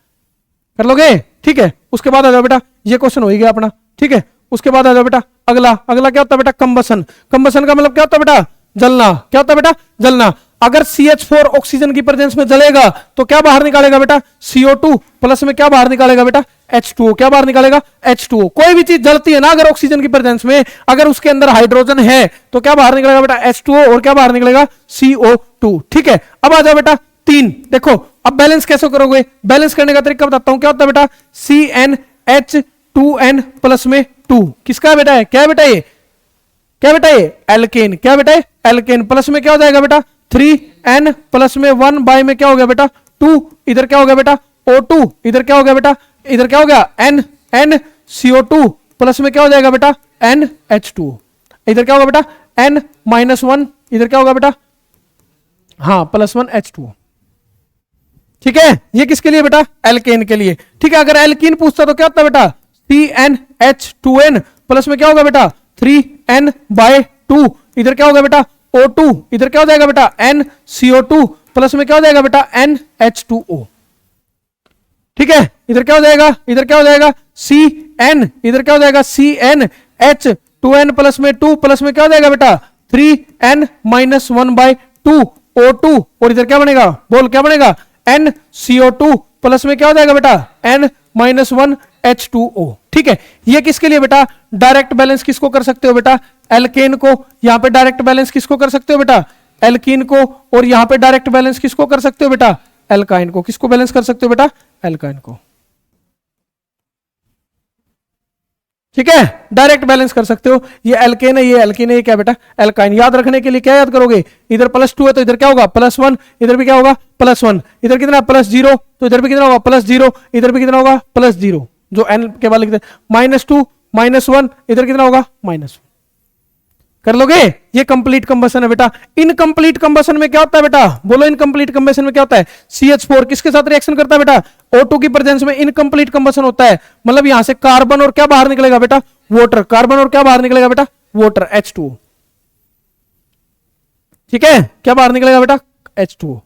कर लोगे, ठीक है। उसके बाद आ जाओ बेटा, ये क्वेश्चन हो ही गया अपना, ठीक है। उसके बाद आ जाओ बेटा अगला क्या होता है बेटा, कंबसन। कंबसन का मतलब क्या होता है बेटा, जलना। क्या होता है बेटा, जलना। अगर CH4 ऑक्सीजन की प्रेजेंस में जलेगा तो क्या बाहर निकालेगा बेटा, CO2 प्लस में क्या बाहर निकालेगा बेटा, H2O। क्या बाहर निकालेगा, H2O। कोई भी चीज जलती है ना अगर ऑक्सीजन की प्रेजेंस में, अगर उसके अंदर हाइड्रोजन है तो क्या बाहर निकलेगा बेटा, H2O, और क्या बाहर निकलेगा, CO2, ठीक है। अब आ जाओ बेटा 3, देखो अब बैलेंस कैसे करोगे, बैलेंस करने का तरीका बताता हूं। क्या होता है बेटा, CnH2n प्लस में 2, किसका बेटा है, क्या है बेटा ये, क्या बेटा ये, एल्केन। क्या बेटा है, एल्केन। प्लस में क्या हो जाएगा बेटा, 3n प्लस में 1 बाय में क्या हो गया बेटा, 2, इधर क्या हो गया बेटा, O2, इधर क्या हो गया बेटा, इधर क्या हो गया, n CO2 प्लस में क्या हो जाएगा बेटा, NH2, इधर क्या होगा बेटा, n-1, इधर क्या होगा बेटा, हाँ +1 H2O, ठीक है। ये किसके लिए बेटा, एल्केन के लिए, ठीक है। अगर एल्कीन पूछता तो क्या होता बेटा, CnH2n प्लस में क्या होगा बेटा, 3n बाय 2, इधर क्या होगा बेटा, O2, इधर क्या हो जाएगा बेटा, NCO2 प्लस में क्या हो जाएगा बेटा, NH2O, ठीक है। इधर क्या हो जाएगा, इधर क्या हो जाएगा, Cn, इधर क्या हो जाएगा, CnH2n प्लस में 2 प्लस में क्या हो जाएगा बेटा, 3n-1 बाय 2 O2, और इधर क्या बनेगा, बोल क्या बनेगा, NCO2 प्लस में क्या हो जाएगा बेटा, n-1 H2O, ठीक है। ये किसके लिए बेटा, डायरेक्ट बैलेंस किसको कर सकते हो बेटा, एल्केन को। यहां पे डायरेक्ट बैलेंस किसको कर सकते हो बेटा, एल्कीन को, और यहां पे डायरेक्ट बैलेंस किसको कर सकते हो बेटा, एल्काइन को। किसको बैलेंस कर सकते हो बेटा, एल्काइन को, ठीक है, डायरेक्ट बैलेंस कर सकते हो। ये एल्केन है, ये एल्कीन है, ये क्या बेटा, एल्काइन। याद रखने के लिए क्या याद करोगे, इधर +2 है तो इधर क्या होगा, +1, इधर भी क्या होगा, +1, इधर कितना +0 तो इधर भी कितना होगा, +0, इधर भी कितना होगा, +0, जो n के बाद लिखते हैं, -2 -1, इधर कितना होगा, -1, कर लोगे। ये कंप्लीट कंबसन है बेटा। इनकंप्लीट कंबसन में क्या होता है बेटा, बोलो इनकंप्लीट कंबसन में क्या होता है, CH4 किसके साथ रिएक्शन करता है बेटा, O2 की प्रेजेंस में इनकंप्लीट कंबसन होता है। मतलब यहां से कार्बन और क्या बाहर निकलेगा बेटा, वाटर। कार्बन और क्या बाहर निकलेगा बेटा, वाटर, H2O, ठीक है। क्या बाहर निकलेगा बेटा, H2O,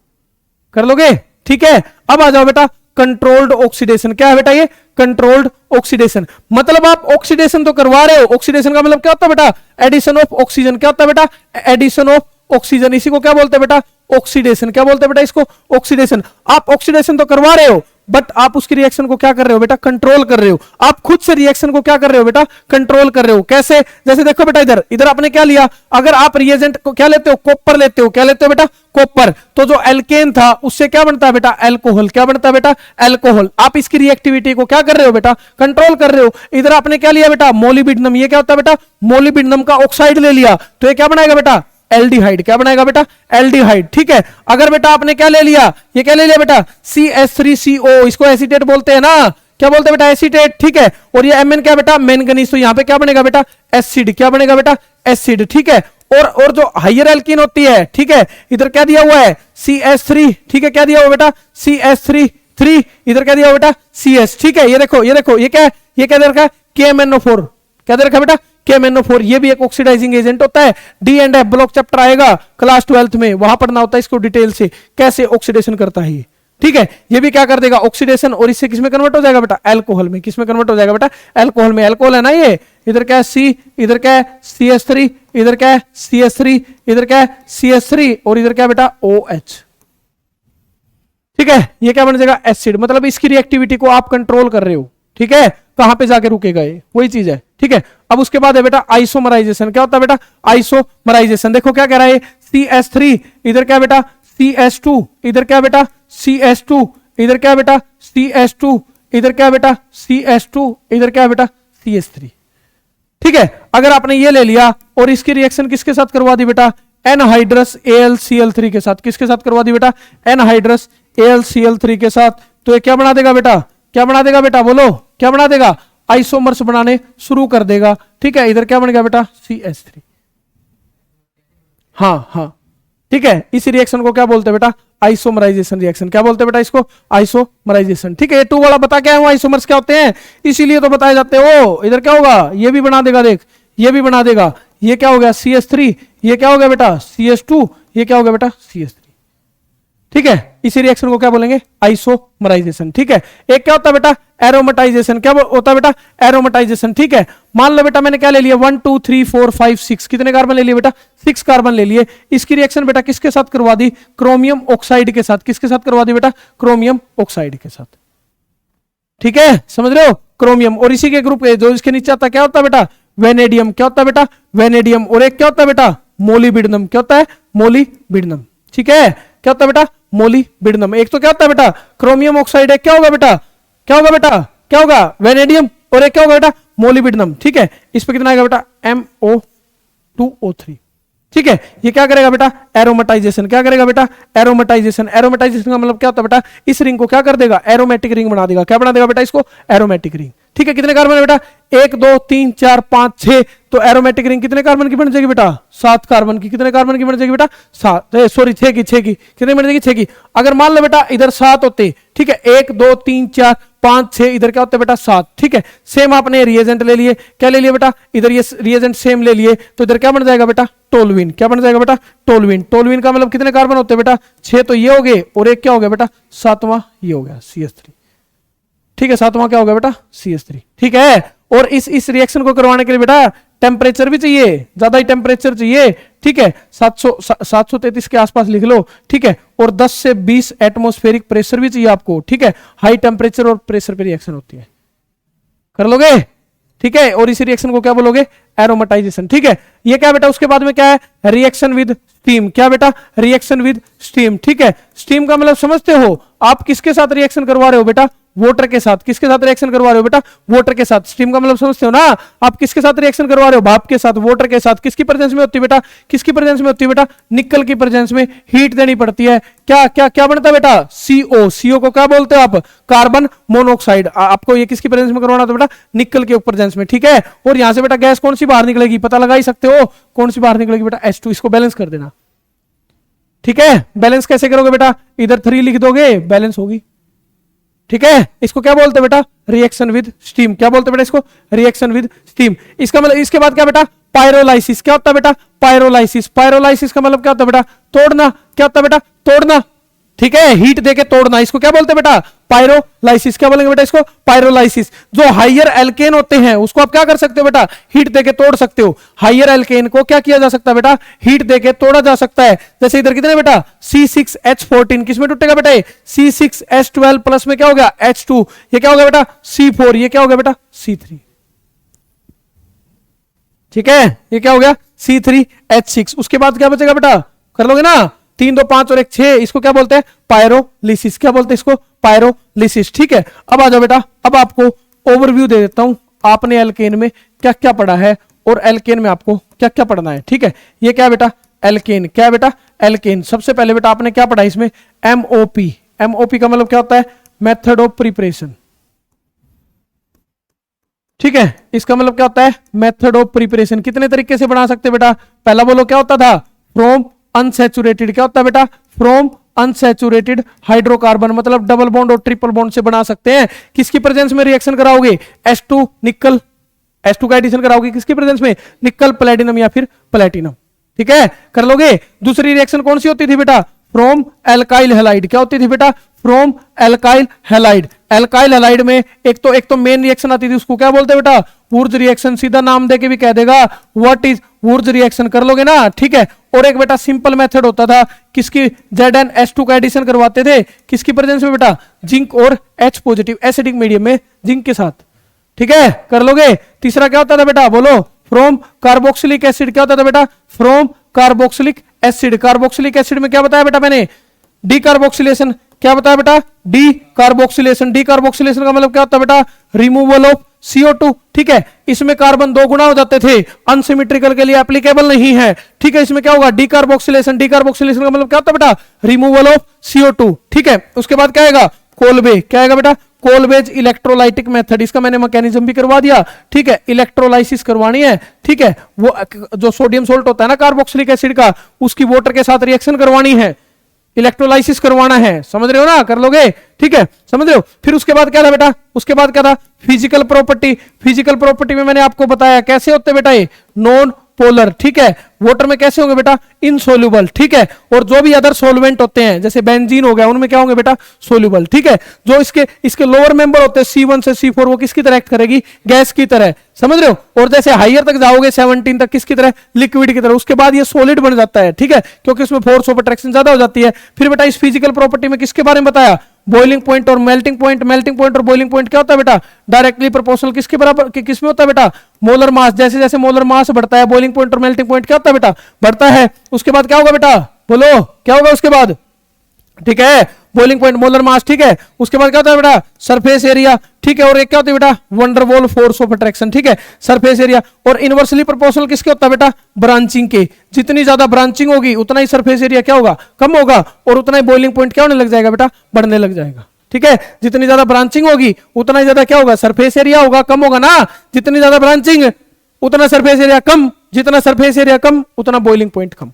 कर लोगे, ठीक है। अब आ जाओ बेटा कंट्रोल्ड ऑक्सीडेशन। क्या है बेटा ये, कंट्रोल्ड ऑक्सीडेशन। मतलब आप ऑक्सीडेशन तो करवा रहे हो, ऑक्सीडेशन का मतलब क्या होता है बेटा, एडिशन ऑफ ऑक्सीजन। क्या होता है बेटा, एडिशन ऑफ ऑक्सीजन, इसी को क्या बोलते हैं बेटा, ऑक्सीडेशन। क्या बोलते हैं बेटा इसको, ऑक्सीडेशन। आप ऑक्सीडेशन तो करवा रहे हो, बट आप उसकी रिएक्शन को क्या कर रहे हो बेटा, कंट्रोल कर रहे हो। आप खुद से रिएक्शन को क्या कर रहे हो बेटा, कंट्रोल कर रहे हो। कैसे, जैसे देखो बेटा इधर इधर आपने क्या लिया, अगर आप रिएजेंट को क्या लेते हो, कॉपर लेते हो। क्या लेते हो बेटा, कॉपर। तो जो एल्केन था उससे क्या बनता है बेटा, अल्कोहल। क्या बनता है बेटा, अल्कोहल। आप इसकी रिएक्टिविटी को क्या कर रहे हो बेटा, कंट्रोल कर रहे हो। इधर आपने क्या लिया बेटा, मोलिब्डेनम। ये क्या होता है बेटा, मोलिब्डेनम का ऑक्साइड ले लिया, तो ये क्या बनाएगा बेटा, एल्डिहाइड। क्या बनाएगा बेटा, एल्डिहाइड, ठीक है। अगर बेटा आपने क्या ले लिया, ये क्या ले लिया बेटा, CH3CO, इसको एसीटेट बोलते हैं ना। क्या बोलते हैं बेटा, एसीटेट, ठीक है। और ये Mn क्या बेटा, मैंगनीज। तो यहां पे क्या बनेगा बेटा, एसिड। क्या बनेगा बेटा, एसिड, ठीक है। और जो हाइयर एल्कीन होती है, ठीक है, इधर क्या दिया हुआ है, CH3, ठीक है। क्या दिया हुआ बेटा, CH3, इधर क्या दिया हुआ बेटा, CS, ठीक है। ये देखो ये क्या है, ये क्या दे रखा है, KMnO4। क्या दे रखा है बेटा, KMnO4। ये भी एक ऑक्सीडाइजिंग एजेंट होता है। D and F block chapter आएगा क्लास 12th में, वहां पढ़ना होता है इसको डिटेल से, कैसे ऑक्सीडेशन करता है ये, ठीक है। ये भी क्या कर देगा, ऑक्सीडेशन, और इससे किसमें कन्वर्ट हो जाएगा बेटा, अल्कोहल में। किसमें कन्वर्ट हो जाएगा बेटा, अल्कोहल में। अल्कोहल है ना ये, इधर क्या है C, इधर क्या है CH3, इधर क्या है CH3, इधर क्या है CH3, और इधर क्या बेटा OH, ठीक है। ये क्या बन जाएगा, एसिड। मतलब इसकी रिएक्टिविटी को आप कंट्रोल कर रहे हो, ठीक है। कहां पे जाके रुकेगा ये, वही चीज है, ठीक है। अब उसके बाद है बेटा आइसोमराइजेशन। क्या होता है बेटा, आइसोमराइजेशन। देखो क्या कह रहा है, CH3, इधर क्या बेटा CH2, इधर क्या बेटा CH2, इधर क्या बेटा CH2, इधर क्या बेटा CH2, इधर क्या बेटा CH3, ठीक है। अगर आपने ये ले लिया और इसकी रिएक्शन किसके साथ करवा दी बेटा, एनहाइड्रस AlCl3 के साथ। किसके साथ करवा दी बेटा, एनहाइड्रस AlCl3 के साथ। तो ये क्या बना देगा बेटा, क्या बना देगा बेटा, बोलो क्या बना देगा, आइसोमर्स बनाने शुरू कर देगा। ठीक है, इधर क्या बन गया बेटा, CH3। हाँ हाँ, ठीक है, इस रिएक्शन को क्या बोलते हैं बेटा, आइसोमराइजेशन रिएक्शन। क्या बोलते हैं बेटा इसको, आइसोमराइजेशन। ठीक है, A2 वाला बता क्या है, आइसोमर्स क्या होते हैं, इसीलिए तो बताए जाते हैं। ओ इधर क्या होगा, ये भी बना देगा, देख ये भी बना देगा। ये क्या हो गया CH3, ये क्या हो गया बेटा CH2, ये क्या हो गया बेटा CH3। ठीक है, इसी रिएक्शन को क्या बोलेंगे, आइसोमराइजेशन। ठीक है, एक क्या होता है बेटा, एरोमेटाइजेशन। क्या होता है बेटा, एरोमेटाइजेशन। ठीक है, मान लो बेटा मैंने क्या ले लिया, 1 2 3 4 5 6, कितने कार्बन ले लिए बेटा, 6 कार्बन ले लिए। इसकी रिएक्शन बेटा किसके साथ करवा दी, क्रोमियम ऑक्साइड के साथ। किसके साथ करवा दी बेटा, क्रोमियम ऑक्साइड के साथ। ठीक है, समझ रहे हो, क्रोमियम। और इसी के ग्रुप जो इसके नीचे आता क्या होता है बेटा, वेनेडियम। क्या होता है बेटा, वेनेडियम। और एक क्या होता है बेटा, मोलिबिडनम। क्या होता है, मोलिबिडनम। ठीक है, क्या होता है बेटा, मोलिबिडनम। एक तो क्या होता है बेटा, क्रोमियम ऑक्साइड। एक क्या होगा बेटा, क्या होगा बेटा, क्या होगा, वेनेडियम। और एक क्या होगा बेटा, मोलिबिडनम। ठीक है, इस पे कितना आएगा बेटा, MO2O3। ठीक है, ये क्या करेगा बेटा, एरोमेटाइजेशन। क्या करेगा बेटा, एरोमेटाइजेशन। एरोमेटाइजेशन का मतलब क्या होता है बेटा, इस रिंग को क्या कर देगा, एरोमेटिक रिंग बना देगा। क्या बना देगा बेटा इसको, एरोमेटिक रिंग। ठीक है, कितने कार्बन है बेटा, 1 2 3 4 5 6। तो एरोमेटिक रिंग कितने कार्बन की बन जाएगी बेटा, 7 कार्बन की। कितने कार्बन की बन जाएगी बेटा, 7, सॉरी 6 की। 6 की कितने बन जाएगी, 6 की। अगर मान लो बेटा इधर 7 होते, ठीक है, 1 2 3 4 5 6, इधर क्या होता है बेटा 7। ठीक है, सेम आपने रिएजेंट ले लिए। क्या ले लिए बेटा, इधर ये रिएजेंट सेम ले लिए, तो इधर क्या बन जाएगा बेटा, टोलुइन। क्या बन जाएगा बेटा, टोलुइन। टोलुइन का मतलब कितने कार्बन होते हैं बेटा, 6। तो ये हो गए, और एक क्या हो गया बेटा, 7वां ये हो गया CH3। ठीक है, 7वां क्या हो गया बेटा, CH3। ठीक है, और इस रिएक्शन को करवाने के लिए बेटा टेम्परेचर भी चाहिए, ज्यादा ही टेम्परेचर चाहिए। ठीक है, 733 के आसपास लिख लो। ठीक है, और 10 से 20 एटमॉस्फेरिक प्रेशर भी चाहिए आपको। ठीक है, हाई टेम्परेचर और प्रेशर पे रिएक्शन होती है, कर लोगे। ठीक है, और इसी रिएक्शन को क्या बोलोगे, एरोमेटाइजेशन। ठीक है, ये क्या बेटा, उसके बाद में क्या है, रिएक्शन विद स्टीम। क्या बेटा, रिएक्शन विद स्टीम। ठीक है, स्टीम का मतलब समझते हो, आप किसके साथ रिएक्शन करवा रहे हो बेटा, वाटर के साथ। किसके साथ रिएक्शन करवा रहे हो बेटा, वाटर के साथ। स्टीम का मतलब समझते हो ना, आप किसके साथ रिएक्शन करवा रहे हो, भाप के साथ, वाटर के साथ। किसकी प्रेजेंस में होती है बेटा, किसकी प्रेजेंस में होती है बेटा, निकल की प्रेजेंस में हीट देनी पड़ती है। क्या क्या क्या बनता है बेटा, CO। CO को क्या बोलते हो आप, कार्बन मोनोऑक्साइड। आपको ये किसकी प्रेजेंस में करवाना था बेटा, निकल के प्रेजेंस में। ठीक है, और यहां से बेटा गैस कौन सी बाहर निकलेगी, पता लगा ही सकते हो, कौन सी बाहर निकलेगी बेटा, H2। इसको बैलेंस कर देना। ठीक है, बैलेंस कैसे करोगे बेटा, इधर 3 लिख दोगे, बैलेंस होगी। ठीक है, इसको क्या बोलते हैं बेटा, रिएक्शन विद स्टीम। क्या बोलते हैं बेटा इसको, रिएक्शन विद स्टीम। इसका मतलब, इसके बाद क्या बेटा, पायरोलाइसिस। क्या होता है बेटा, पायरोलाइसिस। पायरोलाइसिस का मतलब क्या होता है बेटा, तोड़ना। क्या होता है बेटा, तोड़ना। ठीक है, हीट देके तोड़ना, इसको क्या बोलते हैं बेटा, पायरोलाइसिस। क्या बोलेंगे बेटा इसको, पायरोलाइसिस। जो हाइयर एल्केन होते हैं उसको आप क्या कर सकते हो बेटा, हीट देके तोड़ सकते हो। हाइयर एल्केन को क्या किया जा सकता है बेटा, हीट देके तोड़ा जा सकता है। जैसे इधर कितने बेटा, C6H14, किसमें टूटेगा बेटा, C6H12 प्लस में क्या हो गया, H2। ये क्या हो गया बेटा, C4। ये क्या हो गया बेटा, C3। ठीक है, ये क्या हो गया, C3H6। उसके बाद क्या बचेगा बेटा, कर लोगे ना, 3 2 5 और 1 6। इसको क्या बोलते हैं, पायरोलिसिस। क्या बोलते हैं इसको, पायरोलिसिस। ठीक है, अब आ जाओ बेटा, अब आपको ओवरव्यू दे देता हूं, आपने एल्केन में क्या क्या पढ़ा है और एल्केन में आपको क्या क्या पढ़ना है। ठीक है, ये क्या बेटा, एल्केन। क्या बेटा, एल्केन। सबसे पहले बेटा आपने क्या पढ़ा इसमें, MOP। MOP का मतलब क्या होता है, मेथड ऑफ प्रिपरेशन। ठीक है, इसका मतलब क्या होता है, मेथड ऑफ प्रिपरेशन। कितने तरीके से बना सकते बेटा, पहला बोलो क्या होता था, फ्रॉम अनसैचुरेटेड। क्या होता है बेटा, फ्रॉम अनसैचुरेटेड हाइड्रोकार्बन, मतलब डबल बॉन्ड और ट्रिपल बॉन्ड से बना सकते हैं। किसकी प्रेजेंस में रिएक्शन कराओगे, H2 निकल, H2 का एडिशन कराओगे किसकी प्रेजेंस में, निकल प्लेटिनम या फिर प्लेटिनम। ठीक है, कर लोगे। दूसरी रिएक्शन कौन सी होती थी बेटा, फ्रॉम एल्काइल हैलाइड। क्या होती थी बेटा, from alkyl halide. Alkyl halide में एक तो मेन रिएक्शन आती थी, उसको क्या बोलते हैं बेटा, वुर्ज रिएक्शन। सीधा नाम देके भी कह देगा व्हाट इज वुर्ज रिएक्शन, कर लोगे ना। ठीक है, और एक बेटा सिंपल मेथड होता था, किसकी, ZnH2 का एडिशन करवाते थे, किसकी प्रेजेंस में बेटा, जिंक और H पॉजिटिव एसिडिक मीडियम में जिंक के साथ। ठीक है, कर लोगे। तीसरा क्या होता था बेटा, बोलो, फ्रॉम कार्बोक्सिलिक एसिड। क्या होता था बेटा, from carboxylic acid. Carboxylic acid में क्या बताया बेटा मैंने, डीकार्बोक्सिलेशन। क्या बताया बेटा, डी कार्बोक्सिलेशन। डी कार्बोक्सिलेशन का मतलब क्या होता है बेटा, रिमूवल ऑफ CO2। ठीक है, इसमें कार्बन 2 गुना हो जाते थे, अनसिमेट्रिकल के लिए एप्लीकेबल नहीं है। ठीक है, इसमें क्या होगा, डीकार्बोक्सिलेशन। डीकार्बोक्सिलेशन का मतलब क्या होता है बेटा, रिमूवल ऑफ CO2। ठीक है, उसके बाद क्या आएगा, कोलबे। क्या आएगा बेटा, कोलवेज इलेक्ट्रोलाइटिक मेथड, इसका मैंने मैकेनिज्म भी करवा दिया, ठीक है। इलेक्ट्रोलाइसिस करवानी है, ठीक है, वो जो सोडियम सोल्ट होता है ना कार्बोक्सिलिक एसिड का, उसकी वाटर के साथ रिएक्शन करवानी है, इलेक्ट्रोलाइसिस करवाना है, समझ रहे हो ना, कर लोगे, ठीक है, समझ रहे हो। फिर उसके बाद क्या था बेटा, उसके बाद क्या था, फिजिकल प्रॉपर्टी। फिजिकल प्रॉपर्टी में मैंने आपको बताया कैसे होते बेटा ये नॉन पोलर, ठीक है। वाटर में कैसे होंगे बेटा, इनसोल्यूबल, ठीक है। और जो भी अदर सोलवेंट होते हैं जैसे बेंजीन हो गया, उनमें क्या होंगे बेटा, सोल्यूबल, ठीक है। जो इसके लोअर मेंबर होते हैं C1 से C4, वो किसकी तरह एक्ट करेगी, गैस की तरह, समझ रहे हो। और जैसे हायर तक जाओगे 17 तक, किसकी तरह, लिक्विड की तरह। उसके बाद ये सॉलिड बन जाता है, ठीक है, क्योंकि उसमें फोर्स ऑफ अट्रैक्शन ज्यादा हो जाती है। फिर बेटा इस फिजिकल प्रॉपर्टी में किसके बारे में बताया, बॉइलिंग पॉइंट और मेल्टिंग पॉइंट। मेल्टिंग पॉइंट और बॉइलिंग पॉइंट क्या होता है बेटा, डायरेक्टली प्रोपोर्शनल किसके बराबर, किसमें होता है बेटा, मोलर मास। जैसे जैसे मोलर मास बढ़ता है, बॉइलिंग पॉइंट और मेल्टिंग पॉइंट क्या होता है बेटा, बढ़ता है। उसके बाद क्या होगा बेटा, बोलो क्या होगा उसके बाद, ठीक है, बॉइलिंग पॉइंट, मोलर मास, ठीक है। उसके बाद क्या होता है बेटा, सरफेस एरिया, ठीक है। और एक क्या होती है बेटा, वंडरवॉल फोर्स ऑफ अट्रैक्शन, ठीक है, सरफेस एरिया। और इनवर्सली प्रोपोर्शनल किसके होता है बेटा, ब्रांचिंग के। जितनी ज्यादा ब्रांचिंग होगी उतना ही सरफेस एरिया क्या होगा, कम होगा, और उतना ही बॉइलिंग पॉइंट क्या होने लग जाएगा बेटा, बढ़ने लग जाएगा, ठीक है। जितनी ज्यादा ब्रांचिंग होगी उतना ही ज्यादा क्या होगा, सरफेस एरिया होगा, कम होगा ना। जितनी ज्यादा ब्रांचिंग उतना सरफेस एरिया कम, जितना सरफेस एरिया कम उतना बॉइलिंग पॉइंट कम,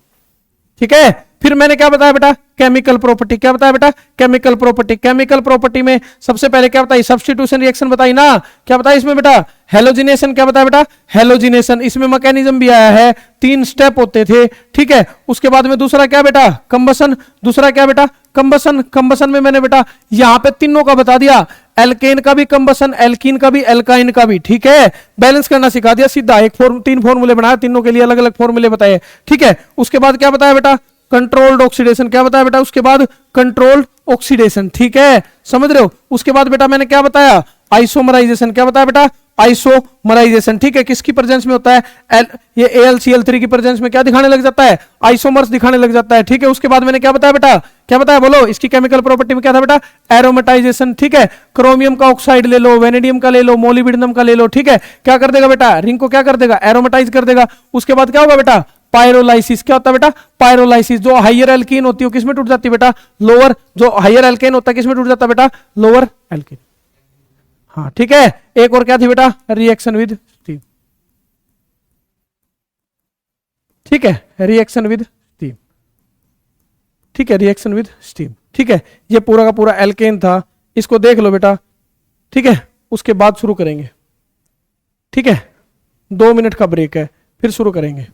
ठीक है। फिर मैंने क्या बताया बेटा, केमिकल प्रॉपर्टी। क्या बताया बेटा, केमिकल प्रॉपर्टी। केमिकल प्रॉपर्टी में सबसे पहले क्या बताई, सब्स्टिट्यूशन रिएक्शन बताई ना। क्या बताया इसमें बेटा, हेलोजिनेशन। क्या बताया बेटा, हेलोजिनेशन। इसमें मैकेनिज्म भी आया है, 3 स्टेप होते थे, ठीक है। उसके बाद में दूसरा क्या बेटा, कंबसन। दूसरा क्या बेटा, कंबसन। कंबसन में मैंने बेटा यहां पे तीनों का बता दिया, एल्केन का भी कंबसन, एल्कीन का भी, एल्काइन का भी, ठीक है। बैलेंस करना सिखा दिया सीधा, 3 फॉर्मूले बनाया, तीनों के लिए अलग अलग फॉर्मूले बताए, ठीक है। उसके बाद क्या बताया बेटा, कंट्रोल्ड ऑक्सीडेशन। क्या बताया बेटा, उसके बाद कंट्रोल्ड ऑक्सीडेशन, ठीक है, समझ रहे हो। उसके बाद बेटा मैंने क्या बताया, आइसोमराइजेशन। क्या बताया बेटा, आइसोमराइजेशन, ठीक है। किसकी प्रेजेंस में होता है, ये AlCl3 की प्रेजेंस में क्या दिखाने लग जाता है, आइसोमर्स दिखाने लग जाता है, ठीक है। उसके बाद मैंने क्या बताया बेटा, क्या बताया बोलो, इसकी केमिकल प्रॉपर्टी में क्या था बेटा, एरोमेटाइजेशन, ठीक है। क्रोमियम का ऑक्साइड ले लो, वेनेडियम का ले लो, मोलिब्डेनम का ले लो, ठीक है। क्या कर देगा बेटा, रिंग को क्या कर देगा, एरोमेटाइज कर देगा। उसके बाद क्या होगा बेटा, पायरोलाइसिस। क्या होता है बेटा, पायरोलाइसिस। जो हाइयर एल्कीन होती है किसमें टूट जाती है बेटा, लोअर। जो हाइयर एल्केन होता है किसमें टूट जाता है बेटा, लोअर एल्केन, हाँ, ठीक है। एक और क्या थी बेटा, रिएक्शन विद स्टीम, ठीक है, रिएक्शन विद स्टीम, ठीक है, रिएक्शन विद स्टीम, ठीक है। ये पूरा का पूरा एल्केन था, इसको देख लो बेटा, ठीक है। उसके बाद शुरू करेंगे, ठीक है, 2 मिनट का ब्रेक है, फिर शुरू करेंगे।